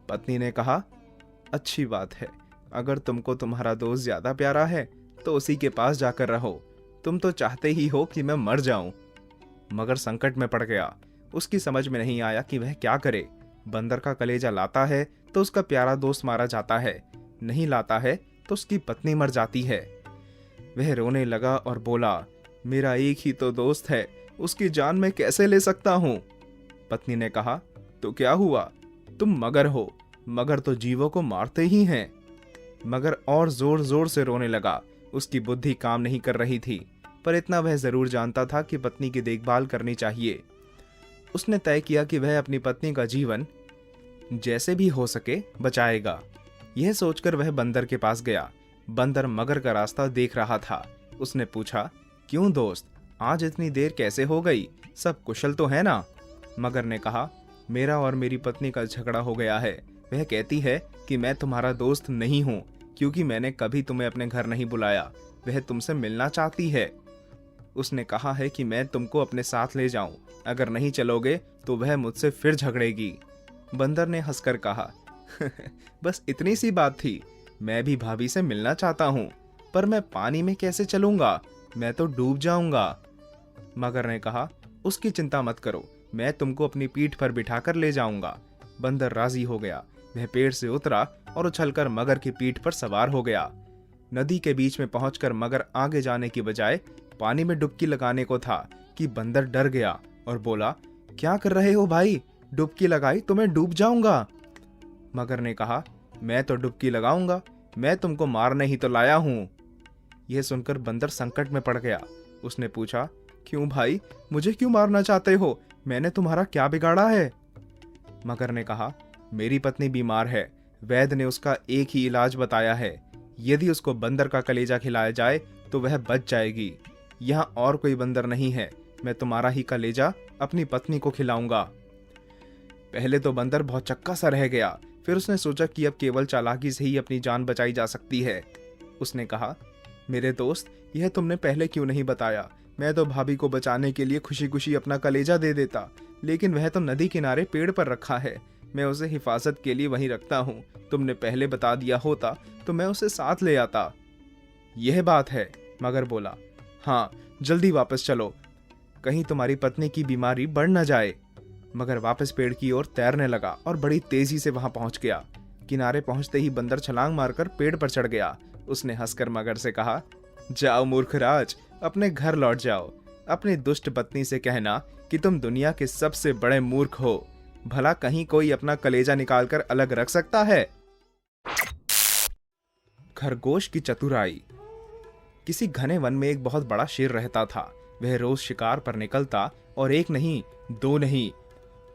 पत्नी ने कहा, अच्छी बात है, अगर तुमको तुम्हारा दोस्त ज्यादा प्यारा है तो उसी के पास जाकर रहो। तुम तो चाहते ही हो कि मैं मर जाऊं। मगर संकट में पड़ गया। उसकी समझ में नहीं आया कि वह क्या करे। बंदर का कलेजा लाता है तो उसका प्यारा दोस्त मारा जाता है, नहीं लाता है तो उसकी पत्नी मर जाती है। वह रोने लगा और बोला, मेरा एक ही तो दोस्त है, उसकी जान मैं कैसे ले सकता हूँ? पत्नी ने कहा, तो क्या हुआ, तुम मगर हो, मगर तो जीवों को मारते ही हैं। मगर और जोर जोर से रोने लगा। उसकी बुद्धि काम नहीं कर रही थी, पर इतना वह जरूर जानता था कि पत्नी की देखभाल करनी चाहिए। उसने तय किया कि वह अपनी पत्नी का जीवन जैसे भी हो सके बचाएगा। यह सोचकर वह बंदर के पास गया। बंदर मगर का रास्ता देख रहा था। उसने पूछा, क्यों दोस्त, आज इतनी देर कैसे हो गई? सब कुशल तो है ना? मगर ने कहा, मेरा और मेरी पत्नी का झगड़ा हो गया है। वह कहती है कि मैं तुम्हारा दोस्त नहीं हूँ क्योंकि मैंने कभी तुम्हें अपने घर नहीं बुलाया। वह तुमसे मिलना चाहती है। उसने कहा है कि मैं तुमको अपने साथ ले जाऊं, अगर नहीं चलोगे तो वह मुझसे फिर झगड़ेगी। बंदर ने हंसकर कहा, बस इतनी सी बात थी। मैं भी भाभी से मिलना चाहता हूँ, पर मैं पानी में कैसे चलूंगा? मैं तो डूब जाऊंगा। मगर ने कहा, उसकी चिंता मत करो, मैं तुमको अपनी पीठ पर बिठाकर ले जाऊंगा। बंदर राजी हो गया। वह पेड़ से उतरा और उछलकर मगर की पीठ पर सवार हो गया। नदी के बीच में पहुंचकर मगर आगे जाने की बजाय पानी में डुबकी लगाने को था कि बंदर डर गया और बोला, क्या कर रहे हो भाई? डुबकी लगाई तो मैं डूब जाऊंगा। मगर ने कहा, मैं तो डुबकी लगाऊंगा, मैं तुमको मारने ही तो लाया हूं। यह सुनकर बंदर संकट में पड़ गया। उसने पूछा, क्यों भाई, मुझे क्यों मारना चाहते हो? मैंने तुम्हारा क्या बिगाड़ा है? मगर ने कहा, मेरी पत्नी बीमार है, वैद्य ने उसका एक ही इलाज बताया है। यदि उसको बंदर का कलेजा खिलाया जाए तो वह बच जाएगी। यहाँ और कोई बंदर नहीं है, मैं तुम्हारा ही कलेजा अपनी पत्नी को खिलाऊंगा। पहले तो बंदर बहुत चक्का सा रह गया, फिर उसने सोचा कि अब केवल चालाकी से ही अपनी जान बचाई जा सकती है। उसने कहा, मेरे दोस्त, यह तुमने पहले क्यों नहीं बताया? मैं तो भाभी को बचाने के लिए खुशी खुशी अपना कलेजा दे देता, लेकिन वह तो नदी किनारे पेड़ पर रखा है। मैं उसे हिफाजत के लिए वहीं रखता हूँ। तुमने पहले बता दिया होता तो मैं उसे साथ ले आता। यह बात है, मगर बोला। हाँ, जल्दी वापस चलो, कहीं तुम्हारी पत्नी की बीमारी बढ़ न जाए। मगर वापस पेड़ की ओर तैरने लगा और बड़ी तेजी से वहां पहुंच गया। किनारे पहुंचते ही बंदर छलांग मारकर पेड़ पर चढ़ गया। उसने हंसकर मगर से कहा, जाओ मूर्खराज, अपने घर लौट जाओ। अपनी दुष्ट पत्नी से कहना कि तुम दुनिया के सबसे बड़े मूर्ख हो। भला कहीं कोई अपना कलेजा निकालकर अलग रख सकता है? खरगोश की चतुराई। किसी घने वन में एक बहुत बड़ा शेर रहता था। वह रोज शिकार पर निकलता और एक नहीं, दो नहीं,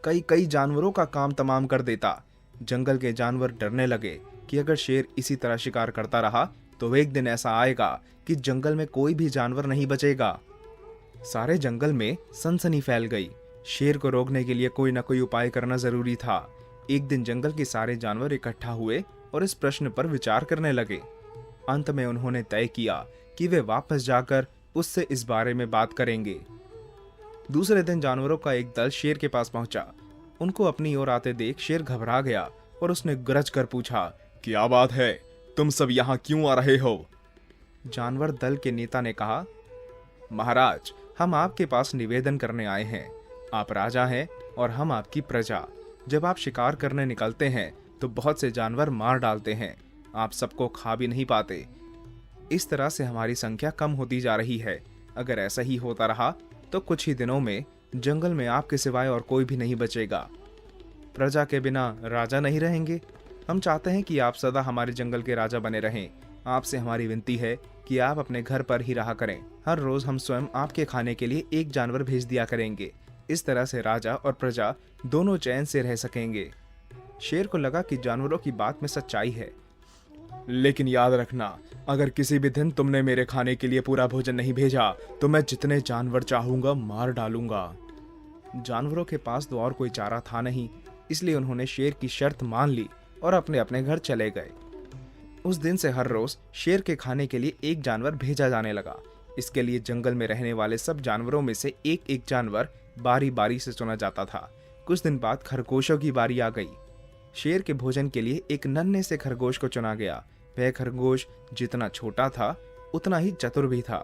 कई कई जानवरों का काम तमाम कर देता। जंगल के जानवर डरने लगे कि अगर शेर इसी तरह शिकार करता रहा तो एक दिन ऐसा आएगा कि जंगल में कोई भी जानवर नहीं बचेगा। सारे जंगल में सनसनी फैल गई। शेर को रोकने के लिए कोई ना कोई उपाय करना जरूरी था। एक दिन जंगल के सारे जानवर इकट्ठा हुए और इस प्रश्न पर विचार करने लगे। अंत में उन्होंने तय किया कि वे वापस जाकर उससे इस बारे में बात करेंगे। दूसरे दिन जानवरों का एक दल शेर के पास पहुंचा। उनको अपनी ओर आते देख शेर घबरा गया और उसने गरज कर पूछा, क्या बात है? तुम सब यहाँ क्यों आ रहे हो? जानवर दल के नेता ने कहा, महाराज, हम आपके पास निवेदन करने आए हैं। आप राजा हैं और हम आपकी प्रजा। जब आप शिकार करने निकलते हैं तो बहुत से जानवर मार डालते हैं। आप सबको खा भी नहीं पाते। इस तरह से हमारी संख्या कम होती जा रही है। अगर ऐसा ही होता रहा तो कुछ ही दिनों में जंगल में आपके सिवाय और कोई भी नहीं बचेगा। प्रजा के बिना राजा नहीं रहेंगे। हम चाहते हैं कि आप सदा हमारे जंगल के राजा बने रहें। आपसे हमारी विनती है कि आप अपने घर पर ही रहा करें। हर रोज हम स्वयं आपके खाने के लिए एक जानवर भेज दिया करेंगे। इस तरह से राजा और प्रजा दोनों चैन से रह सकेंगे। शेर को लगा कि जानवरों की बात में सच्चाई है। लेकिन याद रखना, अगर किसी भी दिन तुमने मेरे खाने के लिए पूरा भोजन नहीं भेजा तो मैं जितने जानवर चाहूंगा मार डालूंगा। जानवरों के पास तो और कोई चारा था नहीं, इसलिए उन्होंने शेर की शर्त मान ली और अपने अपने घर चले गए। उस दिन से हर रोज शेर के खाने के लिए एक जानवर भेजा जाने लगा। इसके लिए जंगल में रहने वाले सब जानवरों में से एक एक जानवर बारी बारी से चुना जाता था। कुछ दिन बाद खरगोशों की बारी आ गई। शेर के भोजन के लिए एक नन्हे से खरगोश को चुना गया। वह खरगोश जितना छोटा था उतना ही चतुर भी था।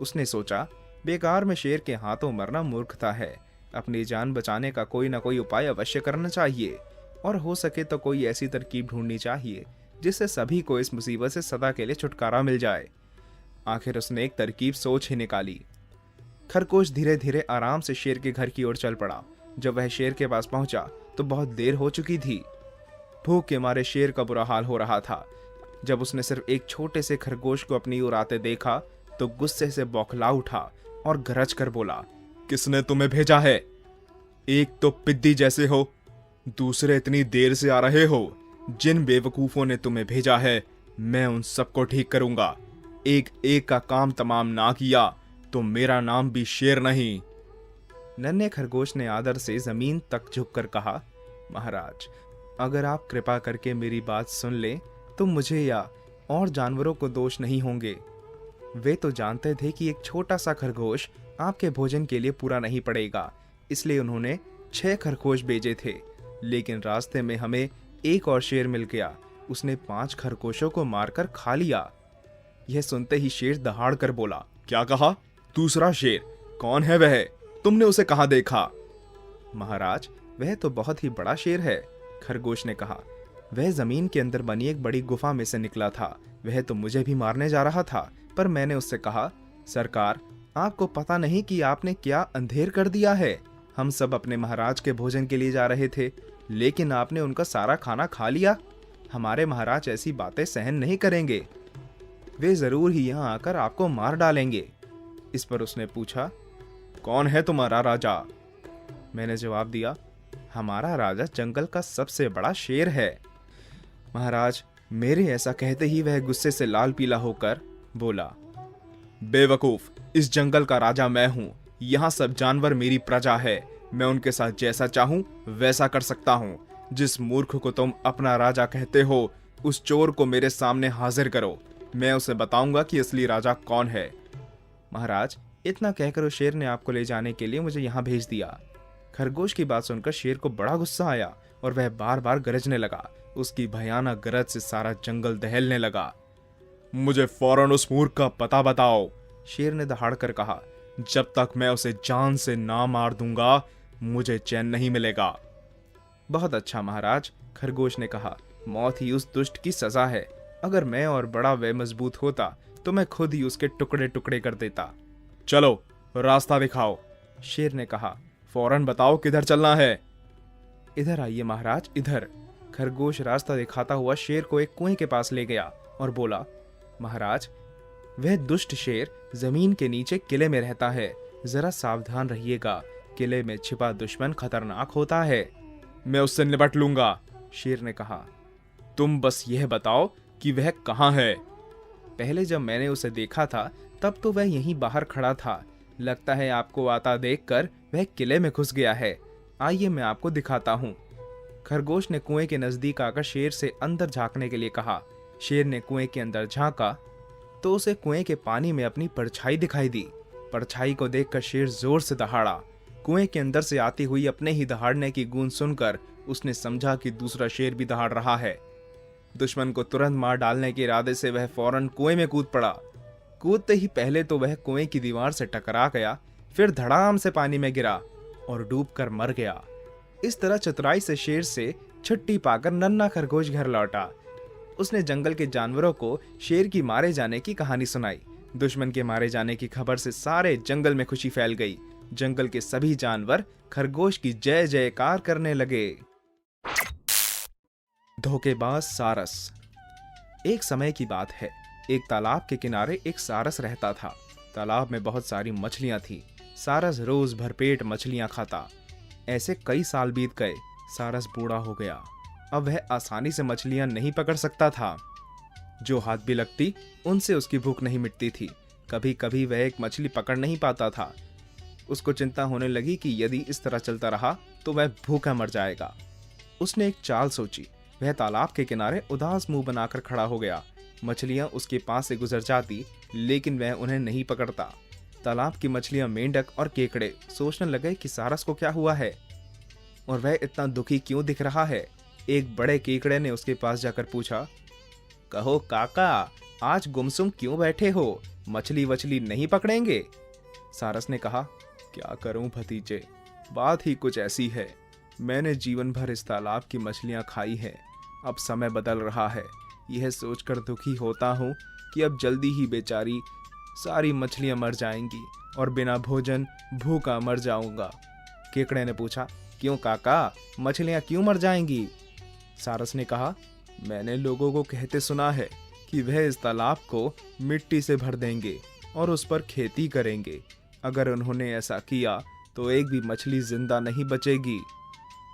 उसने सोचा, बेकार में शेर के हाथों मरना मूर्खता है। अपनी जान बचाने का कोई ना कोई उपाय अवश्य करना चाहिए और हो सके तो कोई ऐसी तरकीब ढूंढनी चाहिए जिससे सभी को इस मुसीबत से सदा के लिए छुटकारा मिल जाए। आखिर उसने एक तरकीब सोच ही निकाली। खरगोश धीरे धीरे आराम से शेर के घर की ओर चल पड़ा। जब वह शेर के पास पहुंचा तो बहुत देर हो चुकी थी। भूख के मारे शेर का बुरा हाल हो रहा था। जब उसने सिर्फ एक छोटे से खरगोश को अपनी ओर आते देखा तो गुस्से से बौखला उठा और गरज कर बोला, किसने तुम्हें भेजा है? एक तो पिद्दी जैसे हो, दूसरे इतनी देर से आ रहे हो। जिन बेवकूफों ने तुम्हें भेजा है मैं उन सबको ठीक करूंगा। एक एक का काम तमाम ना किया तो मेरा नाम भी शेर नहीं। नन्हे खरगोश ने आदर से जमीन तक झुककर कहा, महाराज, अगर आप कृपा करके मेरी बात सुन लें तो मुझे या और जानवरों को दोष नहीं होंगे। वे तो जानते थे कि एक छोटा सा खरगोश आपके भोजन के लिए पूरा नहीं पड़ेगा, इसलिए उन्होंने 6 खरगोश भेजे थे। लेकिन रास्ते में हमें एक और शेर मिल गया। उसने 5 खरगोशों को मारकर खा लिया। यह सुनते ही शेर दहाड़ कर बोला, क्या कहा? दूसरा शेर? कौन है वह? तुमने उसे कहाँ देखा? महाराज, वह तो बहुत ही बड़ा शेर है, खरगोश ने कहा। वह जमीन के अंदर बनी एक बड़ी गुफा में से निकला था। वह तो मुझे भी मारने जा रहा था, पर मैंने उससे कहा, सरकार, आपको पता नहीं कि आपने क्या अंधेर कर दिया है। हम सब अपने महाराज के भोजन के लिए जा रहे थे, लेकिन आपने उनका सारा खाना खा लिया। हमारे महाराज ऐसी बातें सहन नहीं करेंगे। वे जरूर ही यहाँ आकर आपको मार डालेंगे। इस पर उसने पूछा, कौन है तुम्हारा राजा? मैंने जवाब दिया, हमारा राजा जंगल का सबसे बड़ा शेर है। महाराज, मेरे ऐसा कहते ही वह गुस्से से लाल पीला होकर बोला, बेवकूफ, इस जंगल का राजा मैं हूं। यहाँ सब जानवर मेरी प्रजा है। मैं उनके साथ जैसा चाहूं वैसा कर सकता हूं। जिस मूर्ख को तुम अपना राजा कहते हो उस चोर को मेरे सामने हाजिर करो। मैं उसे बताऊंगा कि असली राजा कौन है। महाराज, इतना कहकर उस शेर ने आपको ले जाने के लिए मुझे यहाँ भेज दिया। खरगोश की बात सुनकर शेर को बड़ा गुस्सा आया और वह बार बार गरजने लगा। उसकी भयानक गरज से सारा जंगल दहलने लगा। मुझे फौरन उस मूर्ख का पता बताओ, शेर ने दहाड़ कर कहा। जब तक मैं उसे जान से ना मार दूंगा मुझे चैन नहीं मिलेगा। बहुत अच्छा महाराज, खरगोश ने कहा। मौत ही उस दुष्ट की सजा है। अगर मैं और बड़ा वे मजबूत होता तो मैं खुद ही उसके टुकड़े टुकड़े कर देता। चलो रास्ता दिखाओ, शेर ने कहा। फौरन बताओ किधर चलना है। इधर आइए महाराज, इधर। खरगोश रास्ता दिखाता हुआ शेर को एक कुएं के पास ले गया और बोला, महाराज, वह दुष्ट शेर जमीन के नीचे किले में रहता है। जरा सावधान रहिएगा, किले में छिपा दुश्मन खतरनाक होता है। मैं उससे निपट लूंगा, शेर ने कहा। तुम बस यह बताओ कि वह कहाँ है। पहले जब मैंने उसे देखा था तब तो वह यहीं बाहर खड़ा था। लगता है आपको आता देखकर वह किले में घुस गया है। आइए मैं आपको दिखाता हूँ। खरगोश ने कुएं के नजदीक आकर शेर से अंदर झांकने के लिए कहा। शेर ने कुएं के अंदर झांका तो उसे कुएं के पानी में अपनी परछाई दिखाई दी। परछाई को देखकर शेर जोर से दहाड़ा। कुएं के अंदर से आती हुई अपने ही दहाड़ने की गूंज सुनकर उसने समझा कि दूसरा शेर भी दहाड़ रहा है। दुश्मन को तुरंत मार डालने के इरादे से वह फौरन कुएं में कूद पड़ा। कूदते ही पहले तो वह कुएं की दीवार से टकरा गया, फिर धड़ाम से पानी में गिरा और डूबकर मर गया। इस तरह चतुराई से शेर से छुट्टी पाकर नन्हा खरगोश घर लौटा। उसने जंगल के जानवरों को शेर की मारे जाने की कहानी सुनाई। दुश्मन के मारे जाने की खबर से सारे जंगल में खुशी फैल गई। जंगल के सभी जानवर खरगोश की जय जयकार करने लगे। धोखेबाज सारस। एक समय की बात है, एक तालाब के किनारे एक सारस रहता था। तालाब में बहुत सारी मछलियां थी। सारस रोज भरपेट मछलियां खाता। ऐसे कई साल बीत गए। सारस बूढ़ा हो गया। अब वह आसानी से मछलियां नहीं पकड़ सकता था। जो हाथ भी लगती उनसे उसकी भूख नहीं मिटती थी। कभी कभी वह एक मछली पकड़ नहीं पाता था। उसको चिंता होने लगी कि यदि इस तरह चलता रहा तो वह भूखा मर जाएगा। उसने एक चाल सोची। वह तालाब के किनारे उदास मुंह बनाकर खड़ा हो गया। मछलियां उसके पास से गुजर जाती लेकिन वह उन्हें नहीं पकड़ता। तालाब की मछलियां, मेंढक और केकड़े सोचने लगे कि सारस को क्या हुआ है और वह इतना दुखी क्यों दिख रहा है। एक बड़े केकड़े ने उसके पास जाकर पूछा, कहो काका, आज गुमसुम क्यों बैठे हो? मछली वछली नहीं पकड़ेंगे? सारस ने कहा, क्या करूं भतीजे, बात ही कुछ ऐसी है। मैंने जीवन भर इस तालाब की मछलियां खाई हैं। अब समय बदल रहा है। यह सोचकर दुखी होता हूँ कि अब जल्दी ही बेचारी सारी मछलियां मर जाएंगी और बिना भोजन भूखा मर जाऊंगा। केकड़े ने पूछा, क्यों काका, मछलियां क्यों मर जाएंगी? सारस ने कहा, मैंने लोगों को कहते सुना है कि वह इस तालाब को मिट्टी से भर देंगे और उस पर खेती करेंगे। अगर उन्होंने ऐसा किया तो एक भी मछली जिंदा नहीं बचेगी।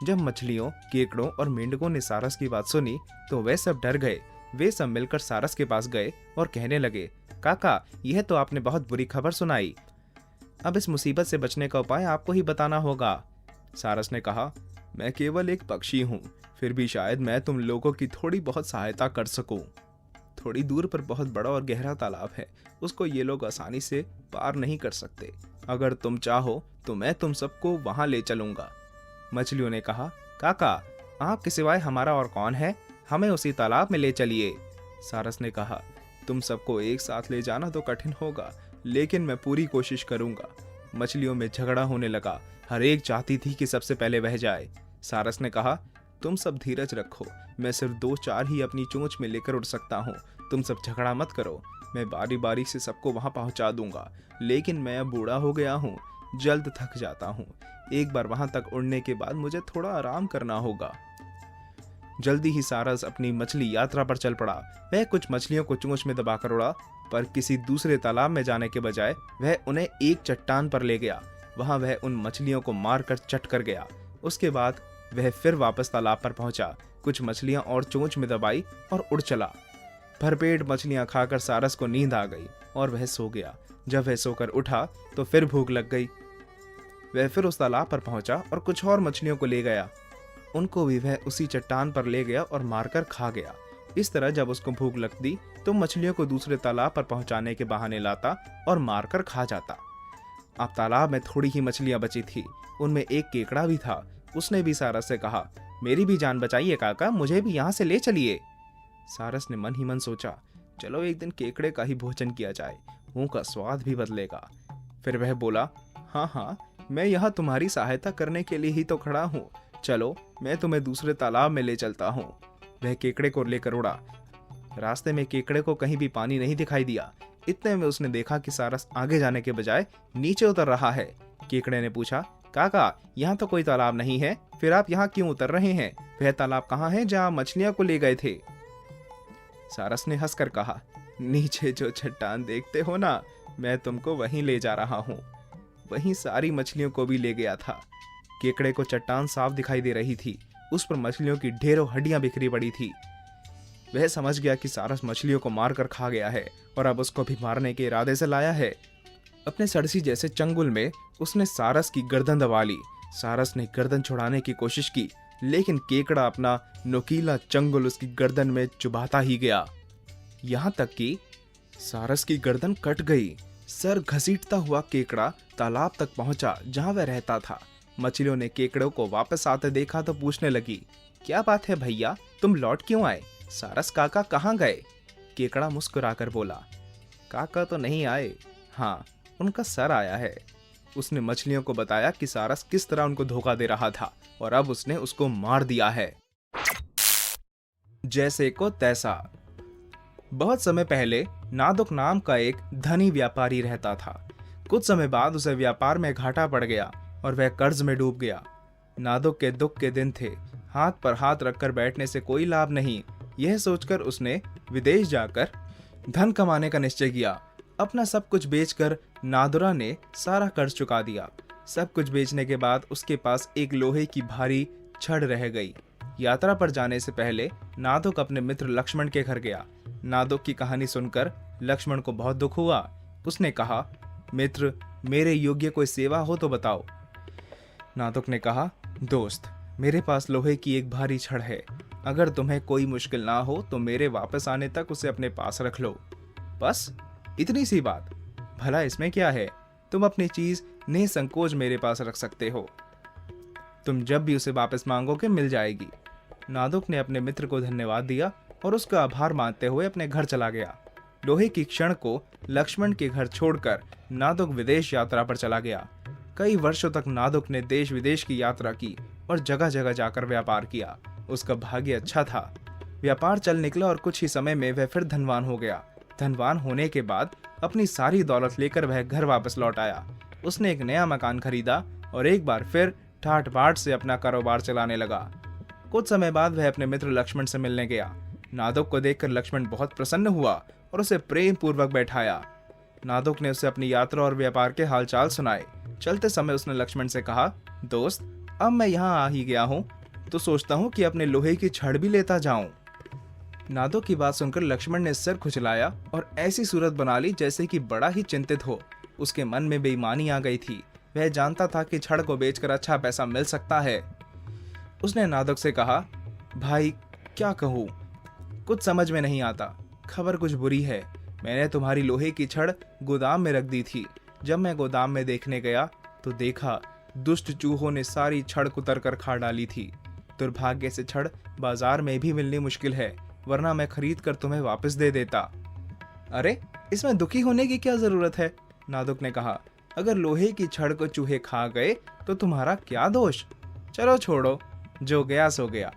जब मछलियों, केकड़ों और मेंढकों ने सारस की बात सुनी तो वे सब डर गए। वे सब मिलकर सारस के पास गए और कहने लगे, काका, यह तो आपने बहुत बुरी खबर सुनाई। अब इस मुसीबत से बचने का उपाय आपको ही बताना होगा। सारस ने कहा, मैं केवल एक पक्षी हूँ, फिर भी शायद मैं तुम लोगों की थोड़ी बहुत सहायता कर सकूं। थोड़ी दूर पर बहुत बड़ा और गहरा तालाब है। उसको ये लोग आसानी से पार नहीं कर सकते। अगर तुम चाहो तो मैं तुम सबको वहां ले चलूंगा। मछलियों ने कहा, काका, आपके सिवाय हमारा और कौन है? हमें उसी तालाब में ले चलिए। सारस ने कहा, तुम सबको एक साथ ले जाना तो कठिन होगा, लेकिन मैं पूरी कोशिश करूंगा। मछलियों में झगड़ा होने लगा। हर एक चाहती थी कि सबसे पहले वह जाए। सारस ने कहा, तुम सब धीरज रखो, मैं सिर्फ 2-4 ही अपनी चोंच में लेकर उड़ सकता हूँ। तुम सब झगड़ा मत करो, मैं बारी बारी से सबको वहां पहुंचा दूंगा। लेकिन मैं अब बूढ़ा हो गया हूँ, जल्द थक जाता हूँ। एक बार वहां तक उड़ने के बाद मुझे थोड़ा आराम करना होगा। जल्दी ही सारस अपनी मछली यात्रा पर चल पड़ा। वह कुछ मछलियों को चोंच में दबाकर उड़ा, पर किसी दूसरे तालाब में जाने के बजाय वह उन्हें एक चट्टान पर ले गया। वहां वह उन मछलियों को मारकर चट कर गया। उसके बाद वह फिर वापस तालाब पर पहुंचा। कुछ मछलियां और चोंच में दबाई और उड़ चला। भरपेट मछलियां खाकर सारस को नींद आ गई और वह सो गया। जब वह सोकर उठा तो फिर भूख लग गई। वह फिर उस तालाब पर पहुंचा और कुछ और मछलियों को ले गया। उनको भी वह उसी चट्टान पर ले गया और मारकर खा गया। इस तरह जब उसको भूख लगती तो मछलियों को दूसरे तालाब पर पहुंचाने के बहाने लाता और मारकर खा जाता। अब तालाब में थोड़ी ही मछलियां बची थी, उनमें एक केकड़ा भी था। उसने भी सारस से कहा, मेरी भी जान बचाइए काका, मुझे भी यहाँ से ले चलिए। सारस ने मन ही मन सोचा, चलो एक दिन केकड़े का ही भोजन किया जाए, मुंह का स्वाद भी बदलेगा। फिर वह बोला, हाँ हाँ, मैं यहाँ तुम्हारी सहायता करने के लिए ही तो खड़ा हूँ, चलो मैं तुम्हें दूसरे तालाब में ले चलता हूँ। वह केकड़े को लेकर उड़ा। रास्ते में केकड़े को कहीं भी पानी नहीं दिखाई दिया। इतने में उसने देखा कि सारस आगे जाने के बजाय नीचे उतर रहा है। केकड़े ने पूछा, काका यहाँ तो कोई तालाब नहीं है, फिर आप यहाँ क्यों उतर रहे हैं? वह तालाब कहाँ है जहाँ मछलियाँ को ले गए थे? सारस ने हंसकर कहा, नीचे जो चट्टान देखते हो ना, मैं तुमको वहीं ले जा रहा हूँ। वहीं सारी मछलियों को भी ले गया था। केकड़े को चट्टान साफ दिखाई दे रही थी, उस पर मछलियों की ढेरों हड्डियां बिखरी पड़ी थी। वह समझ गया कि सारस मछलियों को मारकर खा गया है और अब उसको भी मारने के इरादे से लाया है। अपने सरसी जैसे चंगुल में उसने सारस की गर्दन दबा ली। सारस ने गर्दन छुड़ाने की कोशिश की, लेकिन केकड़ा अपना नुकीला चंगुल उसकी गर्दन में चुभाता ही गया, यहाँ तक कि सारस की गर्दन कट गई। सर घसीटता हुआ केकड़ा तालाब तक पहुंचा जहां वह रहता था। मछलियों ने केकड़े को वापस आते देखा तो पूछने लगी, क्या बात है भैया, तुम लौट क्यों आए? सारस काका कहाँ गए? केकड़ा मुस्कुराकर बोला, काका तो नहीं आए, हाँ उनका सर आया है। उसने मछलियों को बताया कि सारस किस तरह उनको धोखा दे रहा था और अब उसने उसको मार दिया है। जैसे को तैसा। बहुत समय पहले नादुक नाम का एक धनी व्यापारी रहता था। कुछ समय बाद उसे व्यापार में घाटा पड़ गया और वह कर्ज में डूब गया। नादुक के दुख के दिन थे, हाथ पर हाथ रखकर बैठने से कोई लाभ नहीं। यह सोचकर उसने विदेश जाकर धन कमाने का निश्चय किया। अपना सब कुछ बेचकर नादुरा ने सारा कर्ज चुका दिया। सब कुछ बेचने के बाद उसके पास एक लोहे की भारी छड़ रह गई। यात्रा पर जाने से पहले नादुक अपने मित्र लक्ष्मण के घर गया। नादुक की कहानी सुनकर लक्ष्मण को बहुत दुख हुआ। उसने कहा, मित्र, मेरे योग्य कोई सेवा हो तो बताओ। नादुक ने कहा, दोस्त, मेरे पास लोहे की एक भारी छड़ है। अगर तुम्हें कोई मुश्किल ना हो तो मेरे वापस आने तक उसे अपने पास रख लो। बस इतनी सी बात, भला इसमें क्या है? तुम अपनी चीज निसंकोच मेरे पास रख सकते हो। तुम जब भी उसे वापस मांगोगे मिल जाएगी। नादुक ने अपने मित्र को धन्यवाद दिया और उसका आभार मानते हुए अपने घर चला गया। लोहे की क्षण को लक्ष्मण के घर छोड़कर नादुक विदेश यात्रा पर चला गया। कई वर्षों तक नादुक ने देश विदेश की यात्रा की और जगह जगह जाकर व्यापार किया। उसका भाग्य अच्छा था। व्यापार चल निकला और कुछ ही समय में वह फिर धनवान हो गया। धनवान होने के बाद अपनी सारी दौलत लेकर वह घर वापस लौट आया। उसने एक नया मकान खरीदा और एक बार फिर ठाट बाट से अपना कारोबार चलाने लगा। कुछ समय बाद वह अपने मित्र लक्ष्मण से मिलने गया। नादुक को देखकर लक्ष्मण बहुत प्रसन्न हुआ और उसे प्रेम पूर्वक बैठाया। नादुक ने उसे अपनी यात्रा और व्यापार के हालचाल सुनाए। चलते समय उसने लक्ष्मण से कहा, दोस्त, अब मैं यहाँ आ ही गया हूँ तो सोचता हूँ कि अपने लोहे की छड़ भी लेता जाऊं। नादुक की बात सुनकर लक्ष्मण ने सिर खुजलाया और ऐसी सूरत बना ली जैसे कि बड़ा ही चिंतित हो। उसके मन में बेईमानी आ गई थी। वह जानता था कि छड़ को बेचकर अच्छा पैसा मिल सकता है। उसने नादुक से कहा, भाई क्या कहूँ, कुछ समझ में नहीं आता। खबर कुछ बुरी है। मैंने तुम्हारी लोहे की छड़ गोदाम में रख दी थी। जब मैं गोदाम में देखने गया तो देखा दुष्ट चूहों ने सारी छड़ कुतर कर खा डाली थी। दुर्भाग्य से छड़ बाजार में भी मिलनी मुश्किल है, वरना मैं खरीद कर तुम्हें वापस दे देता। अरे, इसमें दुखी होने की क्या जरूरत है? नादुक ने कहा, अगर लोहे की छड़ को चूहे खा गए तो तुम्हारा क्या दोष? चलो छोड़ो, जो गया सो गया।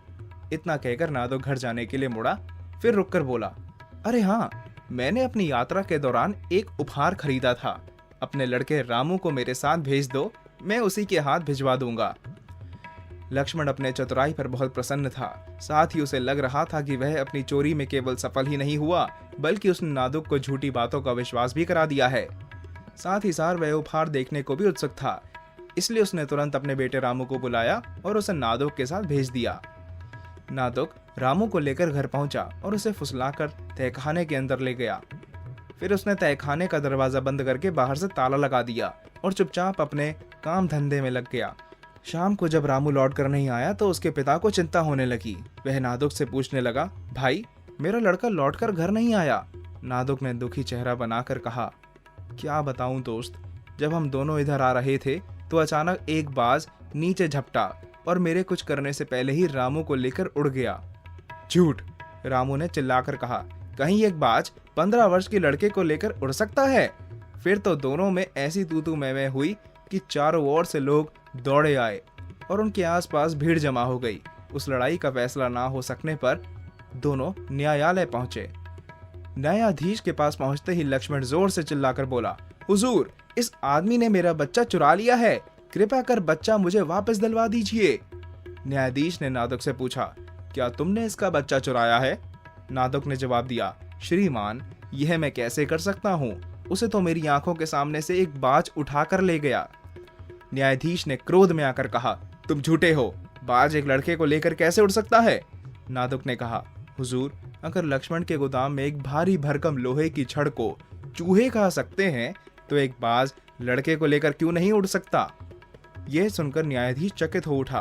इतना कहकर नादुक घर जाने के लिए मुड़ा, फिर रुककर बोला, अरे हाँ, मैंने अपनी यात्रा के दौरान एक उपहार खरीदा था। अपने लड़के रामू को मेरे साथ भेज दो, मैं उसी के हाथ भिजवा दूंगा। लक्ष्मण अपने चतुराई पर बहुत प्रसन्न था। साथ ही उसे लग रहा था कि वह अपनी चोरी में केवल सफल ही नहीं हुआ, बल्कि उसने नादुक को झूठी बातों का विश्वास भी करा दिया है। साथ ही साथ वह उपहार देखने को भी उत्सुक था। इसलिए उसने तुरंत अपने बेटे रामू को बुलाया और उसे नादुक के साथ भेज दिया। नादुक रामू को लेकर घर पहुंचा और उसे फुसलाकर तहखाने के अंदर ले गया। फिर उसने तहखाने का दरवाजा बंद करके बाहर से ताला लगा दिया और चुपचाप अपने काम धंधे में लग गया। शाम को जब रामू लौट कर नहीं आया तो उसके पिता को चिंता होने लगी। वह नादुक से पूछने लगा, भाई मेरा लड़का लौटकर घर नहीं आया। नादुक ने दुखी चेहरा बनाकर कहा। क्या बताऊं दोस्त, जब हम दोनों इधर आ रहे थे तो अचानक एक बाज नीचे झपटा और मेरे कुछ करने से पहले ही रामू को लेकर उड़ गया। झूठ, रामू ने चिल्लाकर कहा। कहीं एक बाज 15 वर्ष के लड़के को लेकर उड़ सकता है? फिर तो दोनों में ऐसी तू मैं हुई कि चारों ओर से लोग दौड़े आए और उनके आसपास भीड़ जमा हो गई। उस लड़ाई का फैसला ना हो सकने पर दोनों न्यायालय पहुंचे। न्यायाधीश के पास पहुंचते ही लक्ष्मण जोर से चिल्लाकर बोला, हुजूर, इस आदमी ने मेरा बच्चा चुरा लिया है, कृपया कर बच्चा मुझे वापस दिलवा दीजिए। न्यायाधीश ने नादुक से पूछा, क्या तुमने इसका बच्चा चुराया है? नादुक ने जवाब दिया, श्रीमान, यह मैं कैसे कर सकता हूँ? उसे तो मेरी आंखों के सामने से एक बाज उठाकर ले गया। न्यायाधीश ने क्रोध में आकर कहा, तुम झूठे हो, बाज एक लड़के को लेकर कैसे उड़ सकता है? नादुक ने कहा, हुजूर, अगर लक्ष्मण के गोदाम में एक भारी भरकम लोहे की छड़ को चूहे खा सकते हैं तो एक बाज लड़के को लेकर क्यों नहीं उड़ सकता? यह सुनकर न्यायाधीश चकित हो उठा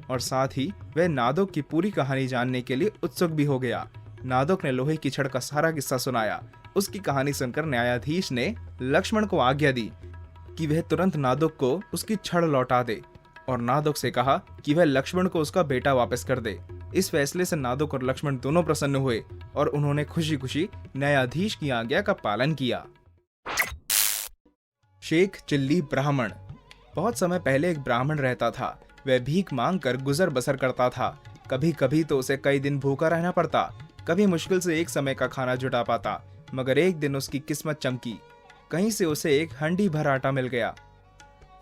और साथ ही वह नादुक की पूरी कहानी जानने के लिए उत्सुक भी हो गया। नादुक ने लोहे की छड़ का सारा किस्सा सुनाया। उसकी कहानी सुनकर न्यायाधीश ने लक्ष्मण को आज्ञा दी कि वह तुरंत नादुक को उसकी छड़ लौटा दे और नादुक से कहा कि वह लक्ष्मण को उसका बेटा वापस कर दे। इस फैसले से नादुक और लक्ष्मण दोनों प्रसन्न हुए और उन्होंने खुशी खुशी न्यायाधीश की आज्ञा का पालन किया। शेख चिल्ली ब्राह्मण। बहुत समय पहले एक ब्राह्मण रहता था। वह भीख मांग कर गुजर बसर करता था। कभी कभी तो उसे कई दिन भूखा रहना पड़ता, कभी मुश्किल से एक समय का खाना जुटा पाता। मगर एक दिन उसकी किस्मत चमकी। कहीं से उसे एक हंडी भर आटा मिल गया।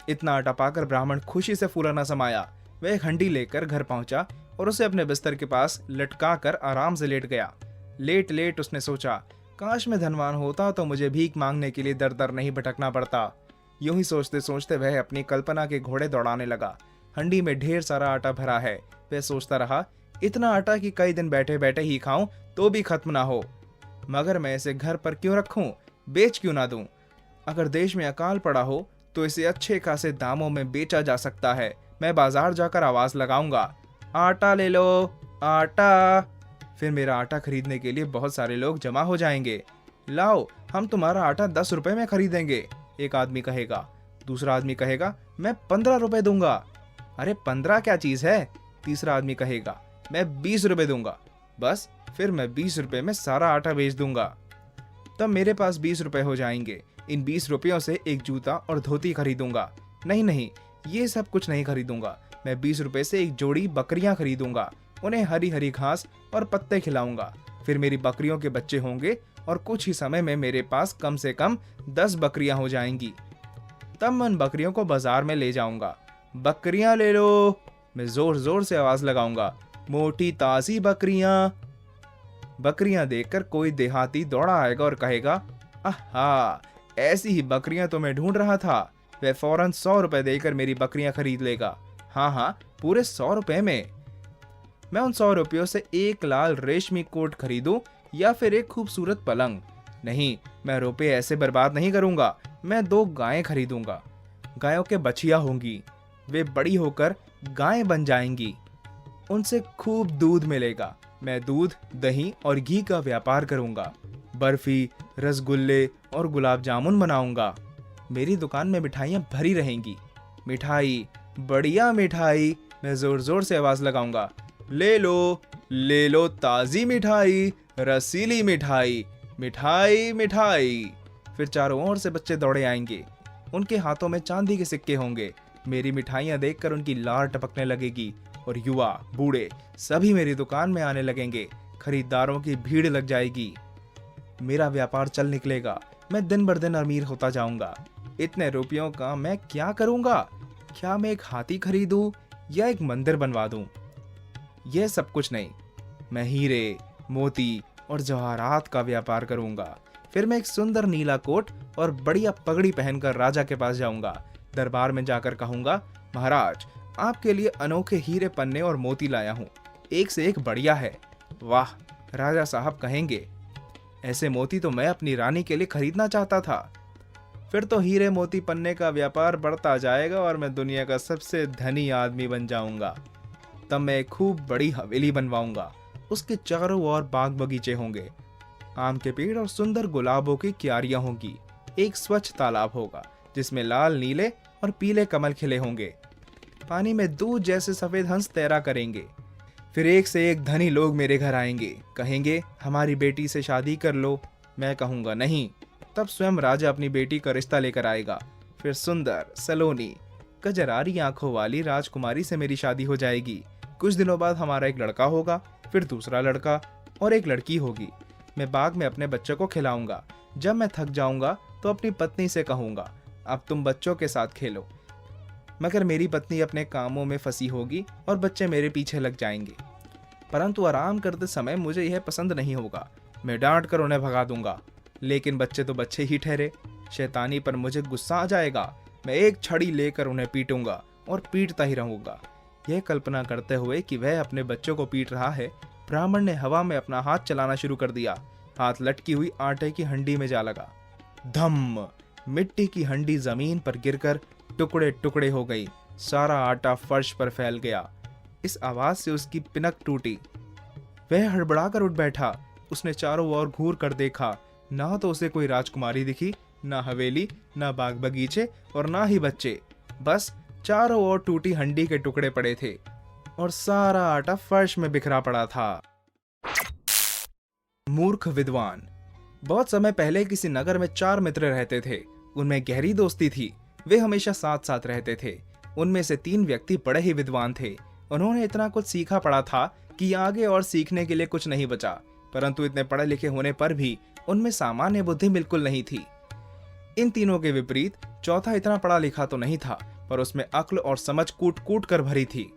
इतना आटा पाकर ब्राह्मण खुशी से फूला न समाया। वह एक हंडी लेकर घर पहुंचा और उसे अपने बिस्तर के पास लटका कर आराम से लेट गया। लेट लेट उसने सोचा, काश मैं धनवान होता तो मुझे भीख मांगने के लिए दर दर नहीं भटकना पड़ता। यूं ही सोचते सोचते वह अपनी कल्पना के घोड़े दौड़ाने लगा। हंडी में ढेर सारा आटा भरा है। वह सोचता रहा, इतना आटा कि कई दिन बैठे बैठे ही खाऊं तो भी खत्म ना हो। मगर मैं इसे घर पर क्यों रखूं, बेच क्यों ना दूं? अगर देश में अकाल पड़ा हो तो इसे अच्छे खासे दामों में बेचा जा सकता है। मैं बाजार जाकर आवाज लगाऊंगा, आटा ले लो, आटा। फिर मेरा आटा खरीदने के लिए बहुत सारे लोग जमा हो जाएंगे। लाओ, हम तुम्हारा आटा 10 रुपए में खरीदेंगे। एक आदमी कहेगा। दूसरा आदमी कहेगा, मैं 15 रुपए दूंगा। अरे 15 क्या चीज है? तीसरा आदमी कहेगा, मैं 20 रुपए दूंगा। बस फिर मैं 20 रुपए में सारा आटा बेच दूंगा। तब मेरे पास 20 रुपए हो जाएंगे। इन 20 रुपयों से एक जूता और धोती खरीदूंगा। नहीं, ये सब कुछ नहीं खरीदूंगा। मैं 20 रुपए से एक जोड़ी बकरियां खरीदूंगा। उन्हें हरी हरी घास और पत्ते खिलाऊंगा। फिर मेरी बकरियों के बच्चे होंगे और कुछ ही समय में मेरे पास कम से कम 10 बकरियां हो जाएंगी। तब मैं उन बकरियों को बाजार में ले जाऊंगा। बकरियां ले लो। मैं जोर जोर से आवाज लगाऊंगा, मोटी ताजी बकरियां। बकरियां देखकर कोई देहाती दौड़ा आएगा और कहेगा, आहा, ऐसी ही बकरियां तो मैं ढूंढ रहा था। वह फौरन 100 रुपए देकर मेरी बकरियां खरीद लेगा। हाँ, पूरे 100 रुपए में। मैं उन 100 रुपयों से एक लाल रेशमी कोट खरीदूं या फिर एक खूबसूरत पलंग? नहीं, मैं रुपए ऐसे बर्बाद नहीं करूंगा। मैं 2 गायें खरीदूंगा। गायों के बछिया होंगी। वे बड़ी होकर गायें बन जाएंगी। उनसे खूब दूध मिलेगा। मैं दूध, दही और घी का व्यापार करूंगा। बर्फी, रसगुल्ले और गुलाब जामुन बनाऊंगा। मेरी दुकान में मिठाइयां भरी रहेंगी। मिठाई, बढ़िया मिठाई। मैं जोर जोर से आवाज लगाऊंगा, ले लो ताजी मिठाई, रसीली मिठाई, मिठाई मिठाई। फिर चारों ओर से बच्चे दौड़े आएंगे। उनके हाथों में चांदी के सिक्के होंगे। मेरी मिठाइयां देखकर उनकी लार टपकने लगेगी और युवा, बूढ़े सभी मेरी दुकान में आने लगेंगे। खरीदारों की भीड़ लग जाएगी। मेरा व्यापार चल निकलेगा। मैं दिन बर दिन अमीर होता जाऊंगा। इतने रुपयों का मैं क्या करूंगा? क्या मैं एक हाथी खरीदूं या एक मंदिर बनवा दूं? यह सब कुछ नहीं। मैं हीरे, मोती और जवाहरात का व्यापार करूंगा। फिर मैं एक सुंदर नीला कोट और बढ़िया पगड़ी पहनकर राजा के पास जाऊंगा। दरबार में जाकर कहूंगा, महाराज, आपके लिए अनोखे हीरे, पन्ने और मोती लाया हूं। एक से एक बढ़िया है। वाह, राजा साहब कहेंगे, ऐसे मोती तो मैं अपनी रानी के लिए खरीदना चाहता था। फिर तो हीरे, मोती, पन्ने का व्यापार बढ़ता जाएगा और मैं दुनिया का सबसे धनी आदमी बन जाऊंगा। तब मैं एक खूब बड़ी हवेली बनवाऊंगा उसके चारों ओर बाग बगीचे होंगे, आम के पेड़ और सुंदर गुलाबों की क्यारियां होंगी। एक स्वच्छ तालाब होगा जिसमें लाल, नीले और पीले कमल खिले होंगे। पानी में दूध जैसे सफेद हंस तैरा करेंगे। फिर एक से एक धनी लोग मेरे घर आएंगे, कहेंगे हमारी बेटी से शादी कर लो। मैं कहूँगा नहीं। तब स्वयं राजा अपनी बेटी का रिश्ता लेकर आएगा। फिर सुंदर, सलोनी, कजरारी आंखों वाली राजकुमारी से मेरी शादी हो जाएगी। कुछ दिनों बाद हमारा एक लड़का होगा, फिर दूसरा लड़का और एक लड़की होगी। मैं बाग में अपने बच्चों को खिलाऊंगा। जब मैं थक जाऊंगा तो अपनी पत्नी से कहूंगा, अब तुम बच्चों के साथ खेलो। मगर मेरी पत्नी अपने कामों में फंसी होगी और बच्चे मेरे पीछे लग जाएंगे। परंतु आराम करते समय मुझे यह पसंद नहीं होगा। मैं डांट कर उन्हें भगा दूंगा। लेकिन बच्चे तो बच्चे ही ठहरे। शैतानी पर मुझे गुस्सा आ जाएगा। मैं एक छड़ी लेकर उन्हें पीटूंगा और पीटता ही रहूंगा। यह कल्पना करते हुए कि वह अपने बच्चों को पीट रहा है, ब्राह्मण ने हवा में अपना हाथ चलाना शुरू कर दिया। हाथ लटकी हुई आटे की हंडी में जा लगा। धम! मिट्टी की हंडी जमीन पर गिरकर टुकड़े टुकड़े हो गई। सारा आटा फर्श पर फैल गया। इस आवाज से उसकी पिनक टूटी। वह हड़बड़ाकर उठ बैठा। उसने चारों ओर घूर कर देखा। ना तो उसे कोई राजकुमारी दिखी, ना हवेली, ना बाग बगीचे और ना ही बच्चे। बस चारों ओर टूटी हंडी के टुकड़े पड़े थे और सारा आटा फर्श में बिखरा पड़ा था। मूर्ख विद्वान। बहुत समय पहले किसी नगर में 4 मित्र रहते थे। उनमें गहरी दोस्ती थी। वे हमेशा साथ साथ रहते थे। उनमें से 3 व्यक्ति बड़े ही विद्वान थे। उन्होंने इतना कुछ सीखा पड़ा था कि आगे और सीखने के लिए कुछ नहीं बचा। परंतु इतने पढ़े लिखे होने पर भी उनमें सामान्य बुद्धि बिल्कुल नहीं थी। इन तीनों के विपरीत चौथा इतना पढ़ा लिखा तो नहीं था, पर उसमें अक्ल और समझ कूट कूट कर भरी थी।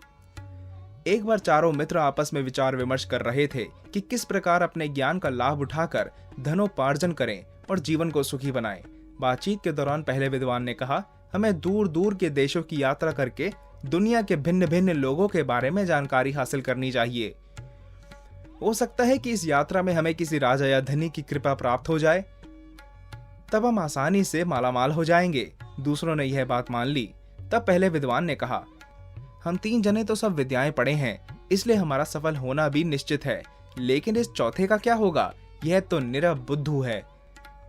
एक बार चारों मित्र आपस में विचार विमर्श कर रहे थे कि किस प्रकार अपने ज्ञान का लाभ उठाकर धनोपार्जन करें और जीवन को सुखी बनाएं। बातचीत के दौरान पहले विद्वान ने कहा, हमें दूर दूर के देशों की यात्रा करके दुनिया के भिन्न भिन्न लोगों के बारे में जानकारी हासिल करनी चाहिए। हो सकता है कि इस यात्रा में हमें किसी राजा या धनी की कृपा प्राप्त हो जाए, तब हम आसानी से मालामाल हो जाएंगे। दूसरों ने यह बात मान ली। तब पहले विद्वान ने कहा, हम 3 जने तो सब विद्याएं पढ़े हैं, इसलिए हमारा सफल होना भी निश्चित है। लेकिन इस चौथे का क्या होगा? यह तो निरव बुद्धू है।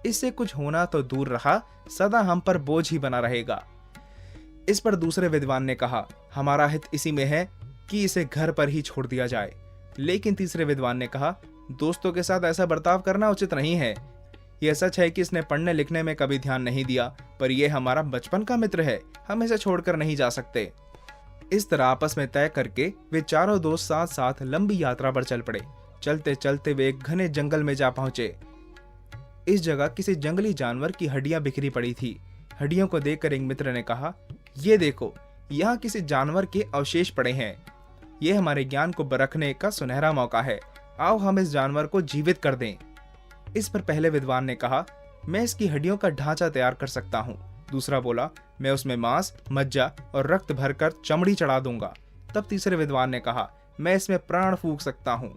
इससे कुछ होना तो दूर रहा, सदा हम पर बोझ ही बना रहेगा। इस पर दूसरे विद्वान ने कहा, हमारा हित इसी में है कि इसे घर पर ही छोड़ दिया जाए। लेकिन तीसरे विद्वान ने कहा, दोस्तों के साथ ऐसा बर्ताव करना उचित नहीं है। यह सच है कि इसने पढ़ने लिखने में कभी ध्यान नहीं दिया, पर यह हमारा बचपन का मित्र है, हम इसे छोड़कर नहीं जा सकते। इस तरह आपस में तय करके वे चारों दोस्त साथ साथ लंबी यात्रा पर चल पड़े। चलते चलते वे एक घने जंगल में जा पहुंचे। इस जगह किसी जंगली जानवर की हड्डियां बिखरी पड़ी थी। हड्डियों को देखकर एक मित्र ने कहा, ये देखो, यहाँ किसी जानवर के अवशेष पड़े हैं। यह हमारे ज्ञान को परखने का सुनहरा मौका है। आओ हम इस जानवर को जीवित कर दें। इस पर पहले विद्वान ने कहा, मैं इसकी हड्डियों का ढांचा तैयार कर सकता हूँ। दूसरा बोला, मैं उसमें मांस, मज्जा और रक्त भरकर चमड़ी चढ़ा दूंगा। तब तीसरे विद्वान ने कहा, मैं इसमें प्राण फूंक सकता हूँ।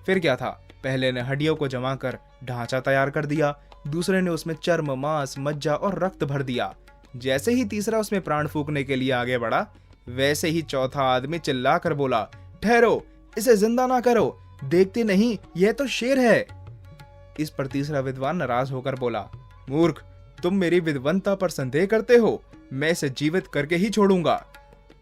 फिर क्या था, पहले ने हड्डियों को जमा कर ढांचा तैयार कर दिया, दूसरे ने उसमें चर्म, मांस, मज्जा और रक्त भर दिया। जैसे ही तीसरा उसमें प्राण फूंकने के लिए आगे बढ़ा, वैसे ही चौथा आदमी चिल्लाकर बोला, ठहरो, इसे जिंदा ना करो, देखते नहीं यह तो शेर है। इस पर तीसरा विद्वान नाराज होकर बोला, मूर्ख, तुम मेरी विद्वता पर संदेह करते हो, मैं इसे जीवित करके ही छोड़ूंगा।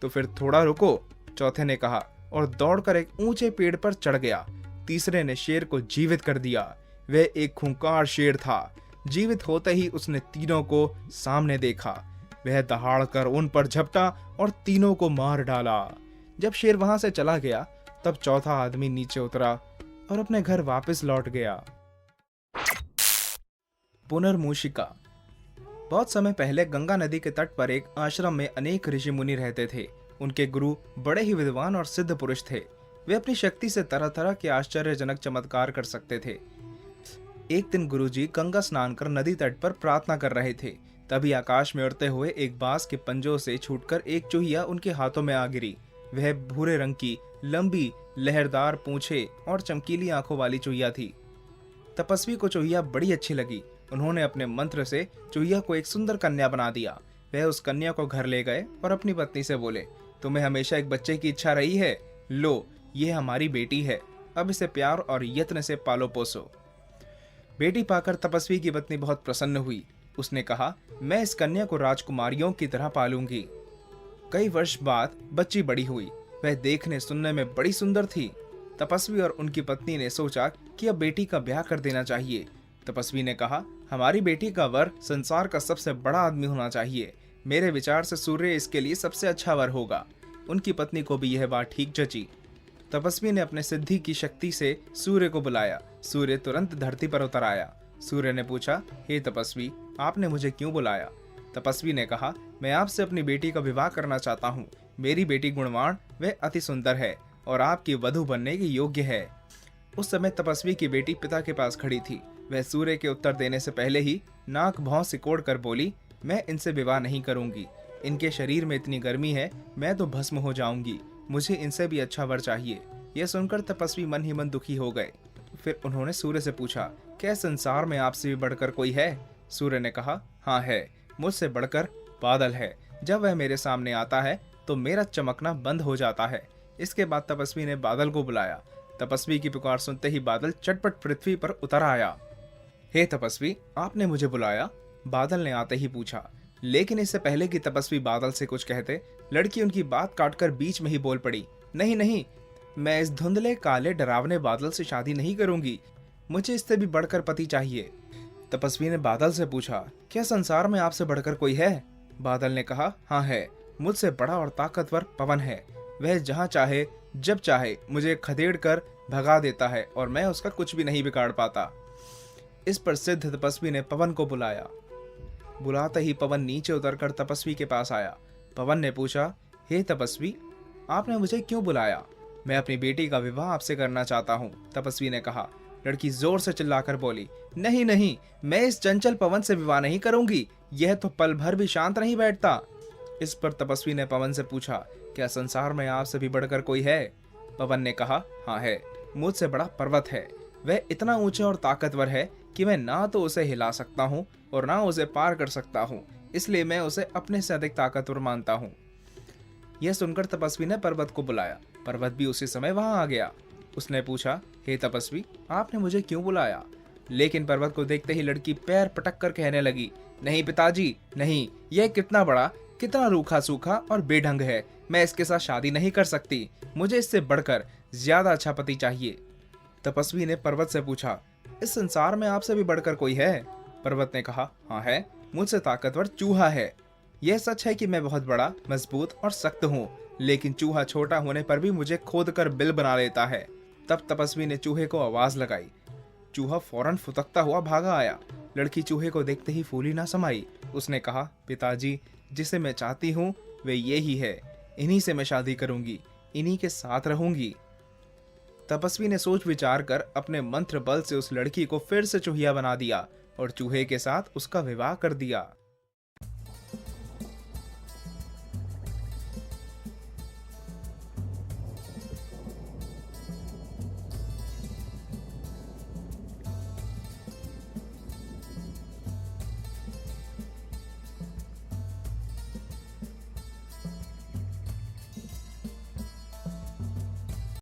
तो फिर थोड़ा रुको, चौथे ने कहा और दौड़कर एक ऊंचे पेड़ पर चढ़ गया। तीसरे ने शेर को जीवित कर दिया। वह एक खूंखार शेर था। जीवित होते ही उसने तीनों को सामने देखा। वह दहाड़कर उन पर झपटा और तीनों को मार डाला। जब शेर वहां से चला गया, तब चौथा आदमी नीचे उतरा और अपने घर वापस लौट गया। पुनर्मूषिका। बहुत समय पहले गंगा नदी के तट पर एक आश्रम में अनेक ऋषि मुनि रहते थे। उनके गुरु बड़े ही विद्वान और सिद्ध पुरुष थे। वे अपनी शक्ति से तरह तरह के आश्चर्यजनक चमत्कार कर सकते थे। एक दिन गुरुजी गंगा स्नान कर नदी तट पर प्रार्थना कर रहे थे। तभी आकाश में उड़ते हुए एक बांस के पंजों से छूटकर एक चूहिया उनके हाथों में आ गिरी। वह भूरे रंग की, लंबी, लहरदार पूंछे और चमकीली आंखों वाली चूहिया थी। तपस्वी को चूहिया बड़ी अच्छी लगी। उन्होंने अपने मंत्र से चूहिया को एक सुंदर कन्या बना दिया। वह उस कन्या को घर ले गए और अपनी पत्नी से बोले, तुम्हें हमेशा एक बच्चे की इच्छा रही है, लो, यह हमारी बेटी है। अब इसे प्यार और यत्न से पालो पोसो। बेटी पाकर तपस्वी की पत्नी बहुत प्रसन्न हुई। उसने कहा, मैं इस कन्या को राजकुमारियों की तरह पालूंगी। कई वर्ष बाद बच्ची बड़ी हुई। वह देखने सुनने में बड़ी सुंदर थी। तपस्वी और उनकी पत्नी ने सोचा कि अब बेटी का ब्याह कर देना चाहिए। तपस्वी ने कहा, हमारी बेटी का वर संसार का सबसे बड़ा आदमी होना चाहिए। मेरे विचार से सूर्य इसके लिए सबसे अच्छा वर होगा। उनकी पत्नी को भी यह बात ठीक जची। तपस्वी ने अपने सिद्धि की शक्ति से सूर्य को बुलाया। सूर्य तुरंत धरती पर उतर आया। सूर्य ने पूछा, हे तपस्वी, आपने मुझे क्यों बुलाया? तपस्वी ने कहा, मैं आपसे अपनी बेटी का विवाह करना चाहता हूँ। मेरी बेटी गुणवान, वह अति सुंदर है और आपकी वधू बनने की योग्य है। उस समय तपस्वी की बेटी पिता के पास खड़ी थी। वह सूर्य के उत्तर देने से पहले ही नाक भौं सिकोड़ कर बोली, मैं इनसे विवाह नहीं करूंगी। इनके शरीर में इतनी गर्मी है, मैं तो भस्म हो जाऊंगी। मुझे इनसे भी अच्छा वर चाहिए। यह सुनकर तपस्वी मन ही मन दुखी हो गए। फिर उन्होंने सूर्य से पूछा, क्या संसार में आपसे भी बढ़कर कोई है? सूर्य ने कहा, हाँ है, मुझसे बढ़कर बादल है। जब वह मेरे सामने आता है तो मेरा चमकना बंद हो जाता है। इसके बाद तपस्वी ने बादल को बुलाया। तपस्वी की पुकार सुनते ही बादल चटपट पृथ्वी पर उतर आया। हे तपस्वी, आपने मुझे बुलाया? बादल ने आते ही पूछा। लेकिन इससे पहले कि तपस्वी बादल से कुछ कहते, लड़की उनकी बात काटकर बीच में ही बोल पड़ी, नहीं नहीं, मैं इस धुंधले काले डरावने बादल से शादी नहीं करूंगी। मुझे इससे भी बढ़कर पति चाहिए। तपस्वी ने बादल से पूछा, क्या संसार में आपसे बढ़कर कोई है? बादल ने कहा, हाँ है, मुझसे बड़ा और ताकतवर पवन है। वह जहाँ चाहे जब चाहे मुझे खदेड़ कर भगा देता है और मैं उसका कुछ भी नहीं बिगाड़ पाता। इस पर सिद्ध तपस्वी ने पवन को बुलाया। बुलाते ही पवन नीचे उतरकर तपस्वी के पास आया। पवन ने पूछा, हे तपस्वी, आपने मुझे क्यों बुलाया? मैं अपनी बेटी का विवाह आपसे करना चाहता हूँ। तपस्वी ने कहा। लड़की जोर से चिल्लाकर बोली, नहीं नहीं, मैं इस चंचल पवन से विवाह नहीं करूंगी। यह तो पल भर भी शांत नहीं बैठता। इस पर तपस्वी ने पवन से पूछा, क्या संसार में आपसे भी बढ़कर कोई है? पवन ने कहा, हाँ है, मुझसे बड़ा पर्वत है। वह इतना ऊंचा और ताकतवर है कि मैं ना तो उसे हिला सकता हूँ और ना उसे पार कर सकता हूँ। इसलिए मैं उसे अपने से अधिक ताकतवर मानता हूँ। यह सुनकर तपस्वी ने पर्वत को बुलाया। पर्वत भी उसी समय वहां आ गया। उसने पूछा, हे तपस्वी, आपने मुझे क्यों बुलाया? लेकिन पर्वत को देखते ही लड़की पैर पटक कर कहने लगी, नहीं पिताजी, नहीं, यह कितना बड़ा, कितना रूखा सूखा और बेढंग है। मैं इसके साथ शादी नहीं कर सकती। मुझे इससे बढ़कर ज्यादा अच्छा पति चाहिए। तपस्वी ने पर्वत से पूछा, इस संसार में आपसे भी बढ़कर कोई है? पर्वत ने कहा, हाँ है, मुझसे ताकतवर चूहा है। यह सच है कि मैं बहुत बड़ा, मजबूत और सख्त हूँ, लेकिन चूहा छोटा होने पर भी मुझे खोद कर बिल बना लेता है। तब तपस्वी ने चूहे को आवाज लगाई। चूहा फौरन फुदकता हुआ भागा आया। लड़की चूहे को देखते ही फूली ना समाई। उसने कहा, पिताजी, जिसे मैं चाहती हूँ वे ये ही है। इन्हीं से मैं शादी करूंगी, इन्हीं के साथ रहूंगी। तपस्वी ने सोच विचार कर अपने मंत्र बल से उस लड़की को फिर से चूहिया बना दिया और चूहे के साथ उसका विवाह कर दिया।